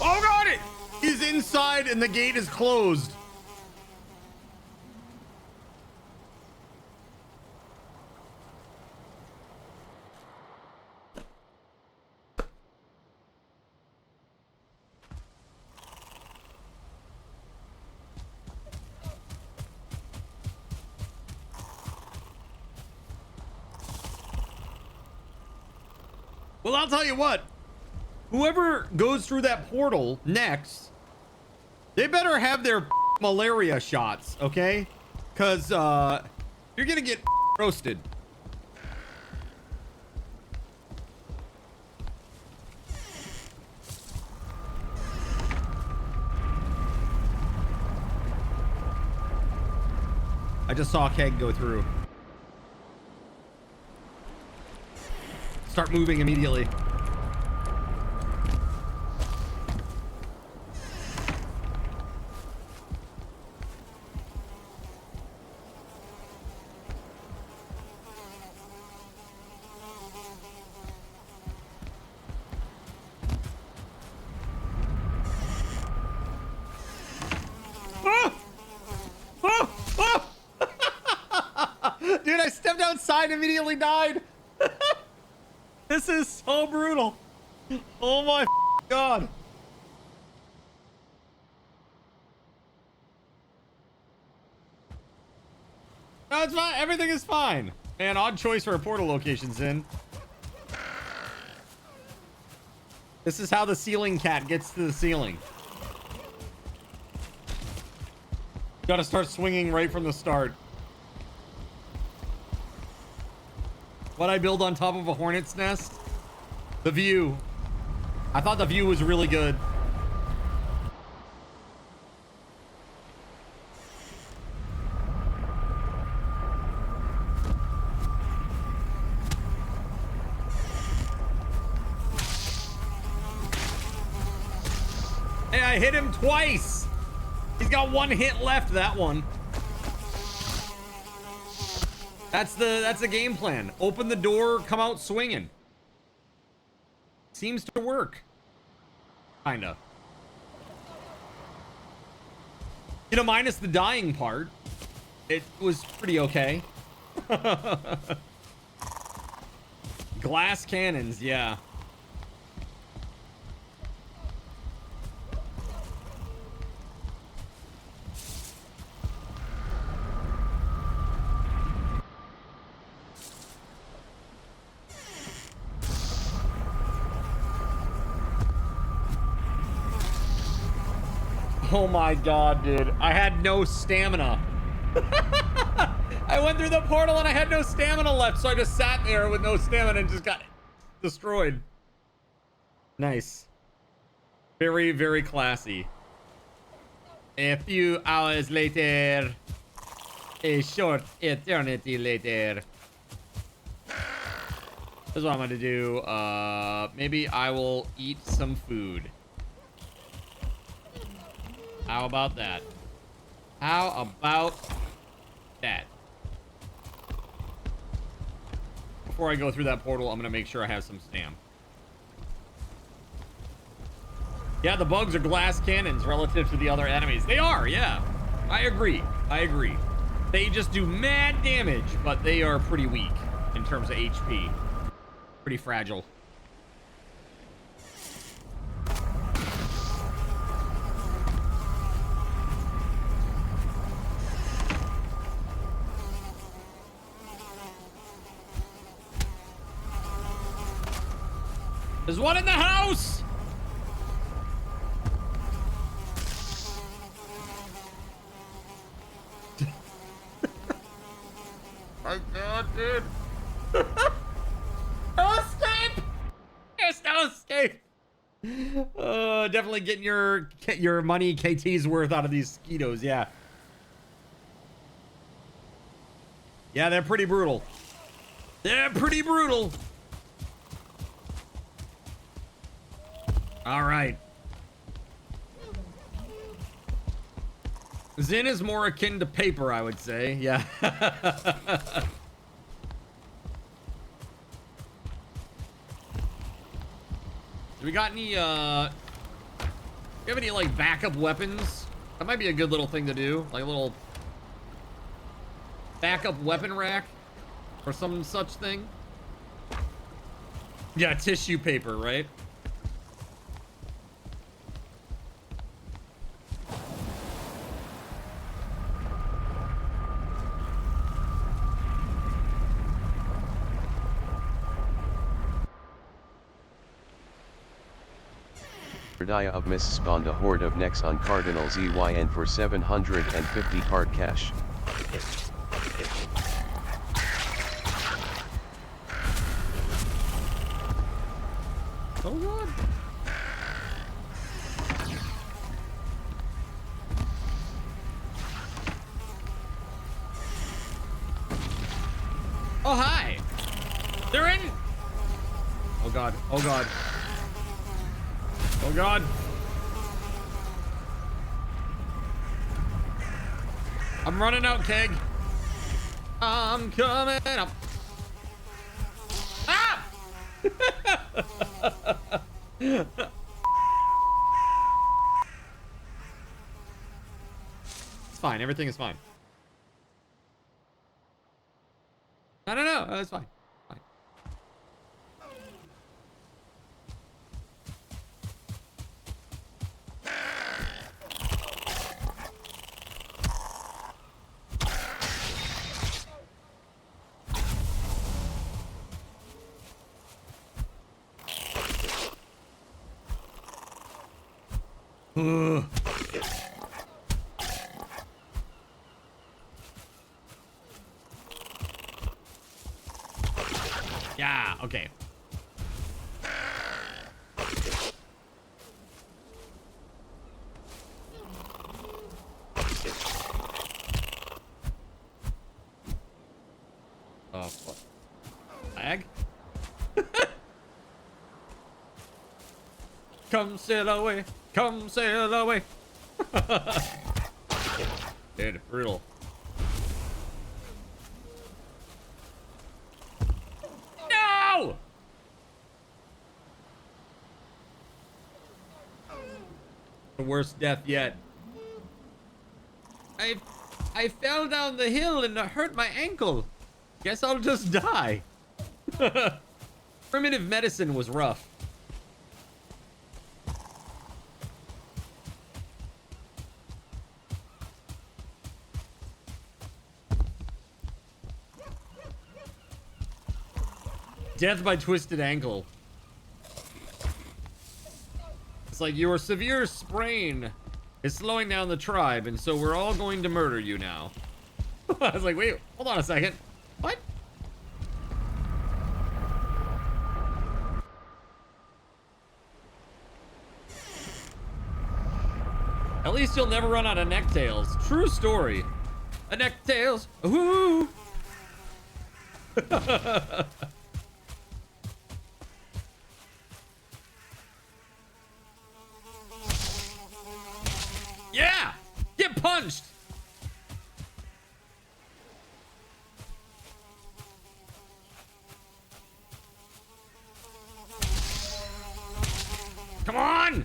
Oh, got it! He's inside and the gate is closed. Well, I'll tell you what. Whoever goes through that portal next, they better have their malaria shots, okay? Because you're gonna get roasted. I just saw a keg go through. Start moving immediately. Dude, I stepped outside and immediately died. This is so brutal. Oh my God. No, it's fine. Everything is fine. Man, odd choice for a portal location's in. This is how the ceiling cat gets to the ceiling. Gotta start swinging right from the start. What I build on top of a hornet's nest? The view. I thought the view was really good. Hey, I hit him twice. He's got one hit left, that one. That's the game plan. Open the door, come out swinging. Seems to work. Kinda. You know, minus the dying part, it was pretty okay. Glass cannons, yeah. Oh my God, dude. I had no stamina. I went through the portal and I had no stamina left, so I just sat there with no stamina and just got destroyed. Nice. Very, very classy. A few hours later. A short eternity later. This is what I'm gonna do. Maybe I will eat some food. How about that? How about that? Before I go through that portal, I'm gonna make sure I have some stam. Yeah, the bugs are glass cannons relative to the other enemies. They are, yeah. I agree. I agree. They just do mad damage, but they are pretty weak in terms of HP. Pretty fragile. There's one in the house! My God, dude. No escape! There's no escape! Definitely getting your money KT's worth out of these mosquitoes, yeah. Yeah, they're pretty brutal. They're pretty brutal. All right. Zin is more akin to paper, I would say. Yeah. Do we got any, do you have any, like, backup weapons? That might be a good little thing to do. Like a little backup weapon rack or some such thing. Yeah, tissue paper, right? Dia of Miss spawned a horde of necks on Cardinal ZYN for 750 card cash. Oh god. Oh hi. They're in. Oh god. Oh god. Oh god. I'm running out, Keg. I'm coming up. Ah! It's fine. Everything is fine. No. It's fine. Fine. Ugh. Yeah, okay. Oh, fuck. Lag? Come sail away. Come sail away. Dude, brutal. No! The worst death yet. I fell down the hill and hurt my ankle. Guess I'll just die. Primitive medicine was rough. Death by twisted ankle. It's like your severe sprain is slowing down the tribe, and so we're all going to murder you now. I was like, wait, hold on a second. What? At least you'll never run out of necktails. True story. A necktails. Ooh. Yeah! Get punched! Come on!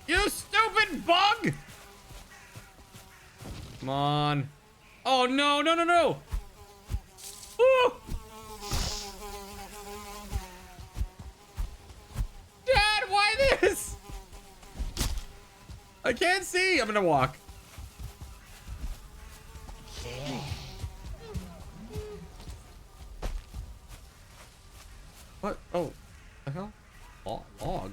You stupid bug! Come on. Oh, no. Ooh. Dad, why this? I can't see. I'm gonna walk. What? Oh, the hell? Log.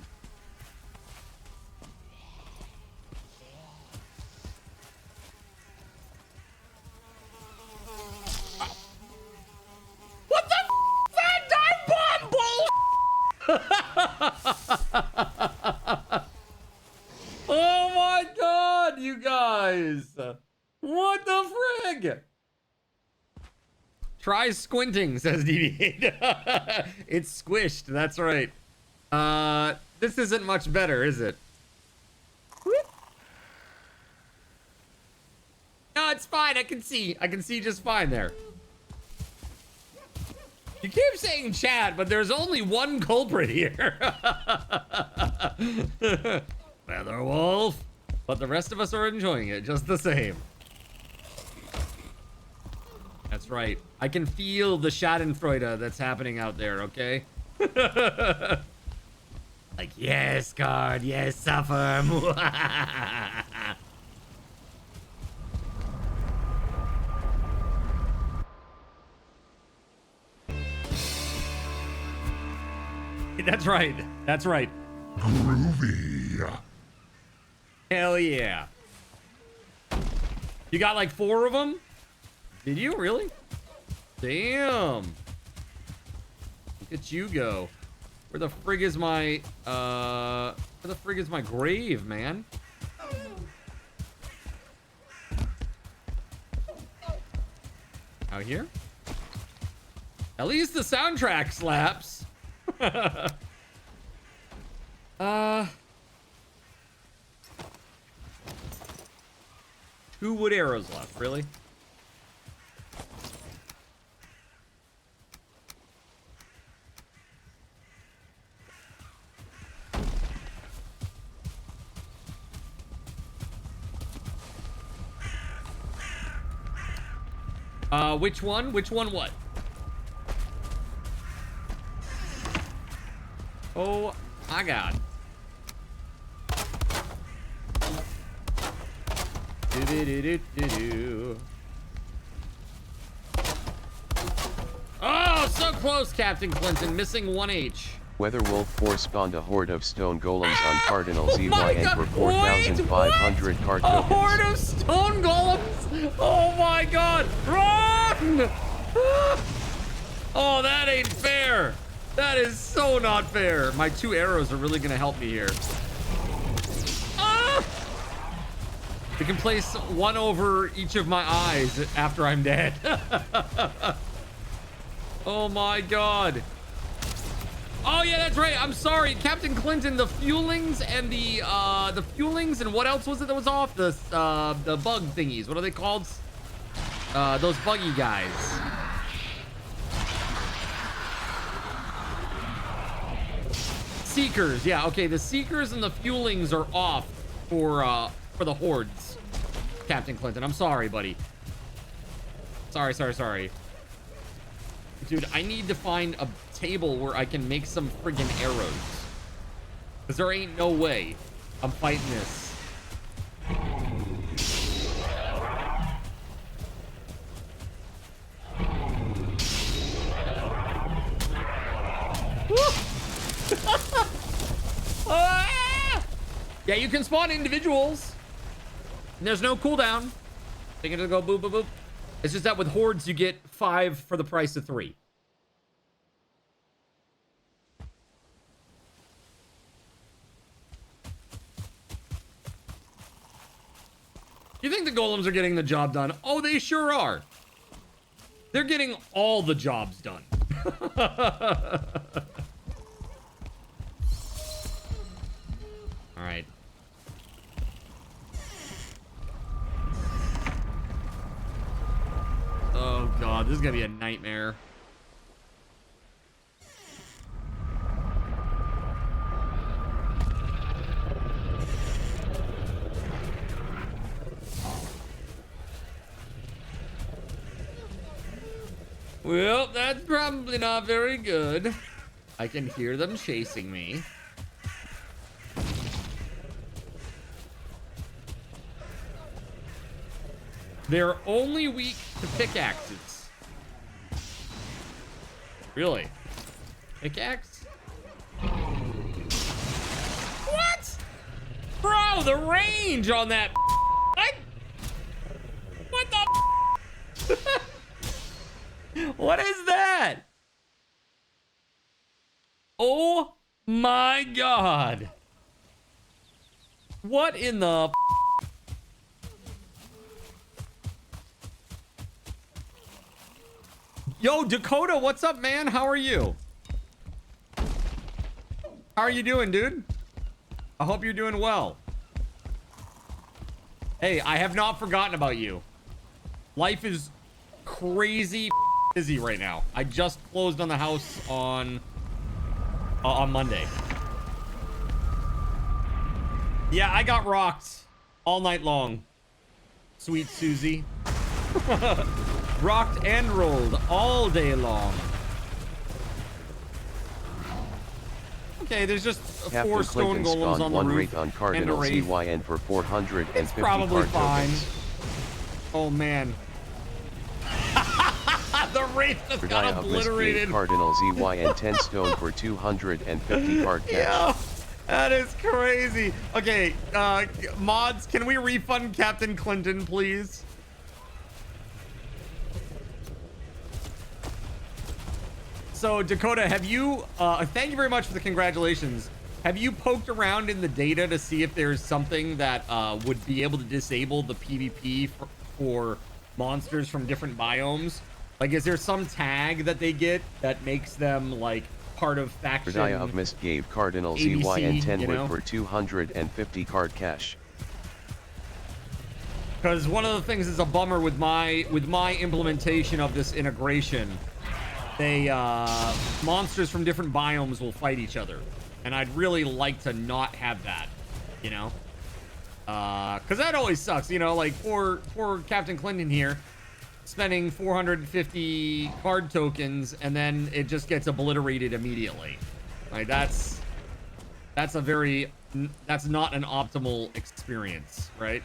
What the f that dive bomb bull? Oh my god, you guys! What the frig? Try squinting, says DD8. It's squished, that's right. This isn't much better, is it? Whoop. No, it's fine. I can see just fine there. You keep saying chat, but there's only one culprit here. WeatherWolf. But the rest of us are enjoying it just the same. That's right. I can feel the schadenfreude that's happening out there, okay? Like, yes, guard, yes, suffer. right. That's right. That's right. Groovy. Hell yeah. You got like 4 of them? Did you really? Damn. Look at you go. Where the frig is my grave, man? Out here? At least the soundtrack slaps. 2 wood arrows left, really? Which one? Which one what? Oh my god. Oh, so close, Captain Clinton. Missing 1H. WeatherWolf4 spawned a horde of stone golems on Cardinal ZYN God. for 4,500 card A tokens. horde of stone golems! Oh my god! Run! Oh, that ain't fair. That is so not fair. My 2 arrows are really gonna help me here. Ah! We can place 1 over each of my eyes after I'm dead. Oh my god. Oh yeah, that's right. I'm sorry, Captain Clinton. The fuelings and the fuelings and what else was it that was off? The bug thingies. What are they called? Those buggy guys. Seekers. Yeah. Okay. The seekers and the fuelings are off for the hordes. Captain Clinton. I'm sorry, buddy. Sorry. Dude, I need to find a table where I can make some friggin' arrows. Because there ain't no way I'm fighting this. Ah! Yeah, you can spawn individuals. And there's no cooldown. Think it'll go boop, boop, boop. It's just that with hordes, you get 5 for the price of 3. You think the golems are getting the job done? Oh, they sure are. They're getting all the jobs done. All right. Oh god, this is gonna be a nightmare. Well, that's probably not very good. I can hear them chasing me. They're only weak to pickaxes. Really? Pickaxe? What? Bro, the range on that. What the? What is that? Oh my god. What in the? Yo, Dakota, what's up, man? How are you? How are you doing, dude? I hope you're doing well. Hey, I have not forgotten about you. Life is crazy busy right now. I just closed on the house on Monday. Yeah, I got rocked all night long. Sweet Susie. Rocked and rolled all day long. Okay, there's just Captain 4 stone Clinton golems spawned on the 1 roof wreath on Cardinal and a wraith. ZYN for 450 It's probably card fine. tokens. Oh man. The Wraith just got Erdaya of Mist gave obliterated. Cardinal ZYN 10 stone for 250 card cash. Yeah, that is crazy. Okay, mods, can we refund Captain Clinton, please? So, Dakota, have you, thank you very much for the congratulations. Have you poked around in the data to see if there's something that would be able to disable the PvP for monsters from different biomes? Like, is there some tag that they get that makes them, like, part of faction? Erdaya of Mist gave Cardinal ABC, ZYN 10 you know? for 250 card cash. Because one of the things is a bummer with my implementation of this integration, they monsters from different biomes will fight each other, and I'd really like to not have that, you know, because that always sucks, you know, like for Captain Clinton here, spending 450 card tokens and then it just gets obliterated immediately. Like that's not an optimal experience, right?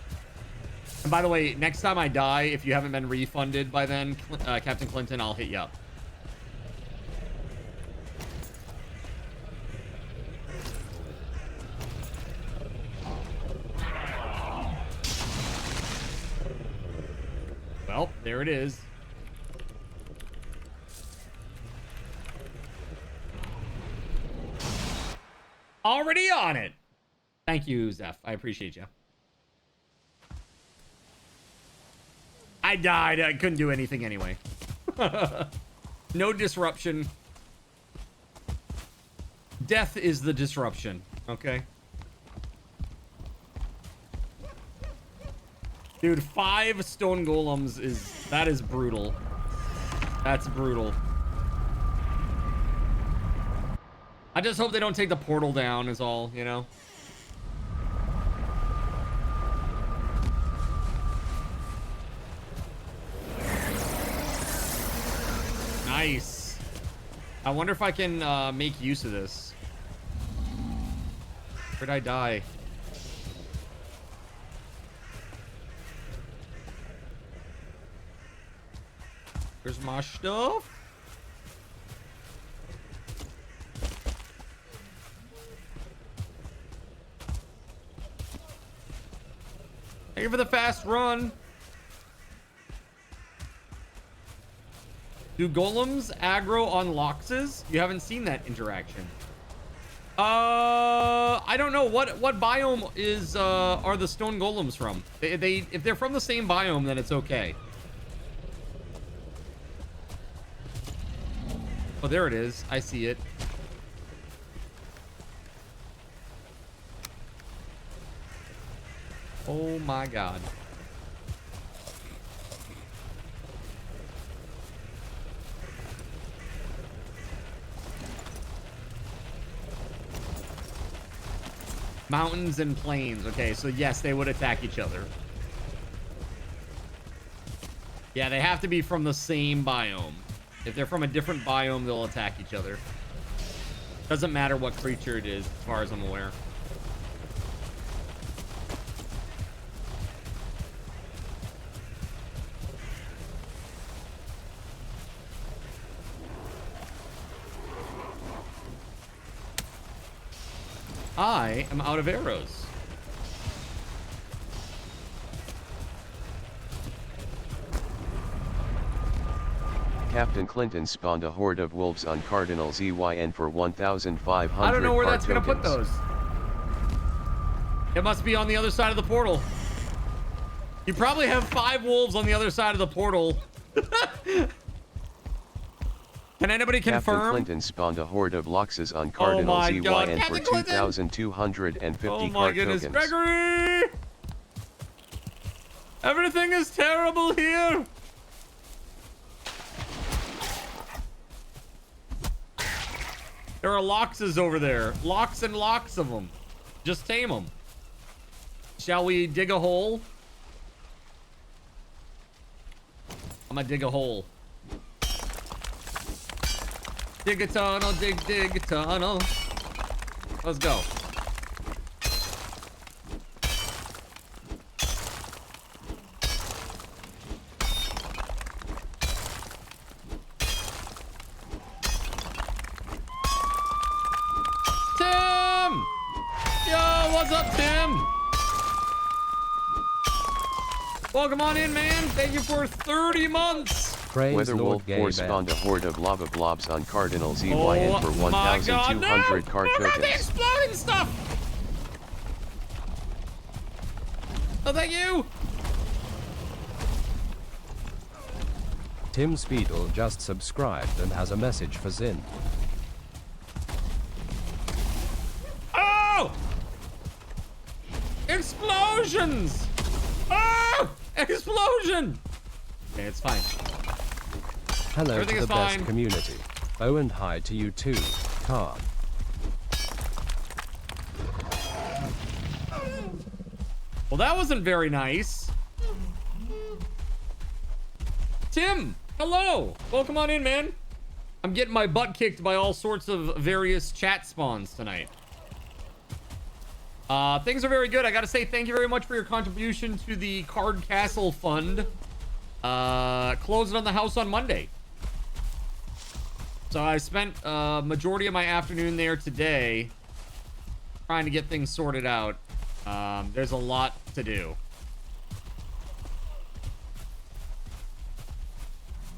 And by the way, next time I die, if you haven't been refunded by then, Captain Clinton, I'll hit you up. Well, there it is. Already on it. Thank you, Zeph. I appreciate you. I died. I couldn't do anything anyway. No disruption. Death is the disruption. Okay. Dude, 5 stone golems is brutal. That's brutal. I just hope they don't take the portal down is all, you know? Nice. I wonder if I can make use of this. Where'd I die? Here's my stuff. Thank you for the fast run. Do golems aggro on Loxes? You haven't seen that interaction. I don't know what biome is are the stone golems from. They if they're from the same biome, then it's okay. Oh, there it is. I see it. Oh my god. Mountains and plains. Okay, so yes, they would attack each other. Yeah, they have to be from the same biome. If they're from a different biome, they'll attack each other. Doesn't matter what creature it is, as far as I'm aware. I am out of arrows. Captain Clinton spawned a horde of wolves on Cardinal ZYN for 1,500. I don't know where card that's gonna put tokens. those. It must be on the other side of the portal. You probably have 5 wolves on the other side of the portal. Can anybody confirm? Captain Clinton spawned a horde of Loxes on Cardinal ZYN for 2,250 oh my card goodness, tokens. Gregory! Everything is terrible here. There are Loxes over there. Locks and locks of them. Just tame them. Shall we dig a hole? I'm gonna dig a hole. Dig a tunnel, dig a tunnel. Let's go. up, Tim? Welcome on in, man. Thank you for 30 months. Praise Lord WeatherWolf4 spawned a horde of lava blobs on Cardinal ZYN for 1,200 card no, tokens. the exploding stuff. Oh, thank you. TimSpeedle just subscribed and has a message for Zin. Oh! Explosions! Oh! Explosion! Okay, it's fine. Hello Everything to is the best fine. community. Oh, and hi to you too, Card. Well, that wasn't very nice. Tim, hello. Welcome on in, man. I'm getting my butt kicked by all sorts of various chat spawns tonight. Things are very good. I gotta say thank you very much for your contribution to the Card Castle Fund. Closing on the house on Monday. So I spent majority of my afternoon there today trying to get things sorted out. There's a lot to do.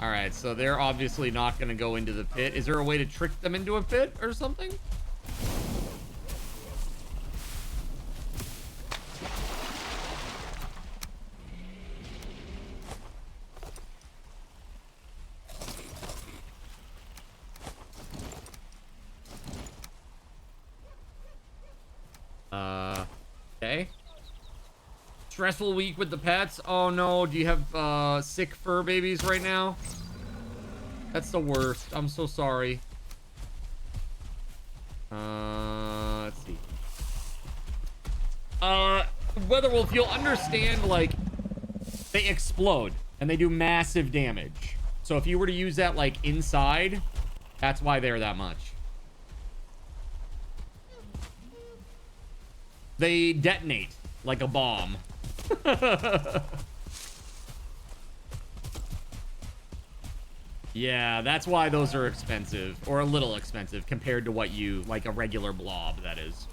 All right, so they're obviously not going to go into the pit. Is there a way to trick them into a pit or something? Okay. Stressful week with the pets. Oh no, do you have sick fur babies right now? That's the worst. I'm so sorry. Let's see. WeatherWolf, you'll understand, like, they explode and they do massive damage. So if you were to use that, like, inside, that's why they're that much. They detonate like a bomb. Yeah, that's why those are expensive, or a little expensive compared to what you, like a regular blob, that is.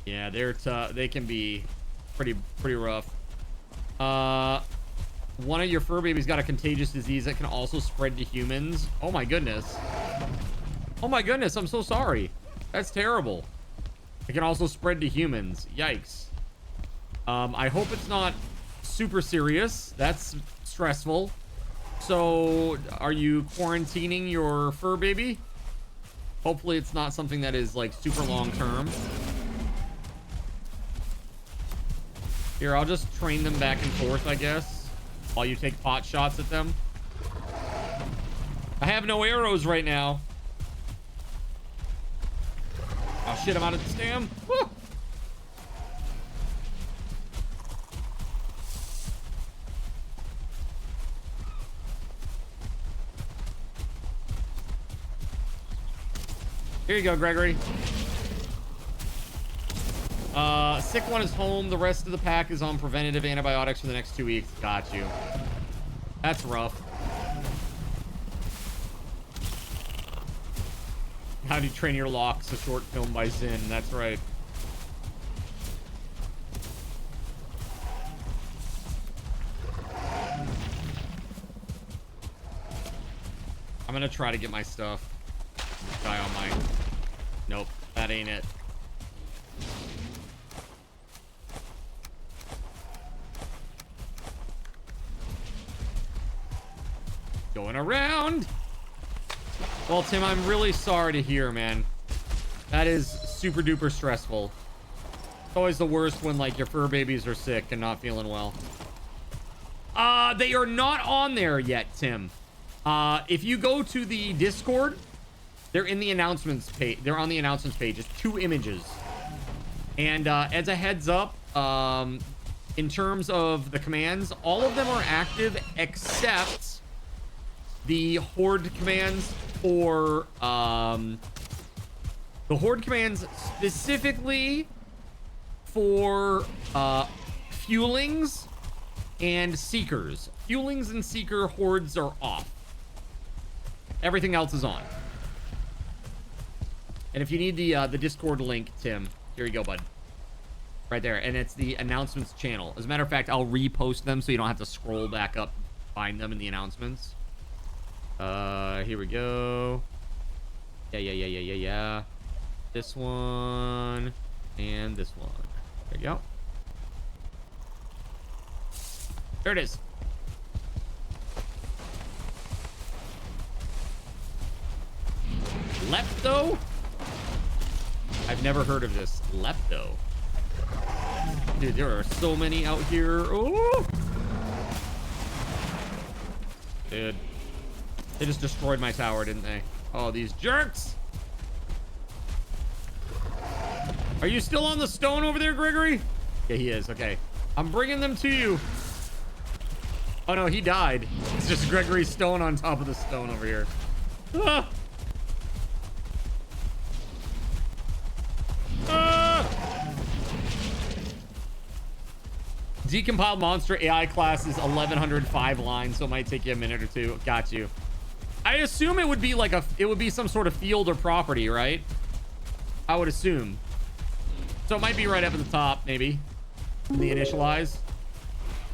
Yeah, they can be pretty rough. One of your fur babies got a contagious disease that can also spread to humans. Oh my goodness. Oh my goodness, I'm so sorry. That's terrible. It can also spread to humans. Yikes. I hope it's not super serious. That's stressful. So, are you quarantining your fur baby? Hopefully it's not something that is, like, super long term. Here, I'll just train them back and forth, I guess, while you take pot shots at them. I have no arrows right now. Oh shit, I'm out of the stam. Woo! Here you go, Gregory. Sick one is home. The rest of the pack is on preventative antibiotics for the next 2 weeks. Got you. That's rough. How do you train your locks? A short film by Zin. That's right. I'm gonna try to get my stuff. Guy on my... Nope, that ain't it. Going around. Well, Tim, I'm really sorry to hear, man. That is super duper stressful. It's always the worst when, like, your fur babies are sick and not feeling well. They are not on there yet, Tim. If you go to the Discord, they're in the announcements page. They're on the announcements page. It's 2 images. And as a heads up, in terms of the commands, all of them are active except the horde commands for the horde commands specifically for fuelings and seekers. Fuelings and seeker hordes are off. Everything else is on. And if you need the Discord link, Tim, Here you go, bud. Right there. And it's the announcements channel. As a matter of fact, I'll repost them so you don't have to scroll back up, find them in the announcements. Here we go. Yeah. This one and this one. There you go. There it is. Lepto? I've never heard of this. Lepto. Dude, there are so many out here. Oh! Dude. They just destroyed my tower, didn't they? Oh, these jerks! Are you still on the stone over there, Gregory? Yeah, he is. Okay. I'm bringing them to you. Oh, no, he died. It's just Gregory's stone on top of the stone over here. Ah! Decompiled monster AI class is 1105 lines, so it might take you a minute or two. Got you. I assume it would be like it would be some sort of field or property, right? I would assume. So it might be right up at the top, maybe. In the initialize.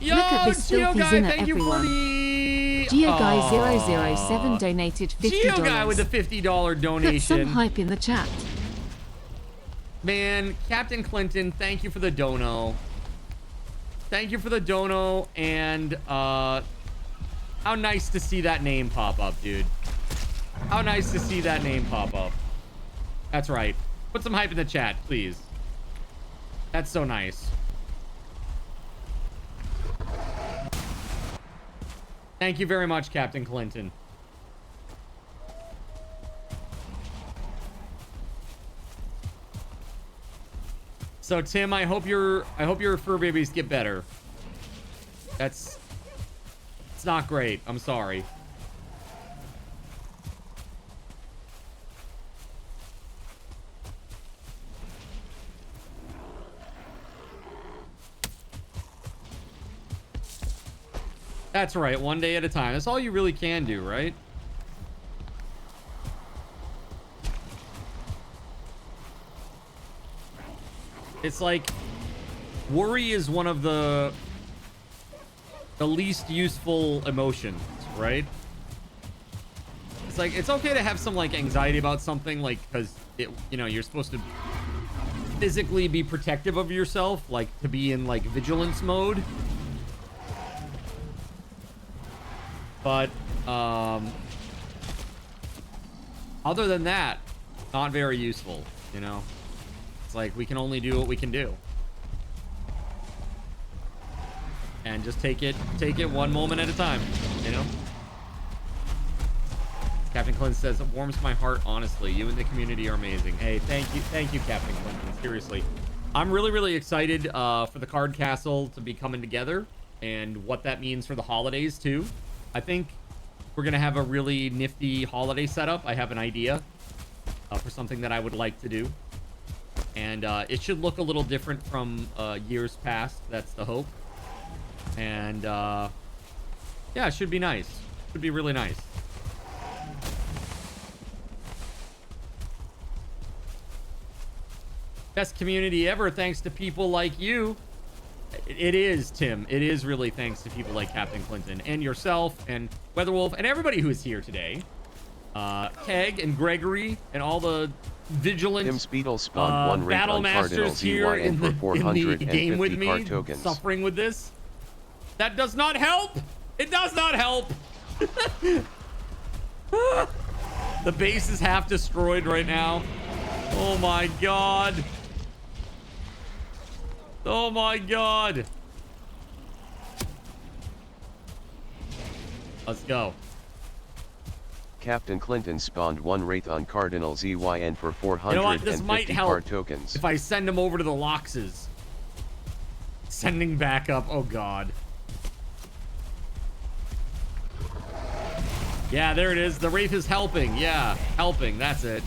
Yo, Look at this Geo filthy Guy, zinner, thank everyone. you for the... GeoGuy007 donated $50. Geo Guy with the $50 donation. Put some hype in the chat. Man, Captain Clinton, thank you for the dono. Thank you for the dono, and how nice to see that name pop up, dude. How nice to see that name pop up. That's right. Put some hype in the chat, please. That's so nice. Thank you very much, Captain Clinton. So Tim, I hope your fur babies get better. It's not great. I'm sorry. That's right. One day at a time. That's all you really can do, right? It's like worry is one of the least useful emotions, right? It's like it's okay to have some like anxiety about something, like because you're supposed to physically be protective of yourself, like to be in like vigilance mode. But other than that, not very useful, you know. It's like we can only do what we can do. And just take it one moment at a time, you know? Captain Clinton says, it warms my heart, honestly. You and the community are amazing. Hey, thank you, Captain Clinton. Seriously. I'm really, really excited for the card castle to be coming together and what that means for the holidays, too. I think we're going to have a really nifty holiday setup. I have an idea for something that I would like to do. And it should look a little different from years past. That's the hope. And yeah, it should be nice. Should be really nice. Best community ever, thanks to people like you. It is, Tim. It is really thanks to people like Captain Clinton and yourself and WeatherWolf and everybody who's here today. Keg and Gregory and all the vigilant TimSpeedle spawned one rate battle on masters Cardinals here in the game with me, card tokens. suffering with this. That does not help. It does not help. The base is half destroyed right now. Oh my god. Oh my god. Let's go. Captain Clinton spawned one Wraith on Cardinal ZYN for 450 You know what? This might help card tokens. if I send him over to the Loxes. Sending back up. Oh god. Yeah, there it is. The Wraith is helping. Yeah, helping. That's it.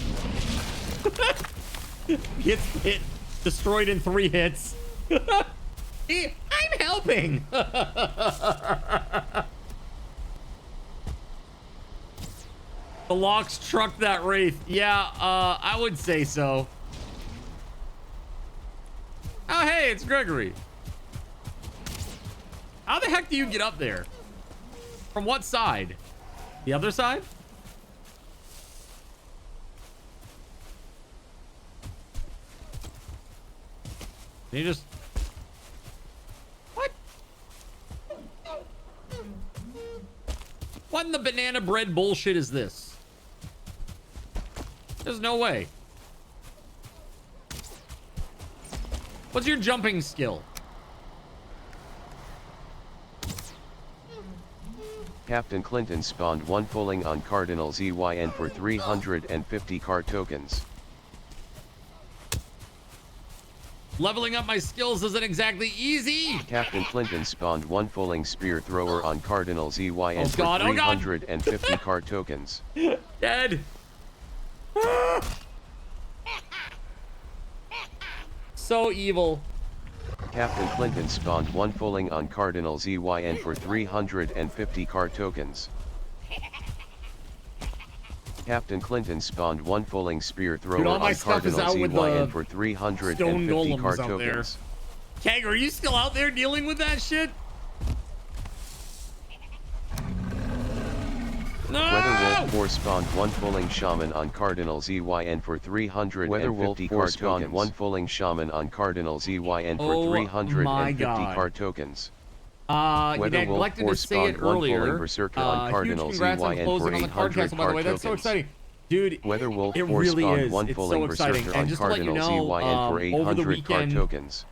Gets hit. Destroyed in 3 hits. I'm helping. The Lox trucked that Wraith. Yeah, I would say so. hey, it's Gregory. How the heck do you get up there? From what side? The other side? Can you just... What? What in the banana bread bullshit is this? There's no way. What's your jumping skill? Captain Clinton spawned one pulling on Cardinal ZYN for 350 card tokens. Leveling up my skills isn't exactly easy. Captain Clinton spawned one pulling spear thrower on Cardinal ZYN for God, 350 card tokens. Dead. So evil. Captain Clinton spawned one pulling on Cardinal ZYN for 350 card tokens. Captain Clinton spawned one pulling spear thrower all my on stuff is Cardinal out with ZYN the for 350 stone golems card out there. tokens. Keg, are you still out there dealing with that shit? No! WeatherWolf4 spawned one pulling shaman on Cardinal ZYN for 350 card tokens. One pulling shaman on Cardinal ZYN for 350 card tokens. You neglected to say it earlier. Berserker on Cardinal huge congrats on ZYN closing for on the card 800 castle, by the way. That's so exciting. Dude, WeatherWolf4 it really spawned is. one It's pulling so exciting. Berserker And on just to let you Cardinal know, ZYN for 800 over the card weekend, tokens.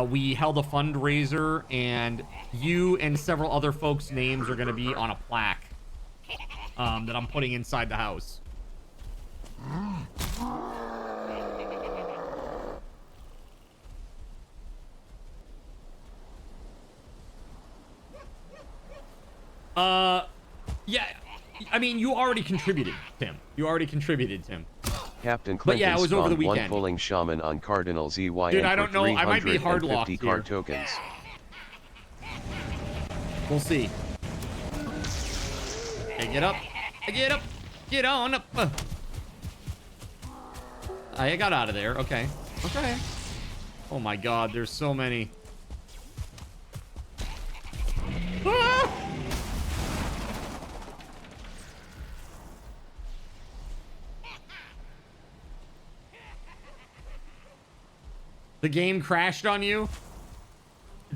we held a fundraiser, and you and several other folks' names are going to be on a plaque that I'm putting inside the house. Yeah, I mean, you already contributed, Tim. You already contributed, Tim. Captain But yeah, Clinton it was over the spawned one weekend. pulling shaman on Cardinal ZYN Dude, I for don't know. I might be hard locked 350 here. card tokens. We'll see. Hey, get up. Get up. Get on up. I got out of there. Okay. Okay. Oh my god, there's so many. Ah! The game crashed on you?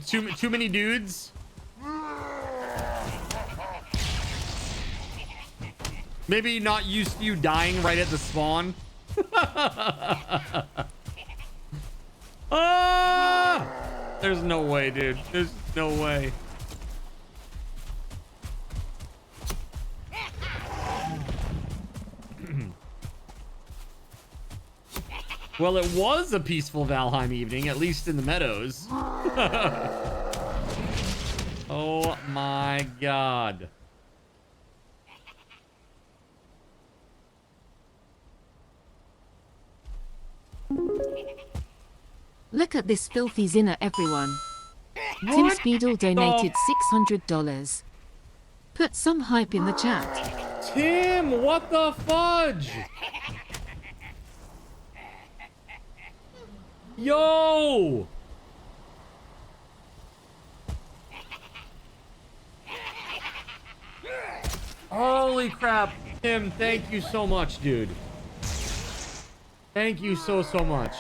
Too many dudes? Maybe not used to you dying right at the spawn? Ah! There's no way, dude. There's no way. Well, it was a peaceful Valheim evening, at least in the meadows. Oh my god. Look at this filthy zinner, everyone. TimSpeedle donated $600. Put some hype in the chat. Tim, what the fudge? Yo! Holy crap. Tim, thank you so much, dude. Thank you so much.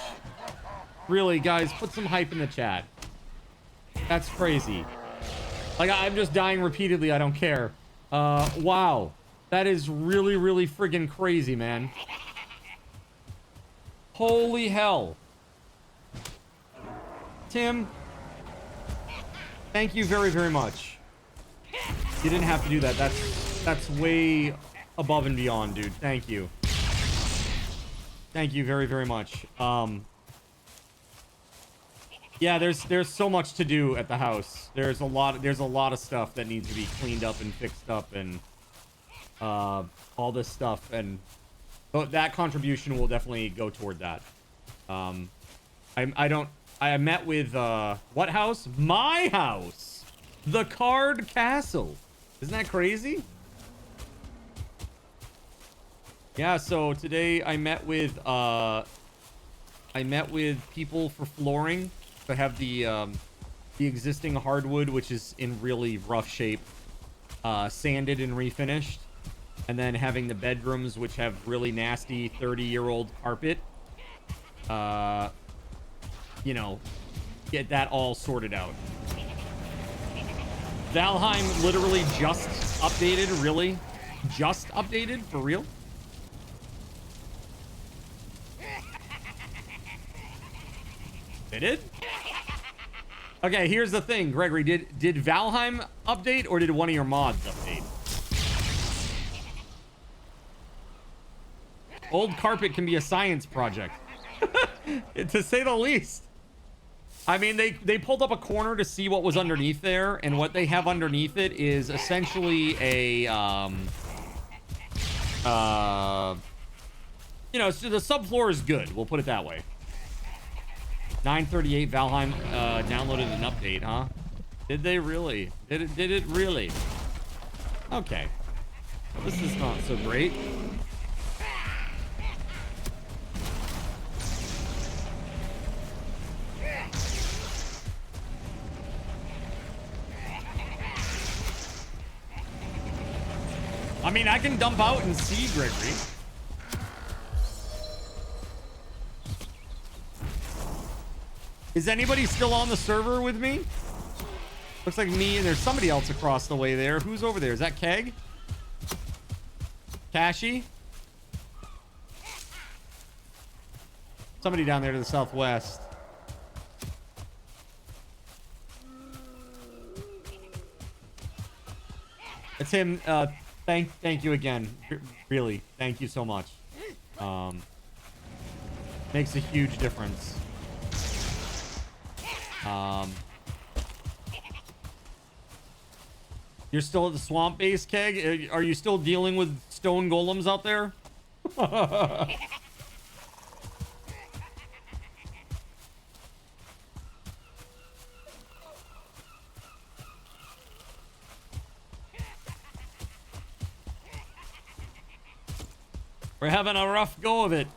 Really, guys, put some hype in the chat. That's crazy. Like, I'm just dying repeatedly. I don't care. Wow. That is really friggin' crazy, man. Holy hell. Tim, thank you very much. You didn't have to do that. That's way above and beyond, dude. Thank you. Thank you very much. Yeah, there's so much to do at the house. There's a lot of stuff that needs to be cleaned up and fixed up, and all this stuff, and that contribution will definitely go toward that. I met with what house? My house, the Card Castle. Isn't that crazy? Yeah. So today I met with people for flooring. I have the existing hardwood, which is in really rough shape, sanded and refinished, and then having the bedrooms, which have really nasty 30-year-old carpet. You know, get that all sorted out. Valheim literally just updated, really? Just updated? For real? They did? Okay, here's the thing, Gregory. Did Valheim update or did one of your mods update? Old carpet can be a science project. To say the least. I mean, they pulled up a corner to see what was underneath there, and what they have underneath it is essentially a, you know, so the subfloor is good. We'll put it that way. 938 Valheim downloaded an update, huh? Did they really? Did it really? Okay. Well, this is not so great. I mean, I can dump out and see, Gregory. Is anybody still on the server with me? Looks like me and there's somebody else across the way there. Who's over there? Is that Keg? Cashy? Somebody down there to the southwest. It's him. Thank you again. Really, thank you so much. Makes a huge difference. You're still at the swamp base, Keg? Are you still dealing with stone golems out there? We're having a rough go of it.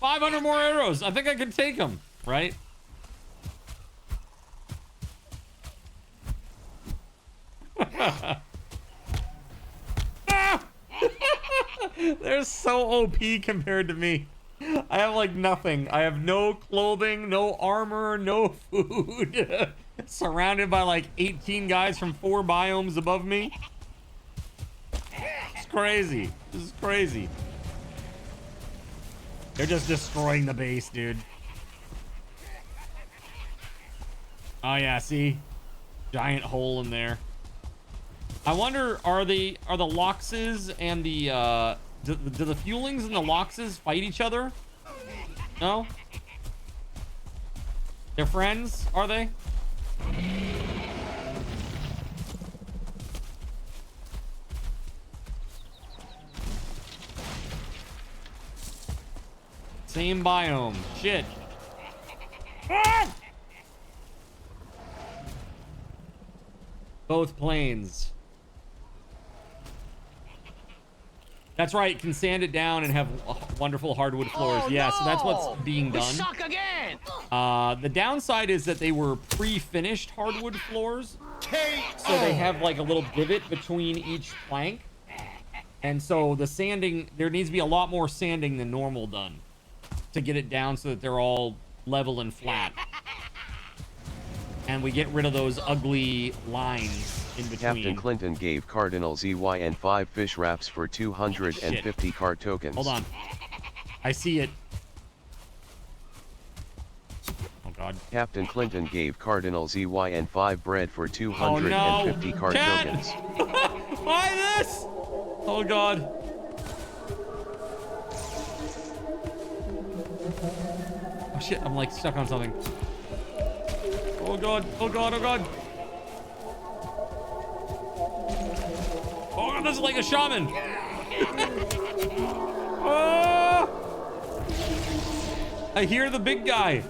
$500 more arrows. I think I can take them, right? They're so OP compared to me. I have like nothing. I have no clothing, no armor, no food. Surrounded by like 18 guys from 4 biomes above me. It's crazy. This is crazy. They're just destroying the base, dude. Oh yeah, see? Giant hole in there. I wonder, are the Loxes and the do the Fuelings and the Loxes fight each other? No? They're friends, are they? Same biome. Shit. Ah! Both planes. That's right. Can sand it down and have wonderful hardwood floors. Oh, yeah, no! So that's what's being done. We suck again. The downside is that they were pre-finished hardwood floors, so they have like a little divot between each plank, and so the sanding, there needs to be a lot more sanding than normal done to get it down so that they're all level and flat. And we get rid of those ugly lines in between. Captain Clinton gave Cardinal ZYN 5 fish wraps for 250 card tokens. Hold on. I see it. Oh, God. Captain Clinton gave Cardinal ZYN 5 bread for 250 card tokens. Why this? Oh, God. Oh, shit. I'm, like, stuck on something. Oh, God. Oh, God. Oh, God. Oh, God. This is like a shaman. Oh! I hear the big guy.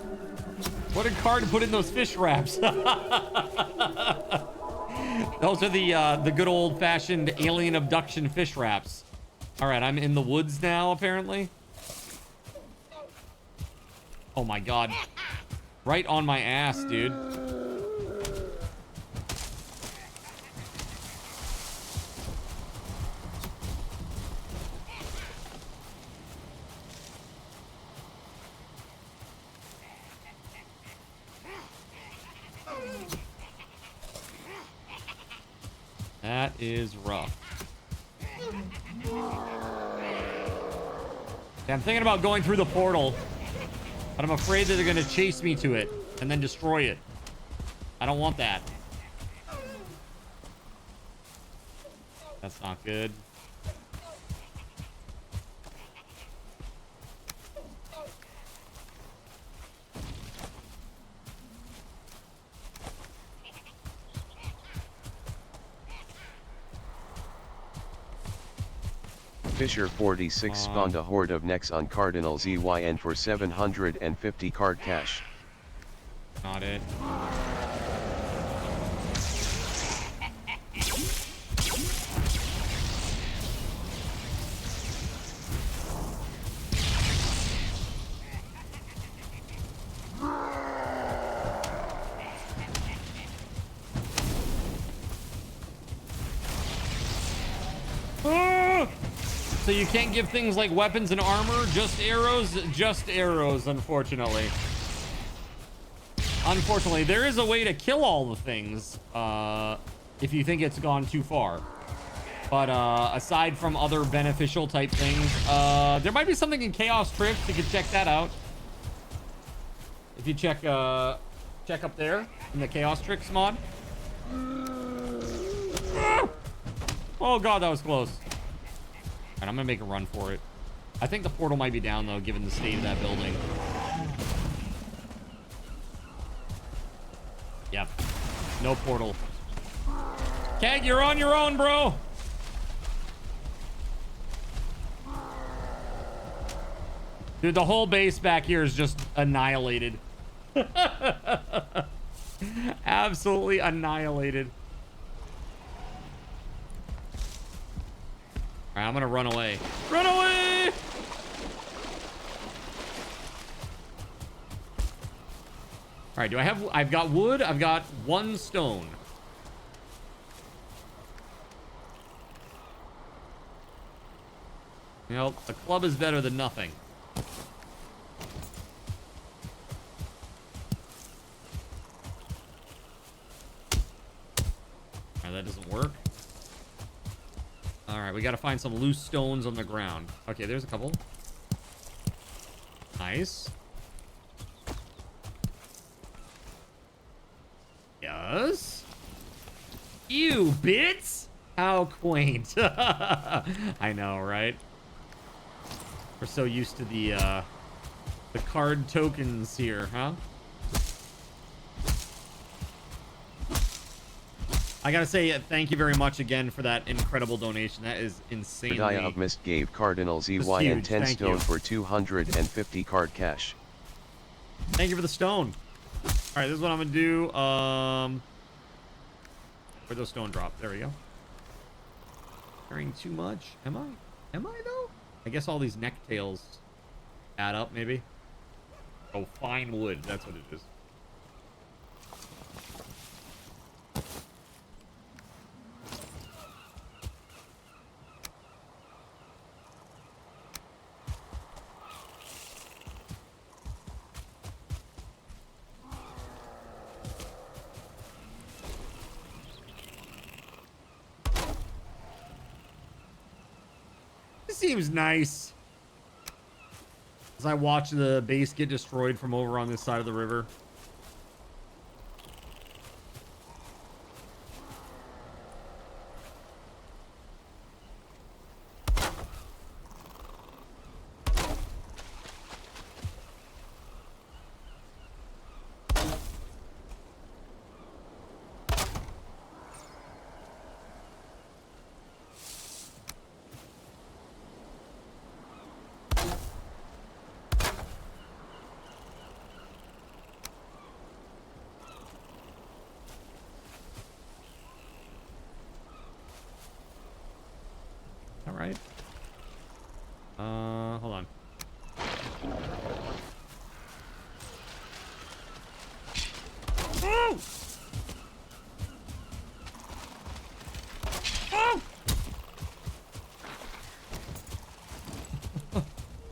What a card to put in those fish wraps. Those are the good old-fashioned alien abduction fish wraps. All right, I'm in the woods now, apparently. Oh my god. Right on my ass, dude. That is rough. Yeah, I'm thinking about going through the portal, but I'm afraid that they're going to chase me to it and then destroy it. I don't want that. That's not good. Fisher 46 spawned a horde of necks on Cardinal ZYN for 750 card cash. Not it. So you can't give things like weapons and armor, just arrows, unfortunately. Unfortunately, there is a way to kill all the things, if you think it's gone too far. But aside from other beneficial type things, there might be something in Chaos Tricks. You can check that out. If you check up there in the Chaos Tricks mod. Oh god, that was close. All right, I'm gonna make a run for it. I think the portal might be down though, given the state of that building. Yep. No portal. Keg, you're on your own, bro. Dude, the whole base back here is just annihilated. Absolutely annihilated. All right, I'm gonna run away. Run away! All right, I've got wood. I've got 1 stone. You know, a club is better than nothing. All right, that doesn't work. All right, we got to find some loose stones on the ground. Okay, there's a couple. Nice. Yes. Ew, bits? How quaint. I know, right? We're so used to the card tokens here, huh? I gotta say thank you very much again for that incredible donation. That is insanely. AryaOfTerror gave Cardinal ZYN 10 stone for 250 card cash. Thank you for the stone. All right, this is what I'm gonna do. Where'd those stone drop? There we go. Carrying too much? Am I? Am I though? I guess all these neck tails add up, maybe. Oh, fine wood. That's what it is. Seems nice. As I watch the base get destroyed from over on this side of the river. right? Hold on. Oh! Oh!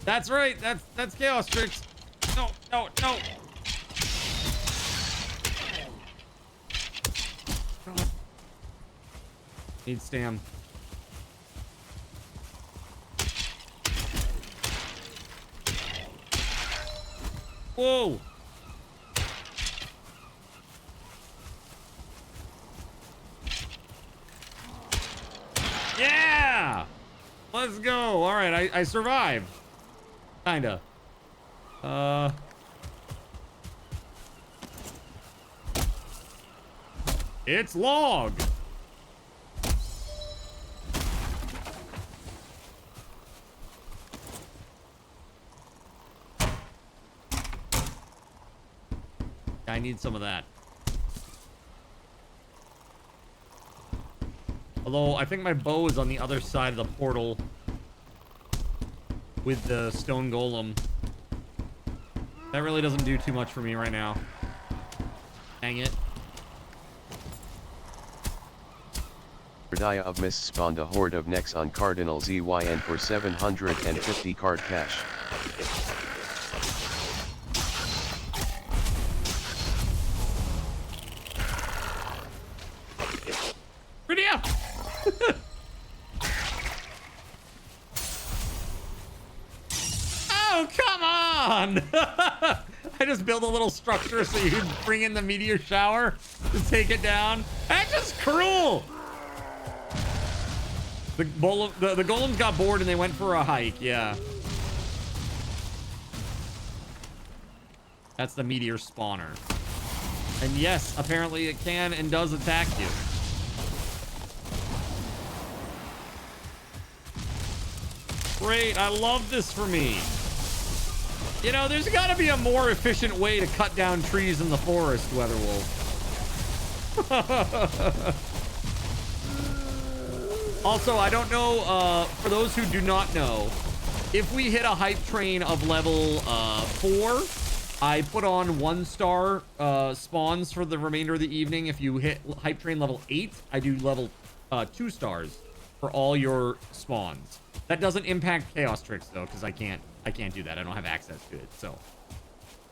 That's right. That's Chaos Tricks. No, no, no. Need stam. Whoa. Yeah. Let's go. All right, I survived. Kinda. It's log. I need some of that. Although I think my bow is on the other side of the portal with the stone golem. That really doesn't do too much for me right now. Dang it. Dia of Mist spawned a horde of necks on Cardinal ZYN for 750 card cash. Rydia! Oh, come on! I just built a little structure so you can bring in the meteor shower to take it down. That's just cruel! The golems got bored and they went for a hike, yeah. That's the meteor spawner. And yes, apparently it can and does attack you. Great, I love this for me. You know, there's got to be a more efficient way to cut down trees in the forest, WeatherWolf. Also, I don't know, for those who do not know, if we hit a hype train of level 4, I put on 1-star spawns for the remainder of the evening. If you hit hype train level 8, I do level 2 stars for all your spawns. That doesn't impact Chaos Tricks though, because I can't do that. I don't have access to it. So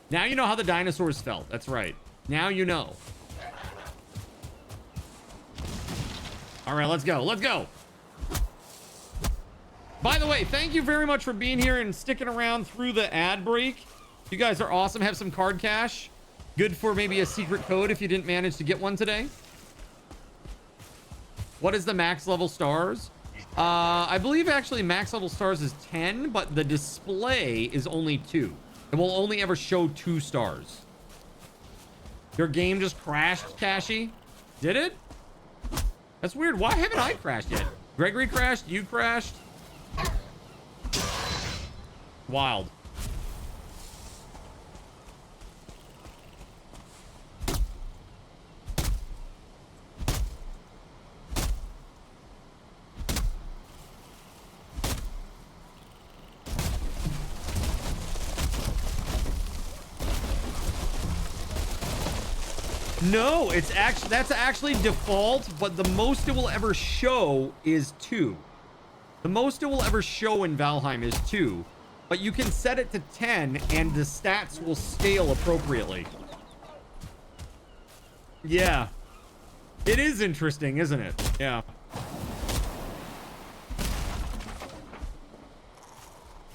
now you know how the dinosaurs felt. That's right. Now you know. All right, let's go. Let's go. By the way, thank you very much for being here and sticking around through the ad break. You guys are awesome. Have some card cash. Good for maybe a secret code if you didn't manage to get one today. What is the max level stars? I believe actually max level stars is 10, but the display is only 2. It will only ever show 2 stars. Your game just crashed, Cashy? Did it? That's weird. Why haven't I crashed yet? Gregory crashed? You crashed? Wild. No, that's actually default, but the most it will ever show is 2. The most it will ever show in Valheim is 2, but you can set it to 10 and the stats will scale appropriately. Yeah. It is interesting, isn't it? Yeah.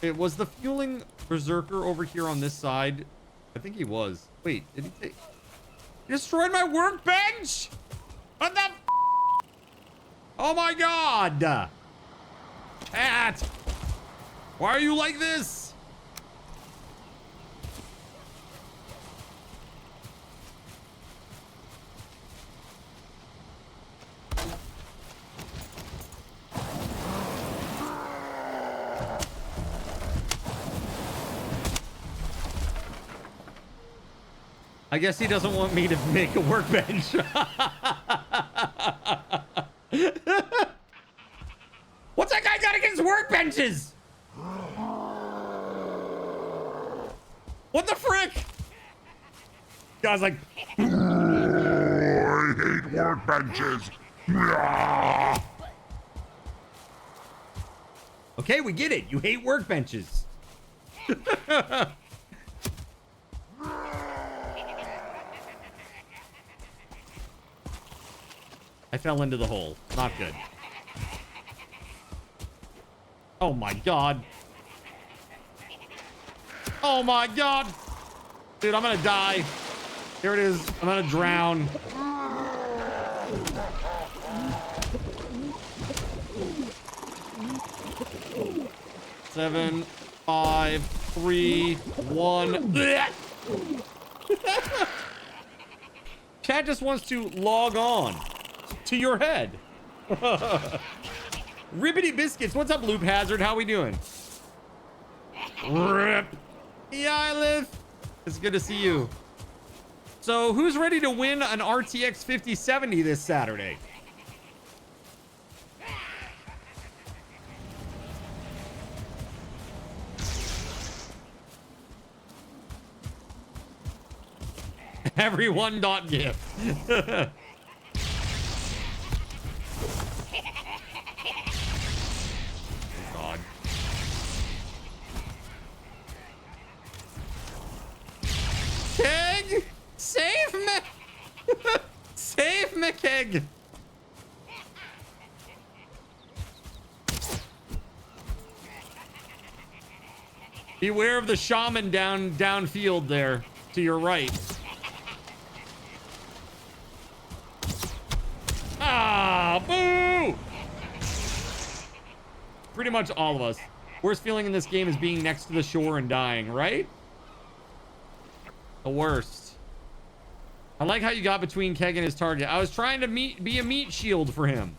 It was the fueling berserker over here on this side. I think he was. Wait, did he take... He destroyed my workbench? What the f? Oh my god! Cat! Why are you like this? I guess he doesn't want me to make a workbench. What's that guy got against workbenches! What the frick? Guy's like, I hate workbenches. okay, we get it. You hate workbenches. I fell into the hole. Not good. Oh my god. Oh my god. Dude, I'm gonna die. Here it is. I'm gonna drown. Seven, 5, 3, 1. Chat just wants to log on to your head. Ribbity Biscuits, what's up, Loop Hazard? How we doing? Rip. Yeah, I live. It's good to see you. So, who's ready to win an RTX 5070 this Saturday? Everyone.gif. God. Keg! Save me! Save me, Keg! Beware of the shaman downfield there to your right. Ah, boo! Pretty much all of us. Worst feeling in this game is being next to the shore and dying, right? The worst. I like how you got between Keg and his target. I was trying to be a meat shield for him.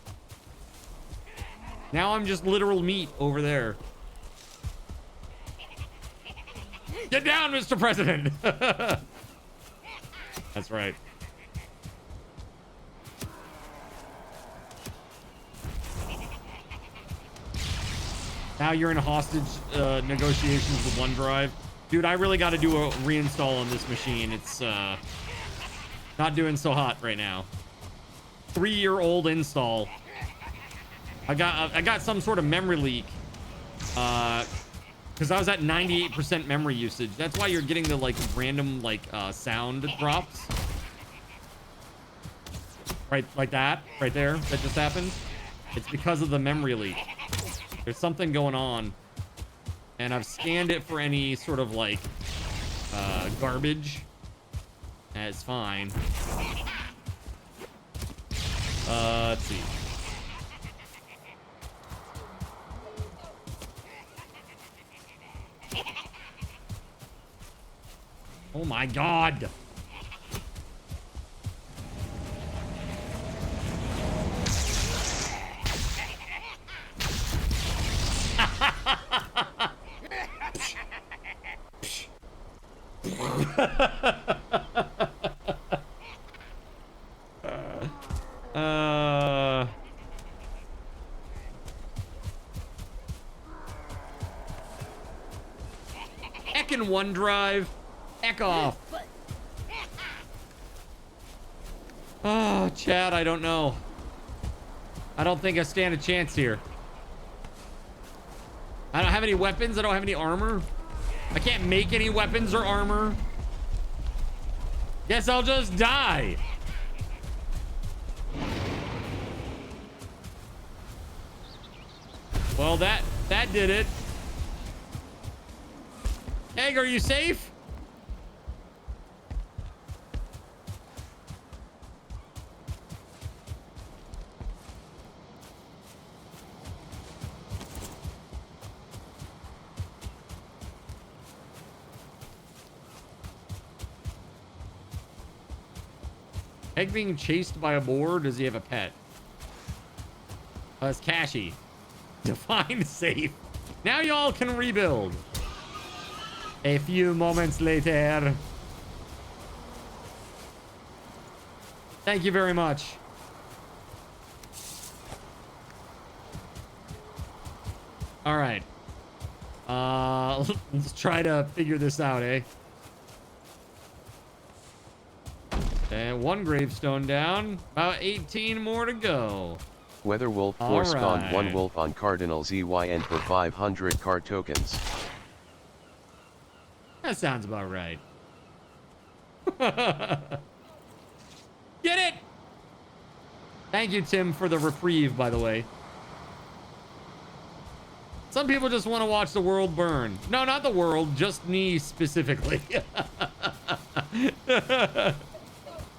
Now I'm just literal meat over there. Get down, Mr. President! That's right. Now you're in hostage negotiations with OneDrive. Dude, I really got to do a reinstall on this machine. It's not doing so hot right now. 3-year-old install. I got some sort of memory leak. Because I was at 98% memory usage. That's why you're getting the like random like sound drops. Right, like that, right there. That just happened. It's because of the memory leak. There's something going on, and I've scanned it for any sort of like garbage. It's fine. Let's see. Oh my god. Heckin' OneDrive. Heck off. Oh, Chad, I don't know. I don't think I stand a chance here. I don't have any weapons. I don't have any armor. I can't make any weapons or armor. Guess I'll just die. Well, that did it. Egg, are you safe? Egg being chased by a boar? Does he have a pet? It's Cashy. Define safe. Now y'all can rebuild. A few moments later. Thank you very much. All right. Let's try to figure this out, eh? And one gravestone down. About 18 more to go. WeatherWolf4 spawned Alright. one wolf on Cardinal ZYN for 500 card tokens. That sounds about right. Get it! Thank you, Tim, for the reprieve, by the way. Some people just want to watch the world burn. No, not the world, just me specifically.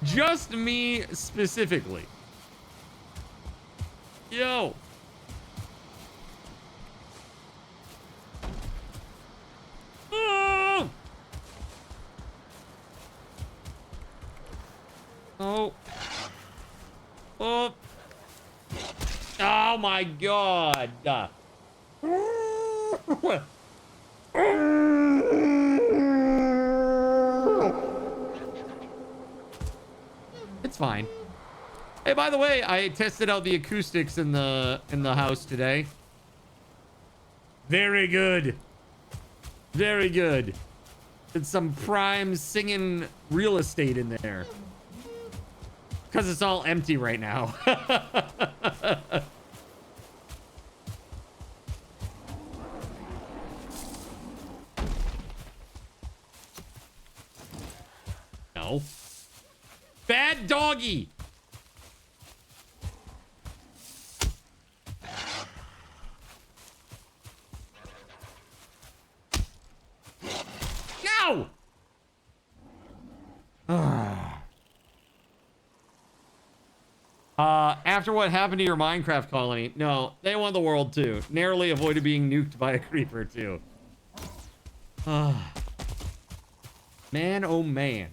Just me specifically. Yo. Oh. Oh. Oh. Oh my God. It's fine. Hey, by the way, I tested out the acoustics in the house today. Very good. Very good. It's some prime singing real estate in there. Because it's all empty right now. No. Bad doggy. No. After what happened to your Minecraft colony, no, they want the world too. Narrowly avoided being nuked by a creeper too. Man, oh man.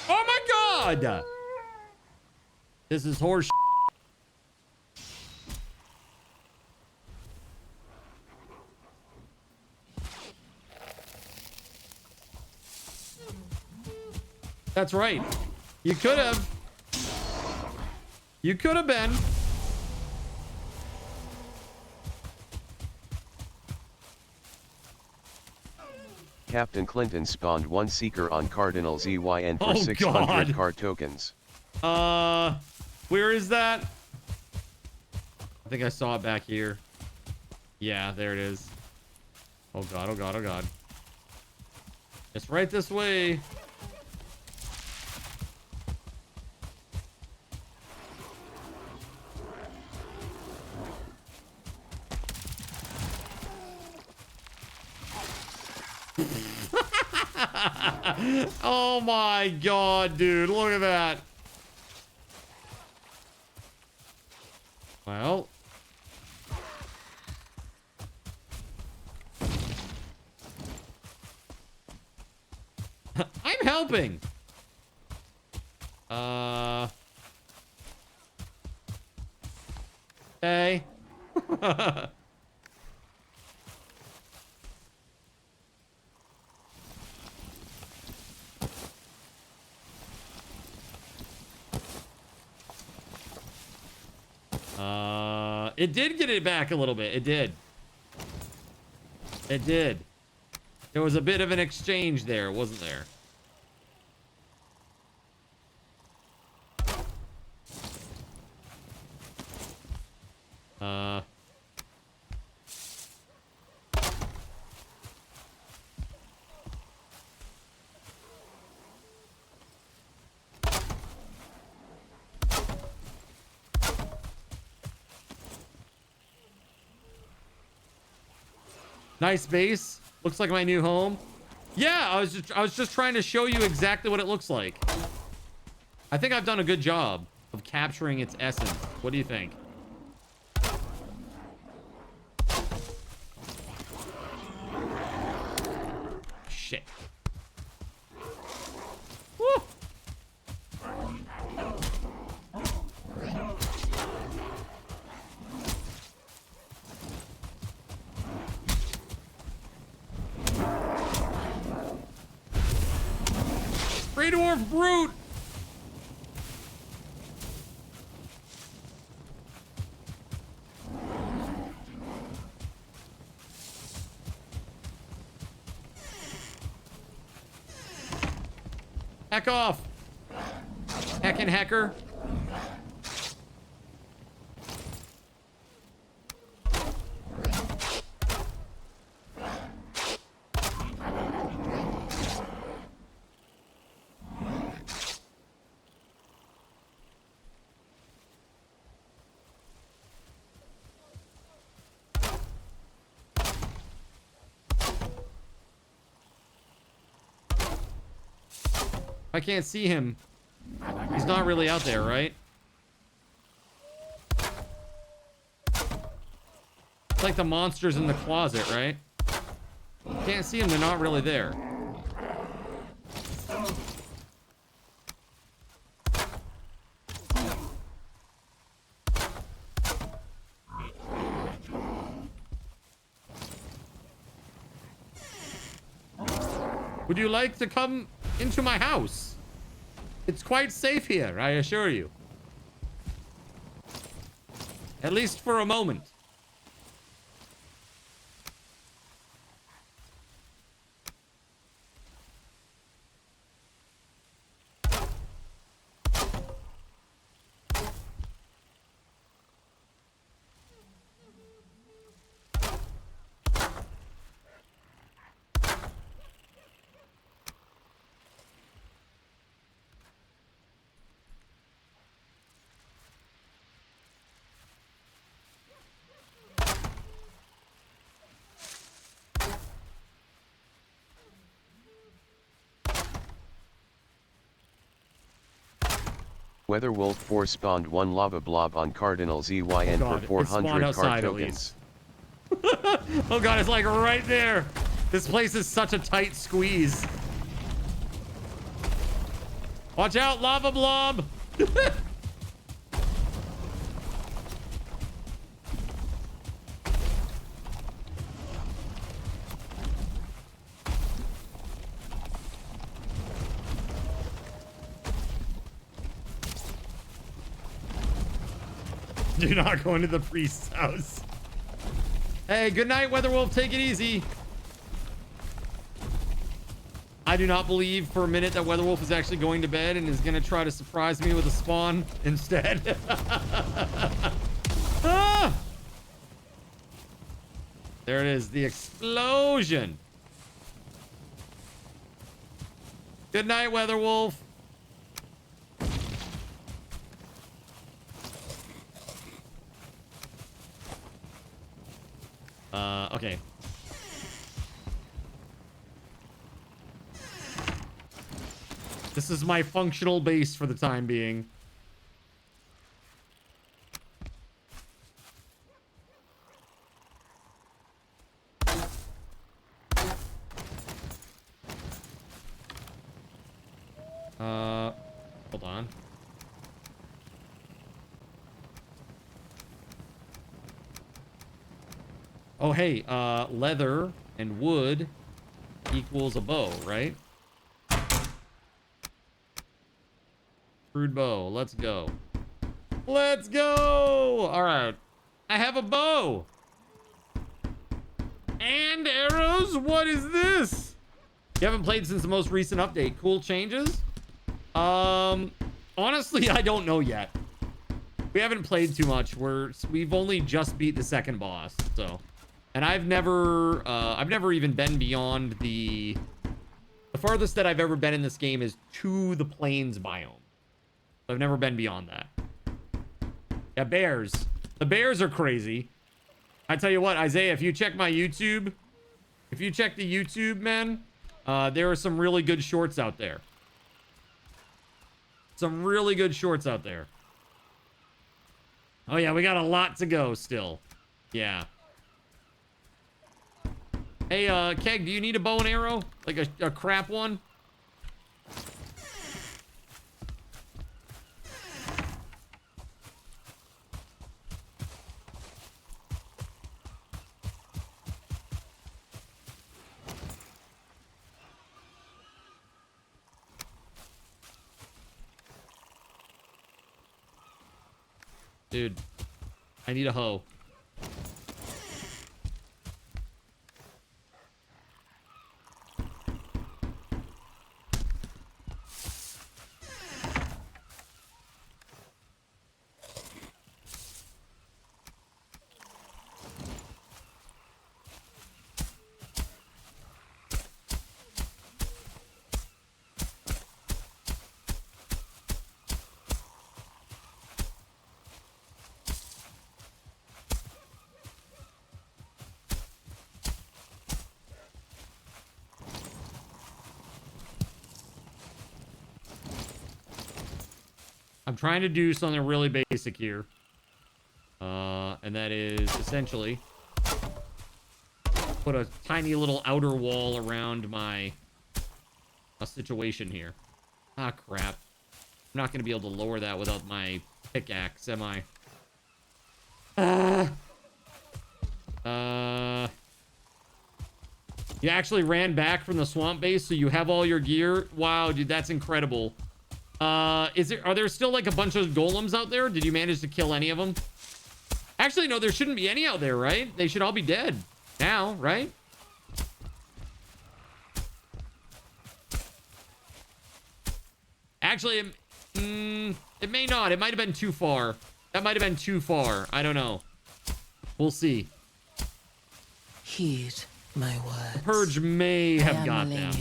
Oh my God! This is horse. That's right. You could have. You could have been. Captain Clinton spawned one seeker on Cardinal ZYN for Oh, 600 God. card tokens. Where is that? I think I saw it back here. Yeah, there it is. Oh God, oh God, oh God. It's right this way. Oh my God, dude, look at that. Well. I'm helping. Hey. It did get it back a little bit. It did. It did. There was a bit of an exchange there, wasn't there? Nice base. Looks like my new home. Yeah, I was just trying to show you exactly what it looks like. I think I've done a good job of capturing its essence. What do you think? Shit. Woo! Grey Dwarf Brute! Heck off. Heckin' hecker. I can't see him. He's not really out there, right? It's like the monsters in the closet, right? Can't see them, they're not really there. Would you like to come into my house? It's quite safe here, I assure you. At least for a moment. WeatherWolf4 spawned 1 lava blob on Cardinal ZYN God, for 400 outside, card at tokens. Oh god, it's like right there. This place is such a tight squeeze. Watch out, lava blob. Do not go into the priest's house. Hey, good night, Weatherwolf. Take it easy. I do not believe for a minute that Weatherwolf is actually going to bed and is going to try to surprise me with a spawn instead. Ah! There it is, the explosion. Good night, Weatherwolf. Okay. This is my functional base for the time being. Hold on. Oh, hey, leather and wood equals a bow, right? Crude bow. Let's go. Let's go! All right. I have a bow. And arrows? What is this? You haven't played since the most recent update. Cool changes? Honestly, I don't know yet. We haven't played too much. We've only just beat the second boss, so... And I've never even been beyond the farthest that I've ever been in this game is to the plains biome. So I've never been beyond that. Yeah, bears. The bears are crazy. I tell you what, Isaiah, if you check my YouTube, if you check the YouTube, man, there are some really good shorts out there. Some really good shorts out there. Oh yeah, we got a lot to go still. Yeah. Hey, Keg, do you need a bow and arrow? Like a crap one? Dude, I need a hoe. I'm trying to do something really basic here. And that is essentially put a tiny little outer wall around my situation here. Ah, crap. I'm not going to be able to lower that without my pickaxe, am I? You actually ran back from the swamp base, so you have all your gear? Wow, dude, that's incredible. Are there still like a bunch of golems out there? Did you manage to kill any of them? Actually, no, there shouldn't be any out there, right? They should all be dead now, right? Actually, it may not. It might have been too far. That might have been too far. I don't know. We'll see. Heed my words. The Purge may have got them.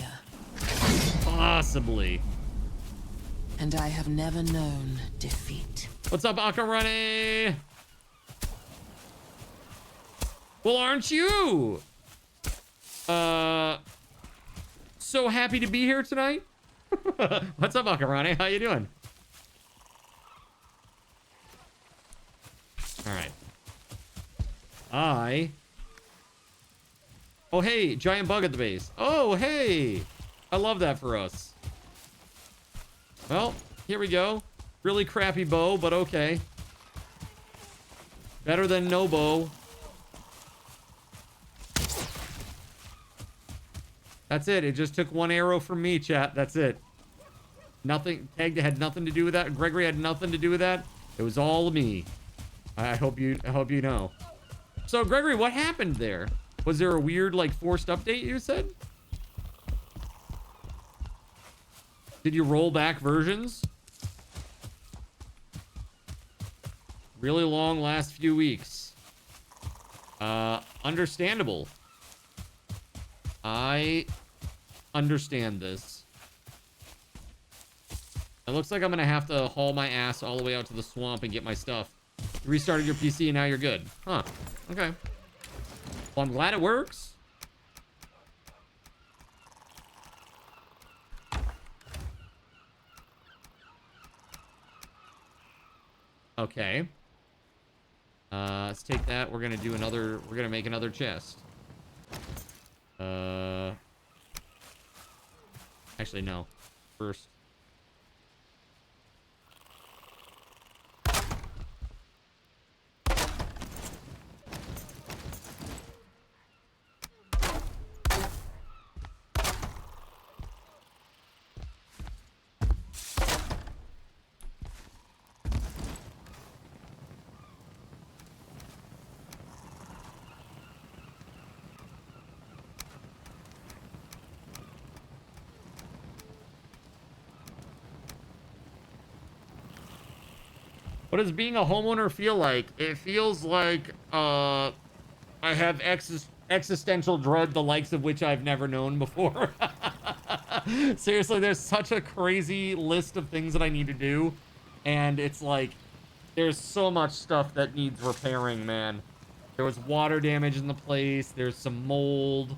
Possibly. And I have never known defeat. What's up, Akarane? Well, aren't you? So happy to be here tonight. What's up, Akarane? How you doing? All right. Oh, hey, giant bug at the base. Oh, hey. I love that for us. Well, here we go. Really crappy bow, but okay. Better than no bow. That's it. It just took one arrow from me, chat. That's it. Nothing. Tag had nothing to do with that. Gregory had nothing to do with that. It was all me. I hope you know. So, Gregory, what happened there? Was there a weird, like, forced update, you said? Did you roll back versions? Really long last few weeks. Understandable. I understand this. It looks like I'm gonna have to haul my ass all the way out to the swamp and get my stuff. You restarted your PC and now you're good. Huh. Okay. Well, I'm glad it works. Okay. Let's take that. We're gonna make another chest. Actually, no. First. What does being a homeowner feel like? It feels like I have existential dread, the likes of which I've never known before. Seriously, there's such a crazy list of things that I need to do. And it's like, there's so much stuff that needs repairing, man. There was water damage in the place. There's some mold.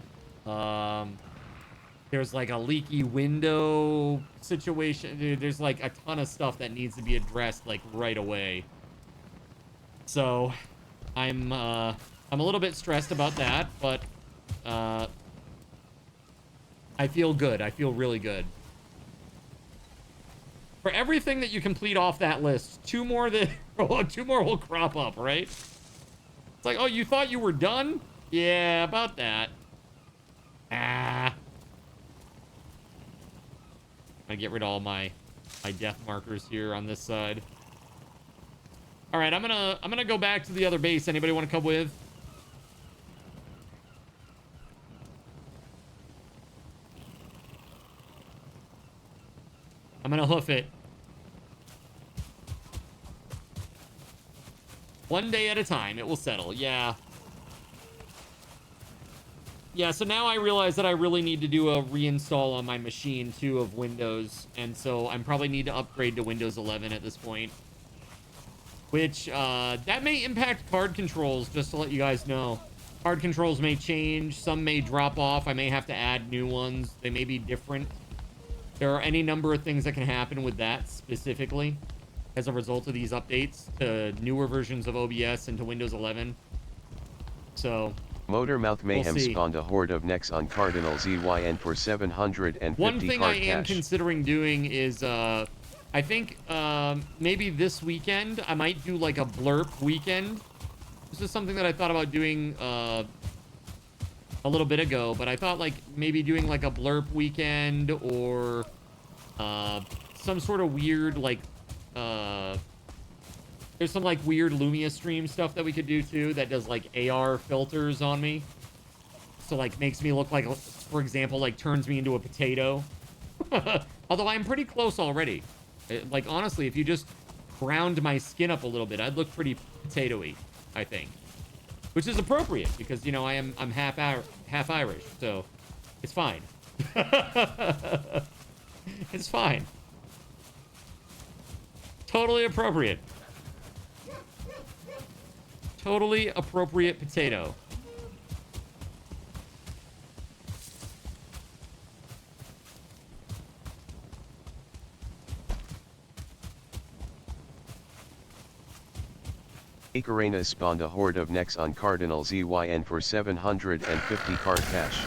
There's like a leaky window situation. Dude, there's like a ton of stuff that needs to be addressed like right away. So I'm a little bit stressed about that, but I feel good. I feel really good. For everything that you complete off that list, two more will crop up, right? It's like, oh, you thought you were done? Yeah, about that. I get rid of all my death markers here on this side. All right, I'm gonna go back to the other base. Anybody want to come with? I'm gonna hoof it. One day at a time, it will settle. Yeah. Yeah, so now I realize that I really need to do a reinstall on my machine, too, of Windows. And so I probably need to upgrade to Windows 11 at this point. Which, that may impact card controls, just to let you guys know. Card controls may change. Some may drop off. I may have to add new ones. They may be different. There are any number of things that can happen with that, specifically. as a result of these updates to newer versions of OBS and to Windows 11. So Motormouth Mayhem see. spawned a horde of necks on Cardinal ZYN for 750 one thing I card am cash. considering doing is, I think maybe this weekend I might do like a blurp weekend. This is something that I thought about doing a little bit ago, but I thought like maybe doing like a blurp weekend or some sort of weird like there's some like weird Lumia stream stuff that we could do too that does like AR filters on me. So like makes me look like, for example, like turns me into a potato. Although I'm pretty close already. Like honestly, if you just ground my skin up a little bit, I'd look pretty potato-y, I think. Which is appropriate because, you know, I'm half Irish, so it's fine. It's fine. Totally appropriate. Totally appropriate potato. Icarena spawned a horde of necks on Cardinal ZYN for 750 card cash.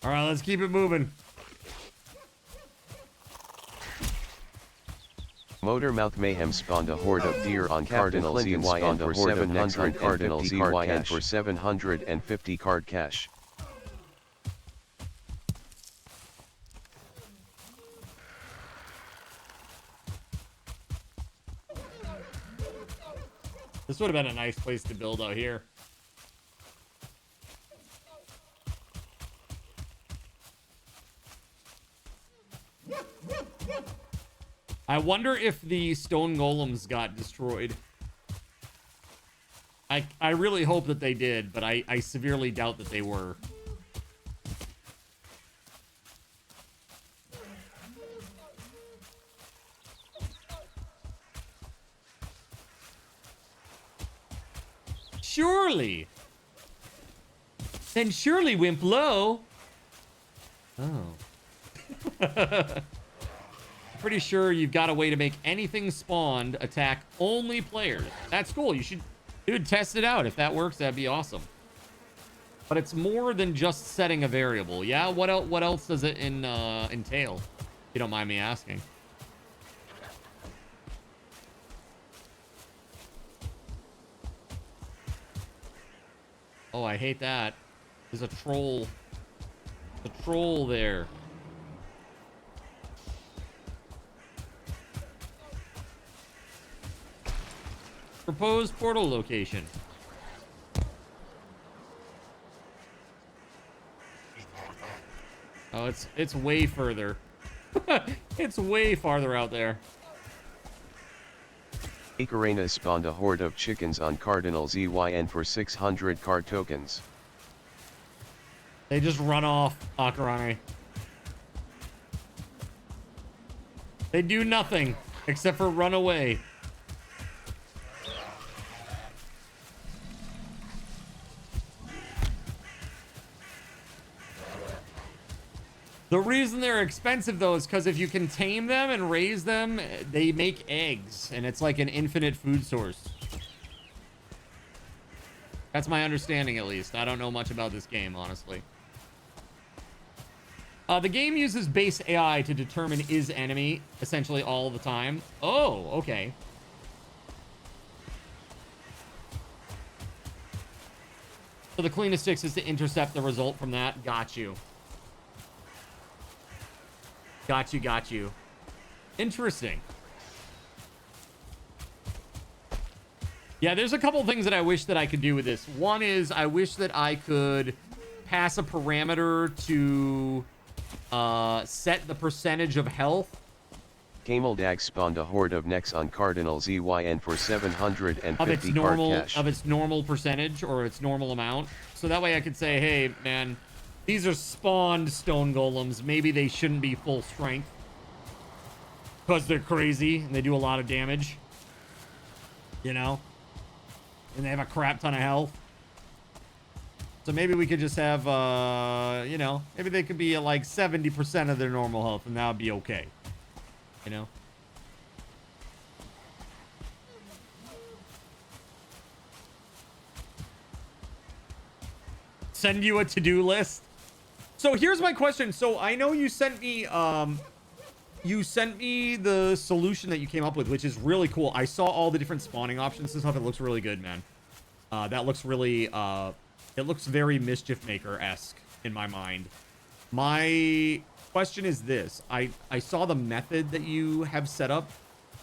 All right, let's keep it moving. Motormouth Mayhem spawned a horde of deer on Cardinal ZYN for 700 Cardinal ZYN for 750 card cash. This would have been a nice place to build out here. I wonder if the stone golems got destroyed. I really hope that they did, but I severely doubt that they were. Surely. Then surely, Wimp Low. Oh. Pretty sure you've got a way to make anything spawned attack only players. That's cool. You should, dude, test it out. If that works, that'd be awesome. But it's more than just setting a variable. Yeah, what else does it entail? If you don't mind me asking. Oh, I hate that. There's a troll. A troll there. Proposed portal location. Oh, it's way further. It's way farther out there. Icarena spawned a horde of chickens on Cardinal ZYN for 600 card tokens. They just run off, Akarane. They do nothing except for run away. The reason they're expensive, though, is because if you can tame them and raise them, they make eggs, and it's like an infinite food source. That's my understanding, at least. I don't know much about this game, honestly. The game uses base AI to determine is enemy, essentially all the time. Oh, okay. So the cleanest fix is to intercept the result from that. Got you. Got you. Interesting. Yeah, there's a couple things that I wish that I could do with this. One is I wish that I could pass a parameter to set the percentage of health. Cameldag spawned a horde of necks on Cardinal ZYN for 750 card cash. Of its normal percentage or its normal amount. So that way I could say, hey, man, these are spawned stone golems. Maybe they shouldn't be full strength. Because they're crazy and they do a lot of damage. You know? And they have a crap ton of health. So maybe we could just have, you know, maybe they could be at like 70% of their normal health and that would be okay. You know? Send you a to-do list. So here's my question. So I know you sent me the solution that you came up with, which is really cool. I saw all the different spawning options and stuff. It looks really good, man. That looks really it looks very Mischief Maker-esque in my mind. My question is this. I saw the method that you have set up.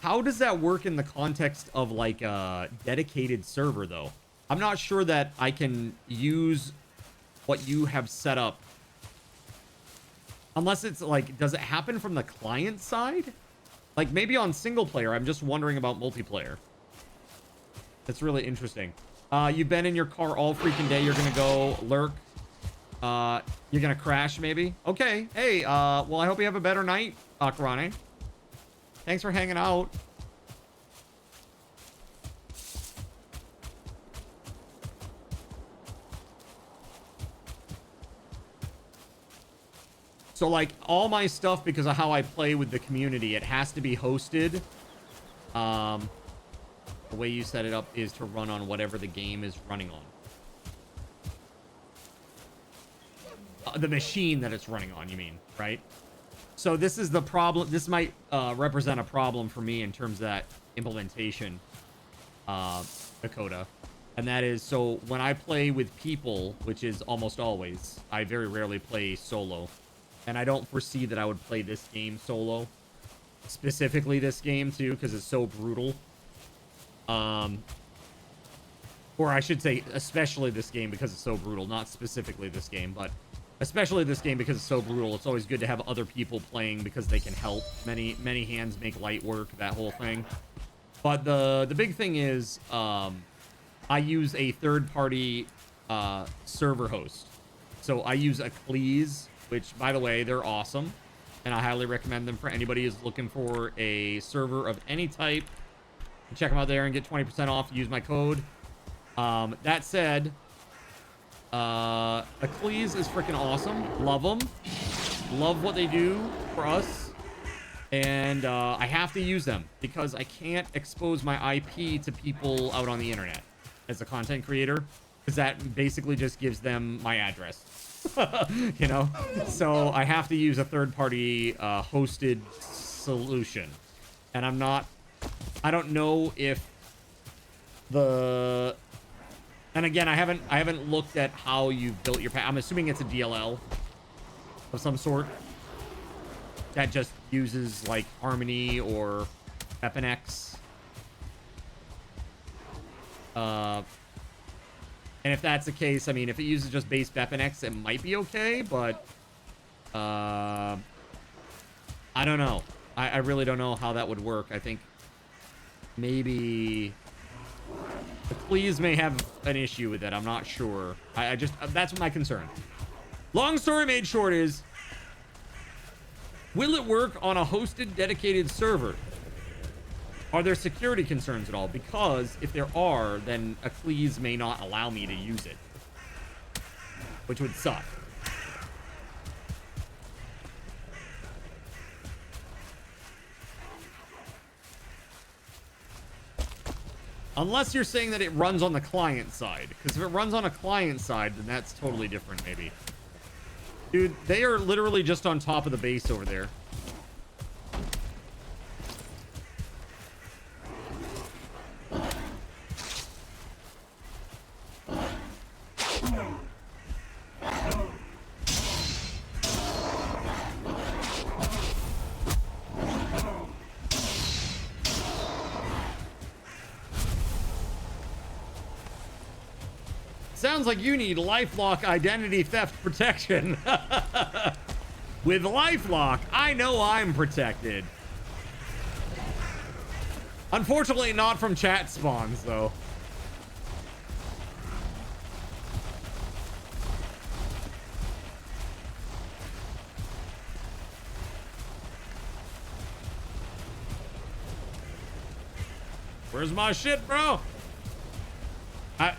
How does that work in the context of like a dedicated server though? I'm not sure that I can use what you have set up unless it's like, does it happen from the client side? Like maybe on single player. I'm just wondering about multiplayer. That's really interesting. You've been in your car all freaking day. You're gonna go lurk. You're gonna crash maybe. Okay. Hey, well, I hope you have a better night, Akarane. Thanks for hanging out. So like all my stuff, because of how I play with the community, it has to be hosted. The way you set it up is to run on whatever the game is running on. The machine that it's running on, you mean, right? So this is the problem. This might represent a problem for me in terms of that implementation, Dakota. And that is, so when I play with people, which is almost always, I very rarely play solo. And I don't foresee that I would play this game solo. Specifically this game, too, because it's so brutal. Or I should say, especially this game because it's so brutal. Not specifically this game, but especially this game because it's so brutal. It's always good to have other people playing because they can help. Many hands make light work, that whole thing. But the big thing is, I use a third-party server host. So I use Eccles, which, by the way, they're awesome. And I highly recommend them for anybody who's looking for a server of any type. Check them out there and get 20% off. Use my code. That said, Eccles is freaking awesome. Love them. Love what they do for us. And I have to use them because I can't expose my IP to people out on the internet as a content creator, because that basically just gives them my address. You know? So I have to use a third-party hosted solution. And I don't know if the... And again, I haven't looked at how you've built your... I'm assuming it's a DLL of some sort that just uses like Harmony or FNX. And if that's the case, I mean, if it uses just base FNX, it might be okay, but I don't know. I really don't know how that would work. I think maybe the Please may have an issue with that. I'm not sure. I just, that's my concern. Long story made short is, will it work on a hosted dedicated server? Are there security concerns at all? Because if there are, then Eccles may not allow me to use it, which would suck. Unless you're saying that it runs on the client side. Because if it runs on a client side, then that's totally different, maybe. Dude, they are literally just on top of the base over there. Sounds like you need LifeLock identity theft protection. With LifeLock, I know I'm protected. Unfortunately, not from chat spawns, though. Where's my shit, bro?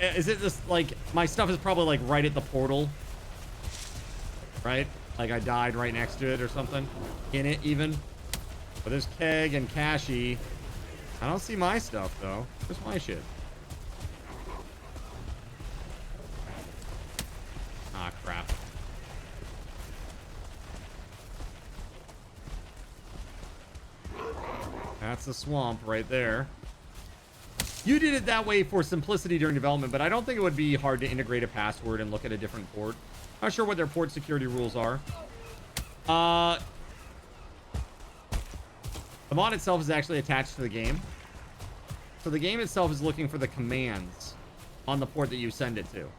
Is it just like my stuff is probably like right at the portal, right? Like I died right next to it or something, in it even. But there's Keg and Cashy. I don't see my stuff though. Where's my shit? Ah, crap. That's the swamp right there. You did it that way for simplicity during development, but I don't think it would be hard to integrate a password and look at a different port. Not sure what their port security rules are. The mod itself is actually attached to the game. So the game itself is looking for the commands on the port that you send it to.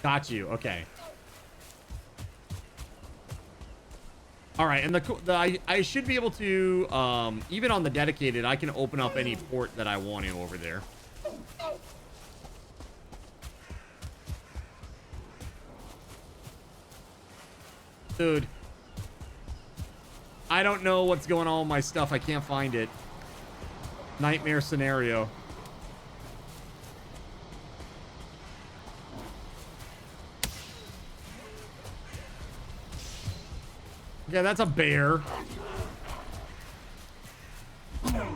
Got you. Okay. All right, and I should be able to, even on the dedicated, I can open up any port that I want to over there. Dude. I don't know what's going on with my stuff. I can't find it. Nightmare scenario. Yeah, that's a bear. I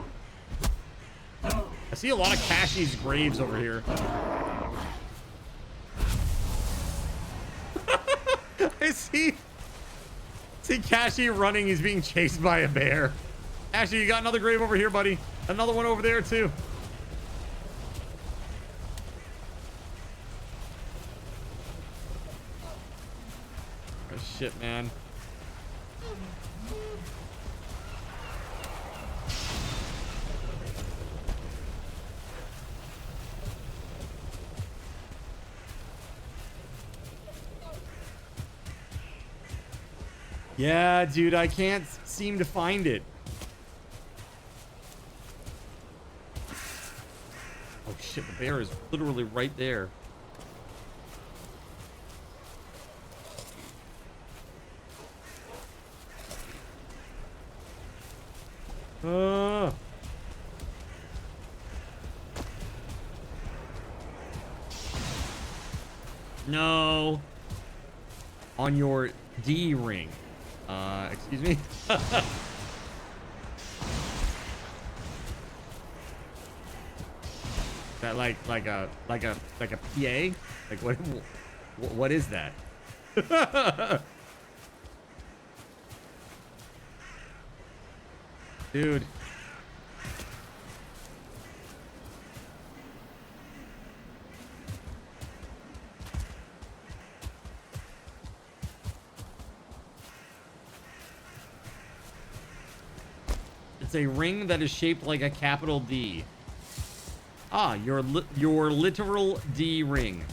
see a lot of Cashy's graves over here. I see Cashy running. He's being chased by a bear. Cashy, you got another grave over here, buddy. Another one over there, too. Oh, shit, man. Yeah, dude, I can't seem to find it. Oh shit, the bear is literally right there. No. On your D ring. Excuse me. That like a PA? Like what is that? Dude. It's a ring that is shaped like a capital D. Ah, your literal D ring.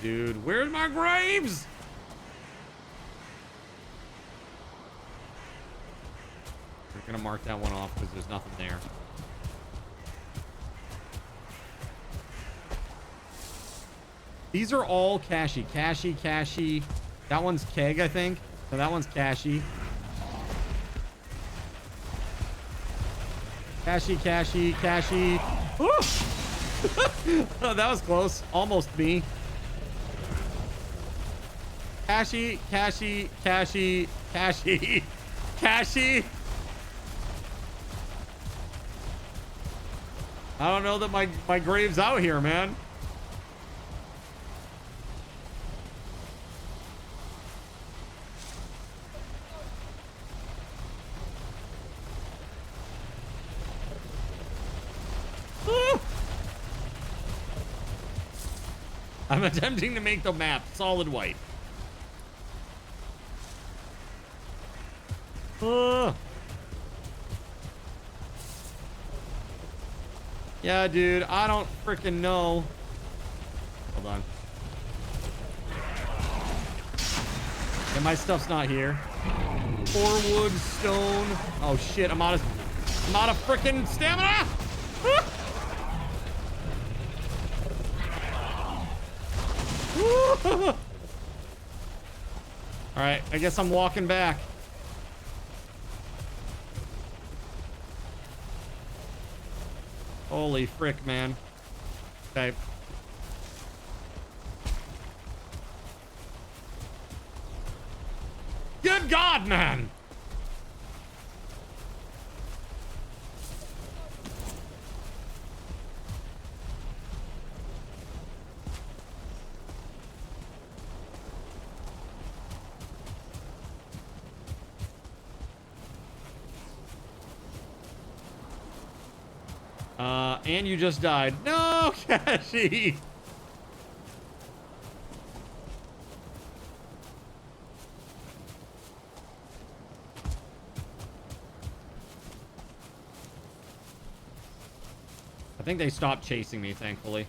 Dude, where's my graves? We're gonna mark that one off because there's nothing there. These are all Cashy. Cashy. That one's Keg, I think. So that one's Cashy. Cashy. Oh, that was close. Almost me. Cashy. I don't know that my grave's out here, man. I'm attempting to make the map solid white. Yeah, dude, I don't freaking know. Hold on. Yeah, my stuff's not here. 4 wood, stone. Oh shit, I'm out of freaking stamina. All right, I guess I'm walking back. Holy frick, man. Okay. Good God, man! And you just died. No, Cashy! I think they stopped chasing me, thankfully.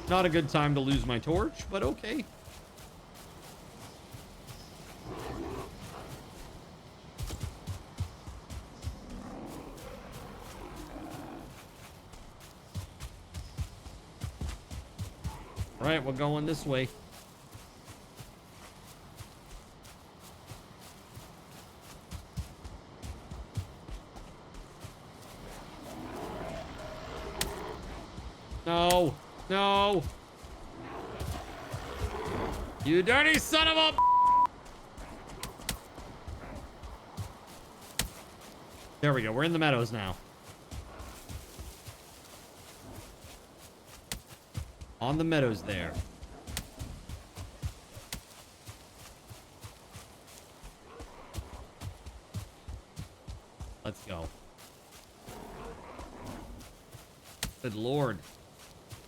Not a good time to lose my torch, but okay. All right, we're going this way. No, no. You dirty son of a... There we go. We're in the meadows now. On the meadows there. Let's go. Good Lord.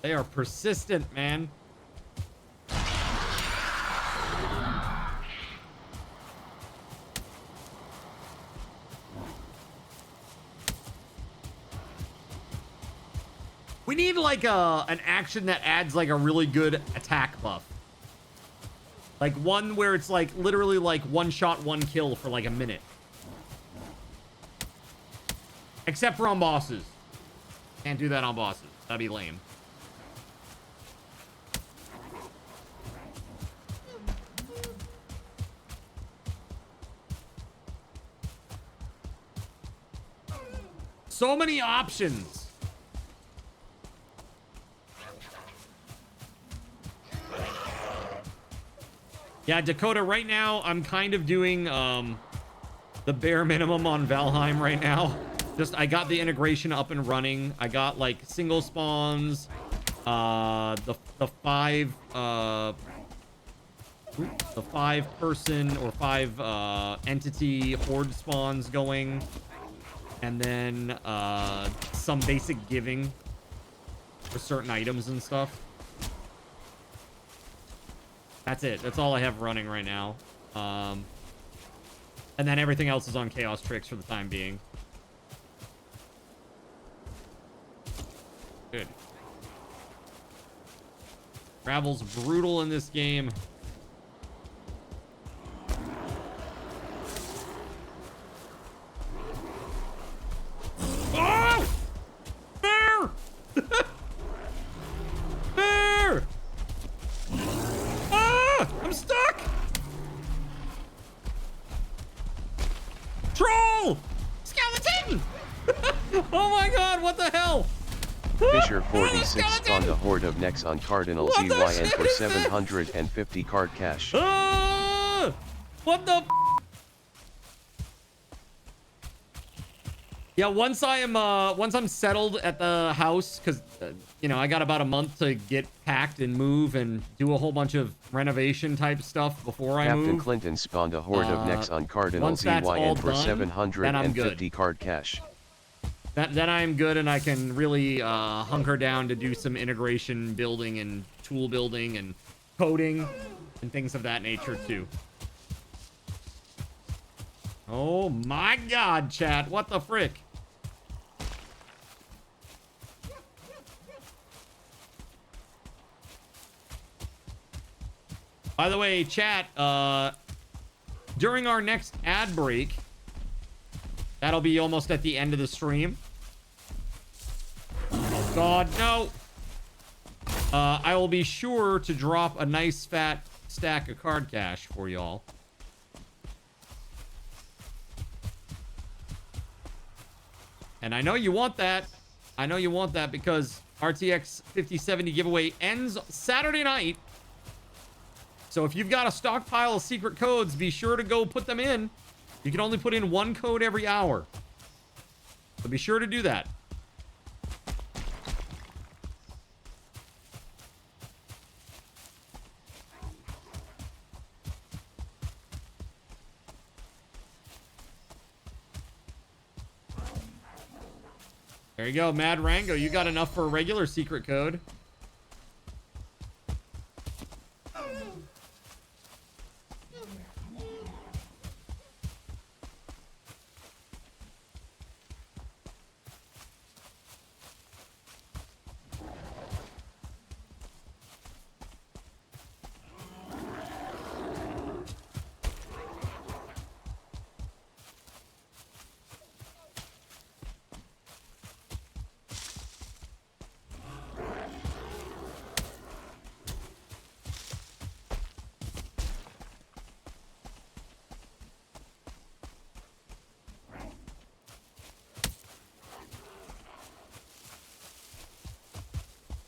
They are persistent, man. We need like an action that adds like a really good attack buff. Like one where it's like literally like one shot, one kill for like a minute. Except for on bosses. Can't do that on bosses. That'd be lame. So many options. Yeah, Dakota, right now, I'm kind of doing the bare minimum on Valheim right now. Just, I got the integration up and running. I got, like, single spawns, the five person or five entity horde spawns going. And then some basic giving for certain items and stuff. That's it. That's all I have running right now. And then everything else is on Chaos Tricks for the time being. Good. Gravel's brutal in this game. Oh! Bear! Bear! Ah! I'm stuck! Troll! Skeleton! Oh my god, what the hell? Fisher 46 spawned a horde of necks on Cardinal ZYN for 750 card cash. Ah! What the f? Yeah, once I'm settled at the house, because you know, I got about a month to get packed and move and do a whole bunch of renovation type stuff before I move. Captain Clinton spawned a horde of necks on Cardinal ZYN for 750 card cash. Then I'm good and I can really hunker down to do some integration building and tool building and coding and things of that nature too. Oh my god, chat. What the frick? By the way, chat, during our next ad break, That'll be almost at the end of the stream. Oh, God, no. I will be sure to drop a nice fat stack of card cash for y'all. And I know you want that. I know you want that because RTX 5070 giveaway ends Saturday night. So if you've got a stockpile of secret codes, be sure to go put them in. You can only put in one code every hour. So be sure to do that. There you go, Mad Rango. You got enough for a regular secret code.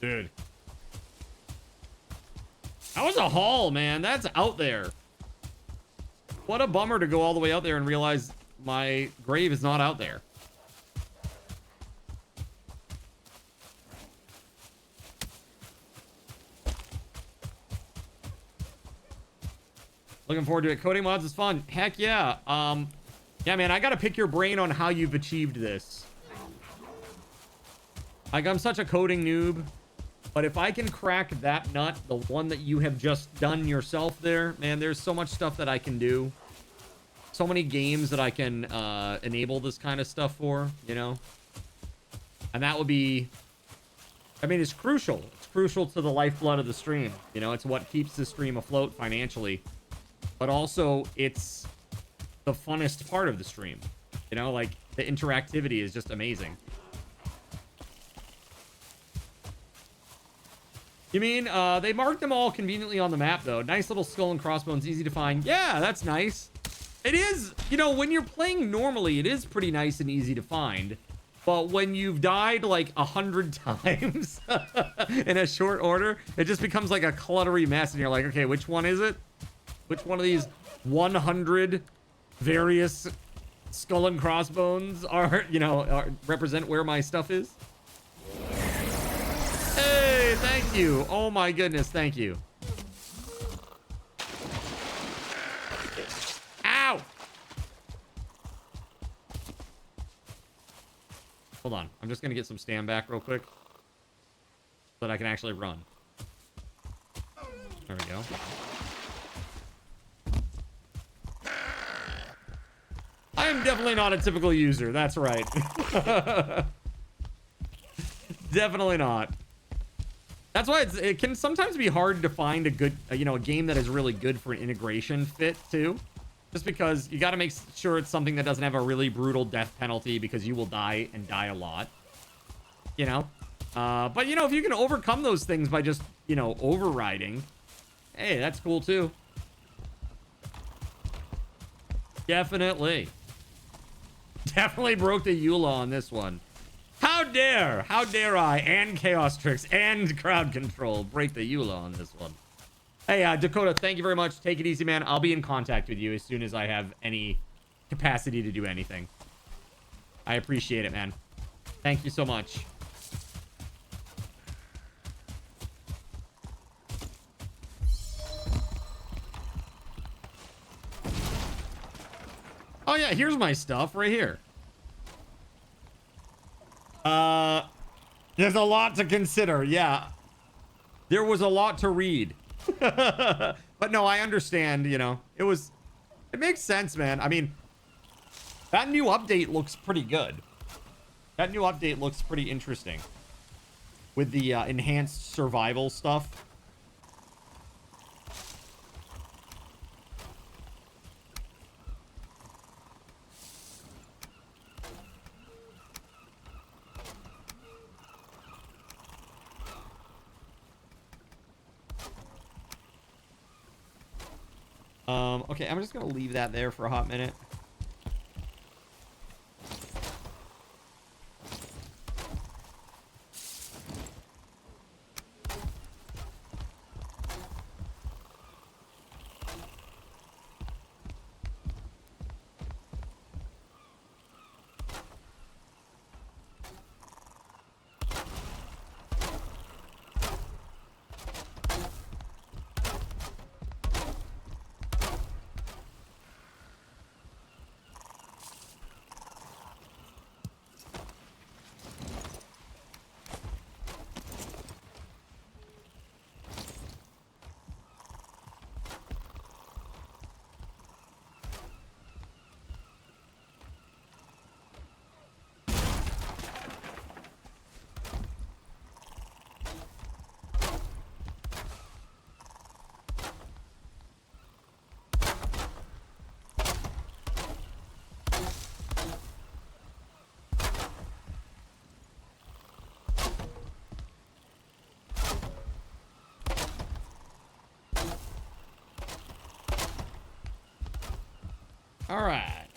Dude. That was a haul, man. That's out there. What a bummer to go all the way out there and realize my grave is not out there. Looking forward to it. Coding mods is fun. Heck yeah. Yeah, man, I gotta pick your brain on how you've achieved this. Like, I'm such a coding noob. But if I can crack that nut, the one that you have just done yourself there, man, there's so much stuff that I can do. So many games that I can enable this kind of stuff for, you know? And that would be... I mean, it's crucial. It's crucial to the lifeblood of the stream. You know, it's what keeps the stream afloat financially. But also, it's the funnest part of the stream. You know, like, the interactivity is just amazing. You mean, they marked them all conveniently on the map, though. Nice little skull and crossbones, easy to find. Yeah, that's nice. It is, you know, when you're playing normally, it is pretty nice and easy to find. But when you've died like 100 times in a short order, it just becomes like a cluttery mess. And you're like, okay, which one is it? Which one of these 100 various skull and crossbones are, you know, represent where my stuff is? Hey, thank you. Oh my goodness, thank you. Ow! Hold on. I'm just gonna get some stand back real quick so that I can actually run. There we go. I am definitely not a typical user. That's right. Definitely not. That's why it can sometimes be hard to find a good, you know, a game that is really good for an integration fit too. Just because you got to make sure it's something that doesn't have a really brutal death penalty because you will die and die a lot. You know? But, you know, if you can overcome those things by just, you know, overriding, hey, that's cool too. Definitely. Definitely broke the EULA on this one. How dare I, and Chaos Tricks, and Crowd Control break the EULA on this one. Hey, Dakota, thank you very much. Take it easy, man. I'll be in contact with you as soon as I have any capacity to do anything. I appreciate it, man. Thank you so much. Oh, yeah, here's my stuff right here. There's a lot to consider. Yeah. There was a lot to read. But no, I understand, you know. It makes sense, man. I mean, that new update looks pretty good. That new update looks pretty interesting. With the enhanced survival stuff. Okay, I'm just gonna leave that there for a hot minute. All right.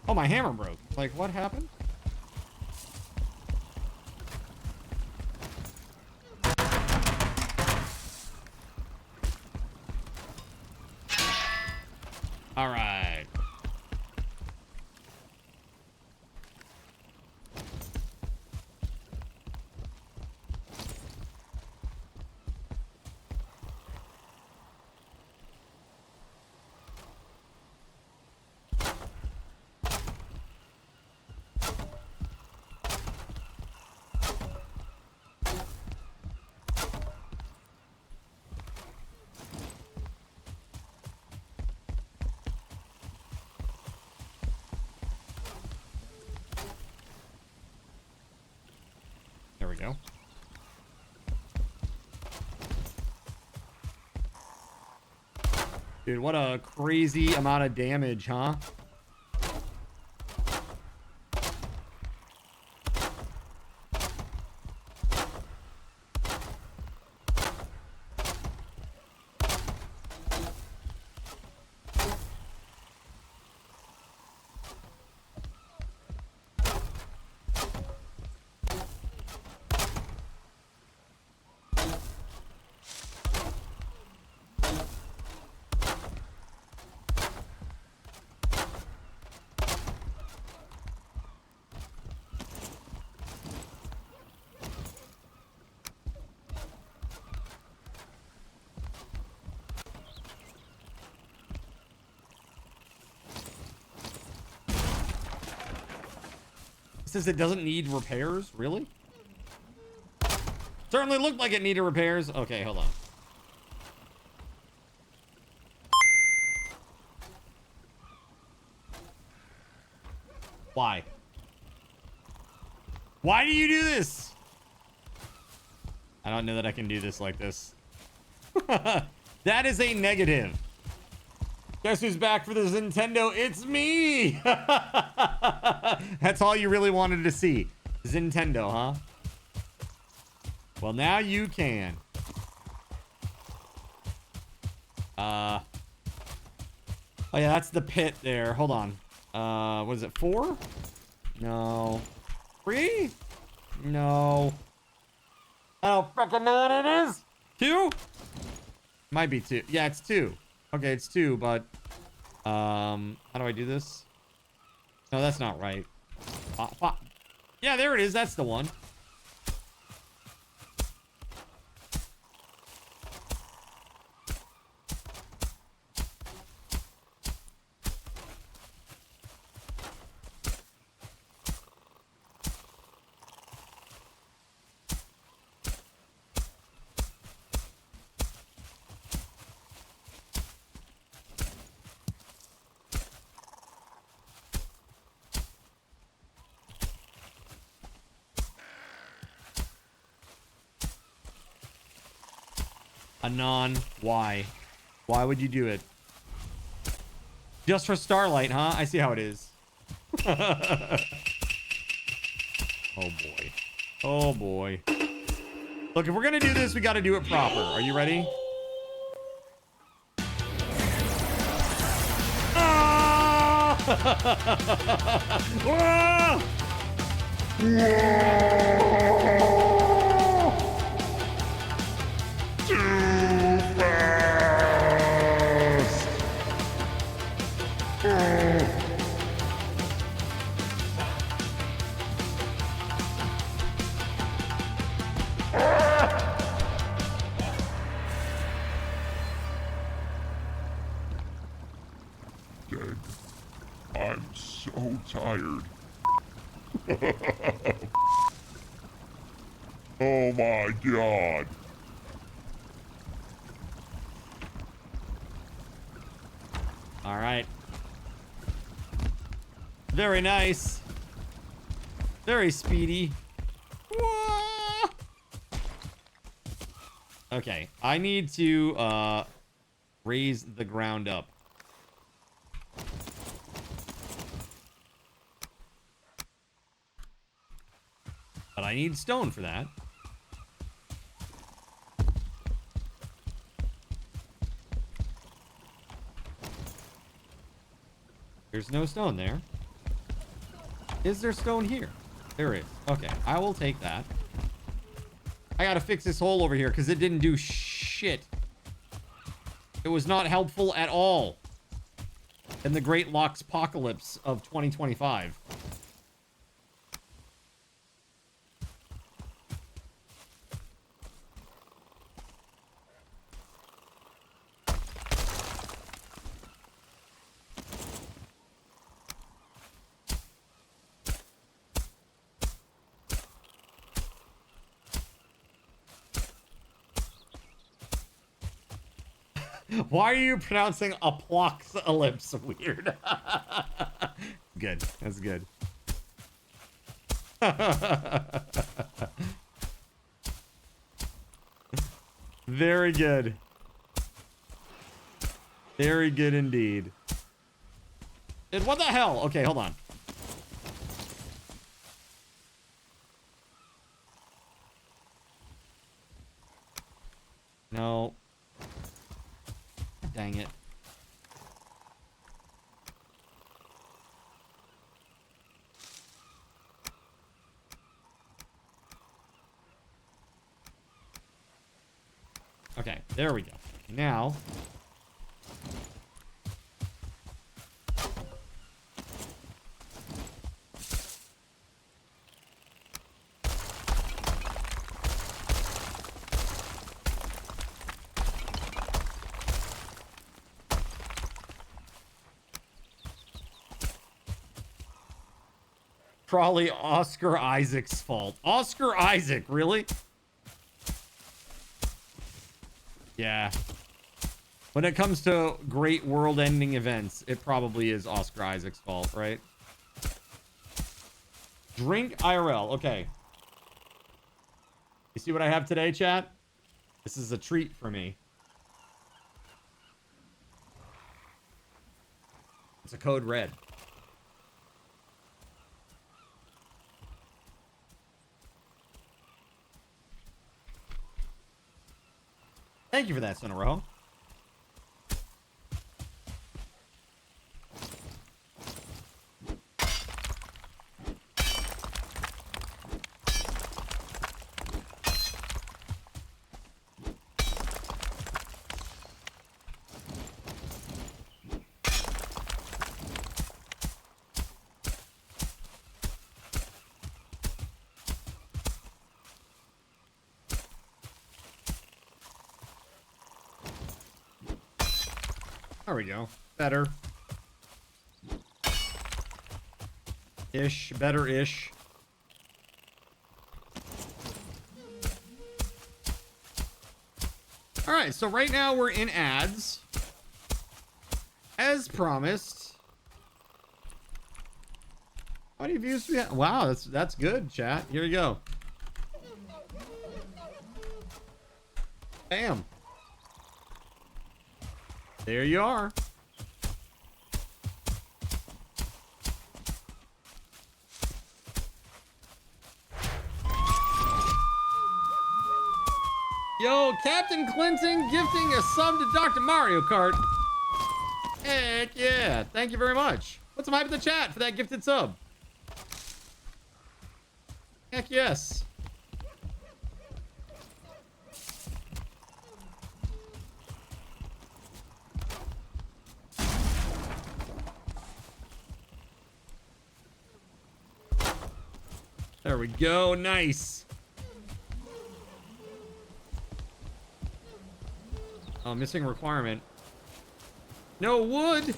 Oh, my hammer broke. Like, what happened? All right. There we go. Dude, what a crazy amount of damage, huh? It says it doesn't need repairs? Really? Certainly looked like it needed repairs. Okay, hold on. Why? Why do you do this? I don't know that I can do this like this. That is a negative. Guess who's back for the Nintendo? It's me! That's all you really wanted to see. Nintendo, huh? Well, now you can. Oh yeah, that's the pit there. Hold on. What is it, 4? No. 3? No. I don't freaking know what it is. 2? Might be 2. Yeah, it's 2. Okay, it's 2, but how do I do this? No, that's not right. Yeah, there it is. That's the one. Anon, why? Why would you do it? Just for Starlight, huh? I see how it is. Oh boy. Oh boy. Look, if we're gonna do this, we gotta do it proper. Are you ready? Ah! Ah! Too fast. I'm so tired. Oh my god. All right. Very nice. Very speedy. Whoa. Okay, I need to raise the ground up. But I need stone for that. There's no stone there. Is there stone here? There is. Okay, I will take that. I gotta fix this hole over here because it didn't do shit. It was not helpful at all in the Great Locks Apocalypse of 2025. Why are you pronouncing aploxalypse weird? Good. That's good. Very good. Very good indeed. Dude, what the hell? Okay, hold on. No. Dang it. Okay, there we go. Now, probably Oscar Isaac's fault. Oscar Isaac, really? Yeah. When it comes to great world-ending events, it probably is Oscar Isaac's fault, right? Drink IRL. Okay. You see what I have today, chat? This is a treat for me. It's a code red. Thank you for that, Sonoro. There we go. Better. Ish. Better-ish. Alright, so right now we're in ads. As promised. How many views do we have? Wow, that's good, chat. Here we go. Bam. There you are. Yo, Captain Clinton gifting a sub to Dr. Mario Kart. Heck yeah. Thank you very much. Put some hype in the chat for that gifted sub. Heck yes. There we go. Nice. Oh, missing requirement. No wood.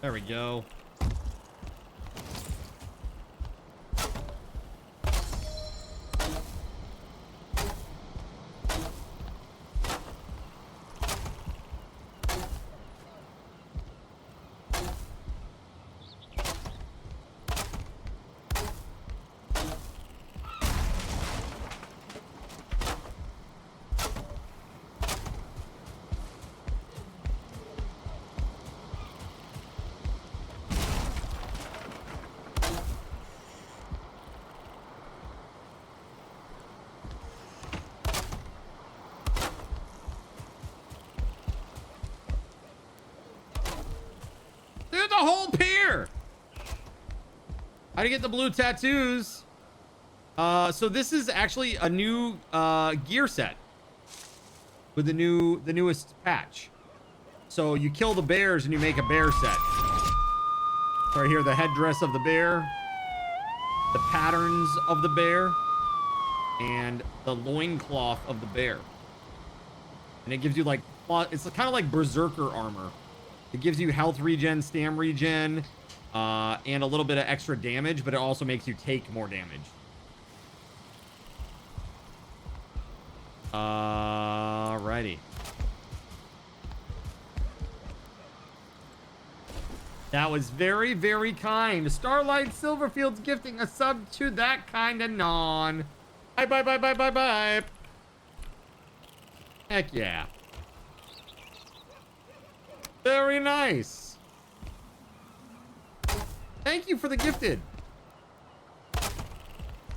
There we go. There's a whole pier. How to get the blue tattoos? So this is actually a new gear set with the newest patch. So you kill the bears and you make a bear set. Right here, the headdress of the bear, the patterns of the bear, and the loincloth of the bear. And it gives you like, it's kind of like berserker armor. It gives you health regen, stam regen, and a little bit of extra damage, but it also makes you take more damage. Alrighty. That was very, very kind. Starlight Silverfield's gifting a sub to that kind of non. Bye, bye, bye, bye, bye, bye. Heck yeah. Very nice. Thank you for the gifted.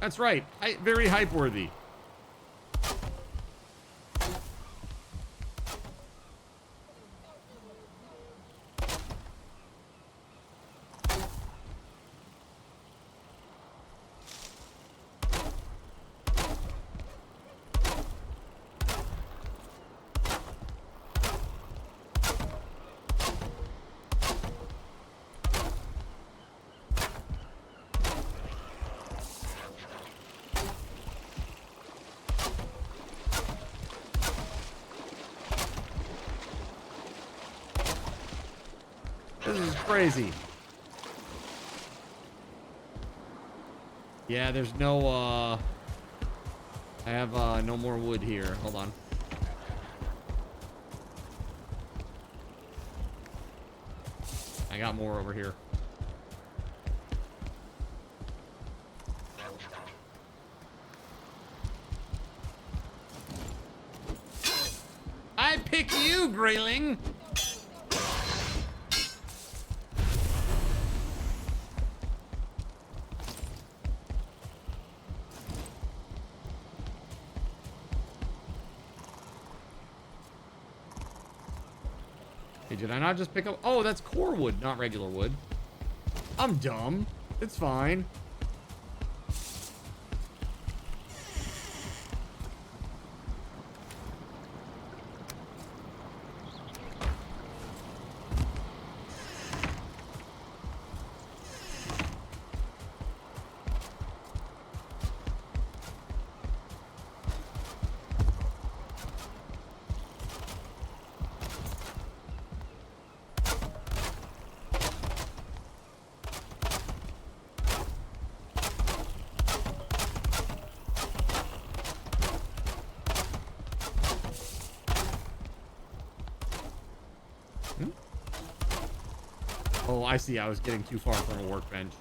That's right. Very hype worthy. This is crazy. Yeah, there's no, I have, no more wood here. Hold on. I got more over here. I pick you, Grayling! Did I not just pick up? Oh, that's core wood, not regular wood. I'm dumb. It's fine. Oh, I see. I was getting too far from a workbench.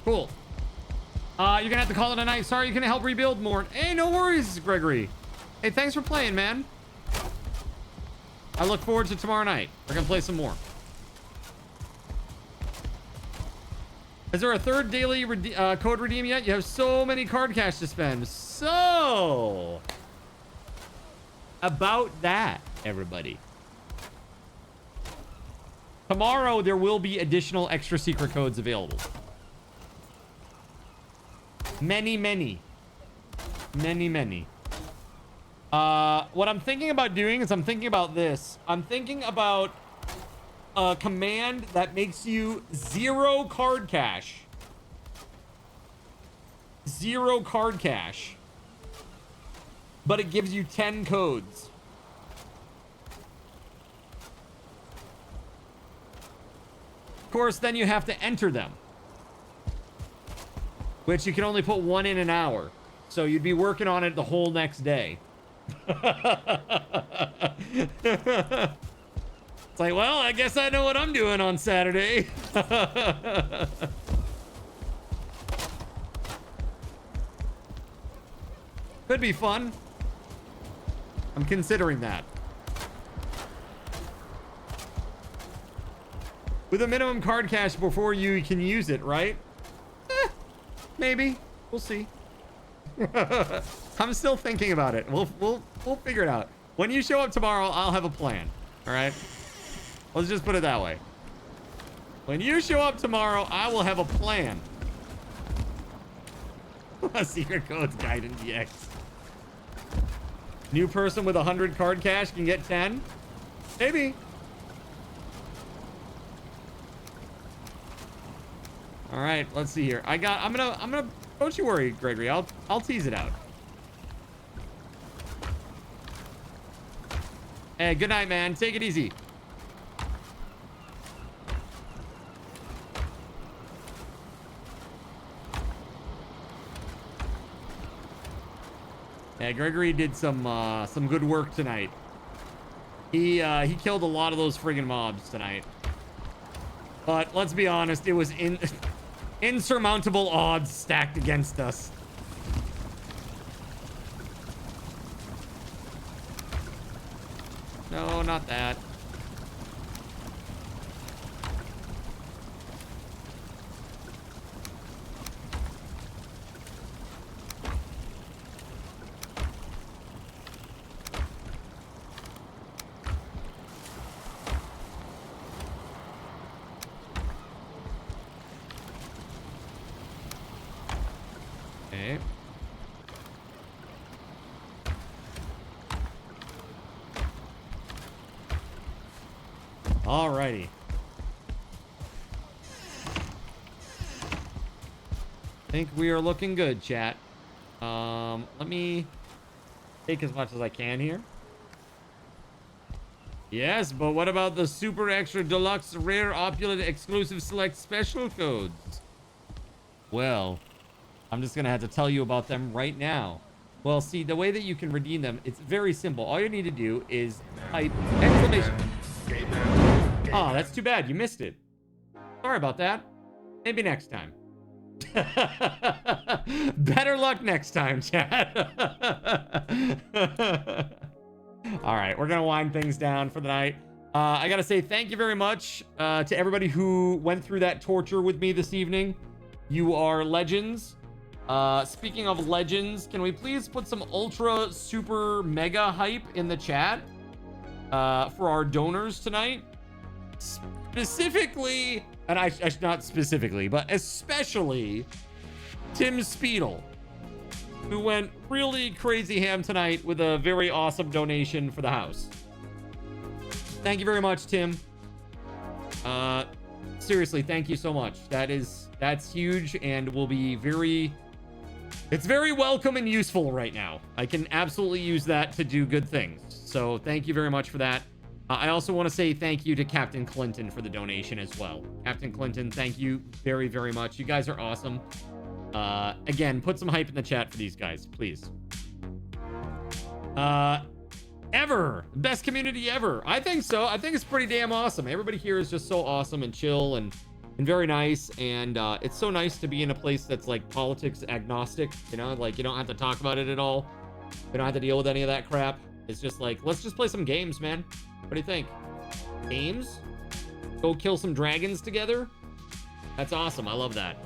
Cool. You're gonna have to call it a night. Sorry, you can help rebuild more. Hey, no worries, Gregory. Hey, thanks for playing, man. I look forward to tomorrow night. We're gonna play some more. Is there a third daily code redeem yet? You have so many card cash to spend. So, about that, everybody. Tomorrow, there will be additional extra secret codes available. Many. What I'm thinking about doing is I'm thinking about this. I'm thinking about a command that makes you 0 card cash. 0 card cash. But it gives you 10 codes. Of course, then you have to enter them. Which you can only put 1 in an hour. So you'd be working on it the whole next day. It's like, well, I guess I know what I'm doing on Saturday. Could be fun. I'm considering that. With a minimum card cash before you can use it, right? Maybe. We'll see. I'm still thinking about it. We'll figure it out. When you show up tomorrow, I'll have a plan. All right? Let's just put it that way. When you show up tomorrow, I will have a plan. Secret codes guide in DX. New person with 100 card cash can get 10? Maybe. All right, let's see here. I'm gonna don't you worry, Gregory. I'll tease it out. Hey, good night, man. Take it easy. Yeah, Gregory did some good work tonight. He killed a lot of those friggin' mobs tonight. But let's be honest, it was insurmountable odds stacked against us. No, not that. Okay. Alrighty. Think we are looking good, chat. Let me take as much as I can here. Yes, but what about the super extra deluxe rare opulent exclusive select special codes? Well, I'm just gonna have to tell you about them right now. Well, see, the way that you can redeem them, it's very simple. All you need to do is type exclamation. Oh, that's too bad. You missed it. Sorry about that. Maybe next time. Better luck next time, chat. All right, we're gonna wind things down for the night. I gotta say thank you very much to everybody who went through that torture with me this evening. You are legends. Speaking of legends, can we please put some ultra super mega hype in the chat for our donors tonight? Specifically, and I not specifically, but especially TimSpeedle, who went really crazy ham tonight with a very awesome donation for the house. Thank you very much, Tim. Seriously, thank you so much. That's huge and will be it's very welcome and useful right now. I can absolutely use that to do good things. So thank you very much for that. I also want to say thank you to Captain Clinton for the donation as well. Captain Clinton, thank you very, very much. You guys are awesome. Again, put some hype in the chat for these guys, please. Ever. Best community ever. I think so. I think it's pretty damn awesome. Everybody here is just so awesome and chill and and very nice. And it's so nice to be in a place that's like politics agnostic, you know, like you don't have to talk about it at all. You don't have to deal with any of that crap. It's just like, let's just play some games, man. What do you think? Games? Go kill some dragons together? That's awesome. I love that.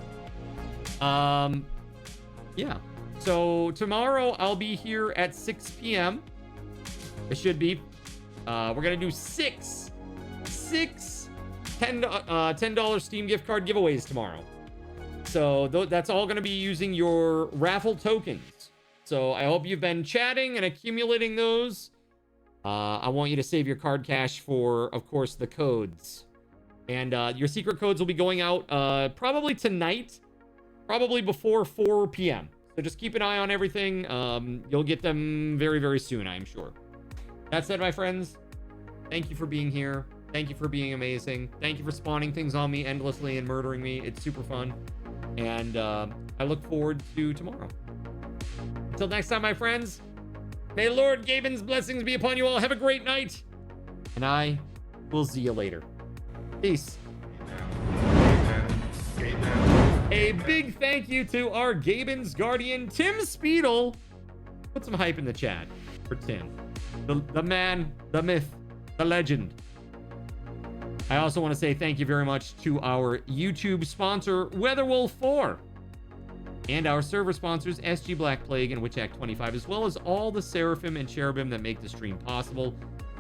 Yeah. So tomorrow I'll be here at 6 p.m. It should be. We're gonna do six $10 Steam gift card giveaways tomorrow. So that's all gonna be using your raffle tokens. So I hope you've been chatting and accumulating those. I want you to save your card cash for, of course, the codes. And your secret codes will be going out probably tonight, probably before 4 p.m. So just keep an eye on everything. You'll get them very, very soon, I'm sure. That said, my friends, thank you for being here. Thank you for being amazing. Thank you for spawning things on me endlessly and murdering me. It's super fun. And I look forward to tomorrow. Until next time, my friends, may Lord Gaben's blessings be upon you all. Have a great night. And I will see you later. Peace. A big thank you to our Gaben's guardian, TimSpeedle. Put some hype in the chat for Tim. The man, the myth, the legend. I also want to say thank you very much to our YouTube sponsor, WeatherWolf4. And our server sponsors, SG Black Plague and Witch Act 25, as well as all the Seraphim and Cherubim that make the stream possible,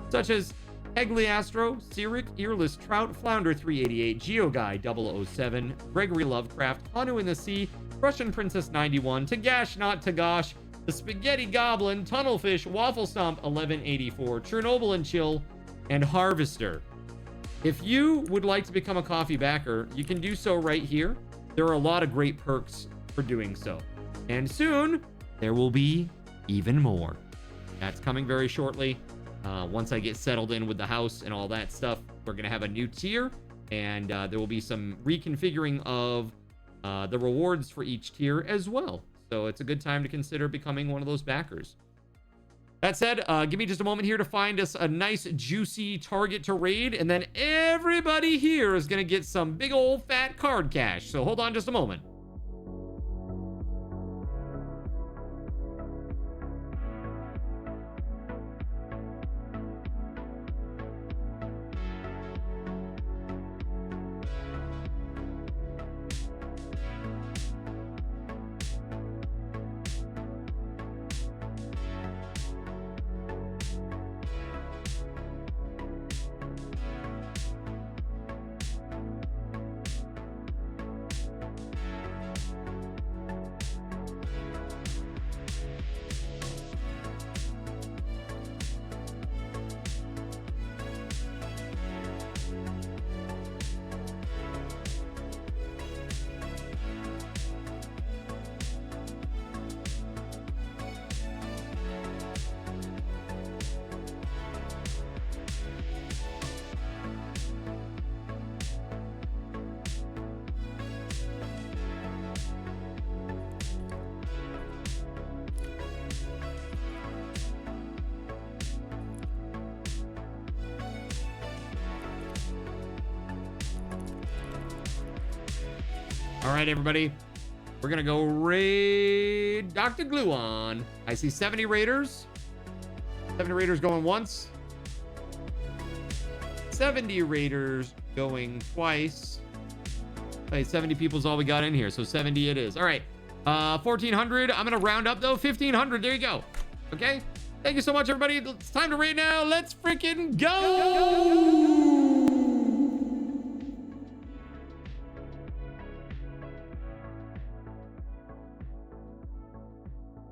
such as Hegliastro, Cyric, Earless Trout, Flounder 388, GeoGuy 007, Gregory Lovecraft, Hanu in the Sea, Russian Princess 91, Tagash Not Tagash, the Spaghetti Goblin, Tunnelfish, Waffle Stomp 1184, Chernobyl and Chill, and Harvester. If you would like to become a coffee backer, you can do so right here. There are a lot of great perks for doing so. And soon, there will be even more. That's coming very shortly. Once I get settled in with the house and all that stuff, we're going to have a new tier, and there will be some reconfiguring of the rewards for each tier as well. So it's a good time to consider becoming one of those backers. That said, give me just a moment here to find us a nice, juicy target to raid, and then everybody here is going to get some big old fat card cash. So hold on just a moment. All right, everybody. We're going to go raid Dr. Gluon. I see 70 raiders. 70 raiders going once. 70 raiders going twice. Hey, 70 people is all we got in here, so 70 it is. All right. 1,400. I'm going to round up, though. 1,500. There you go. Okay? Thank you so much, everybody. It's time to raid now. Let's freaking go!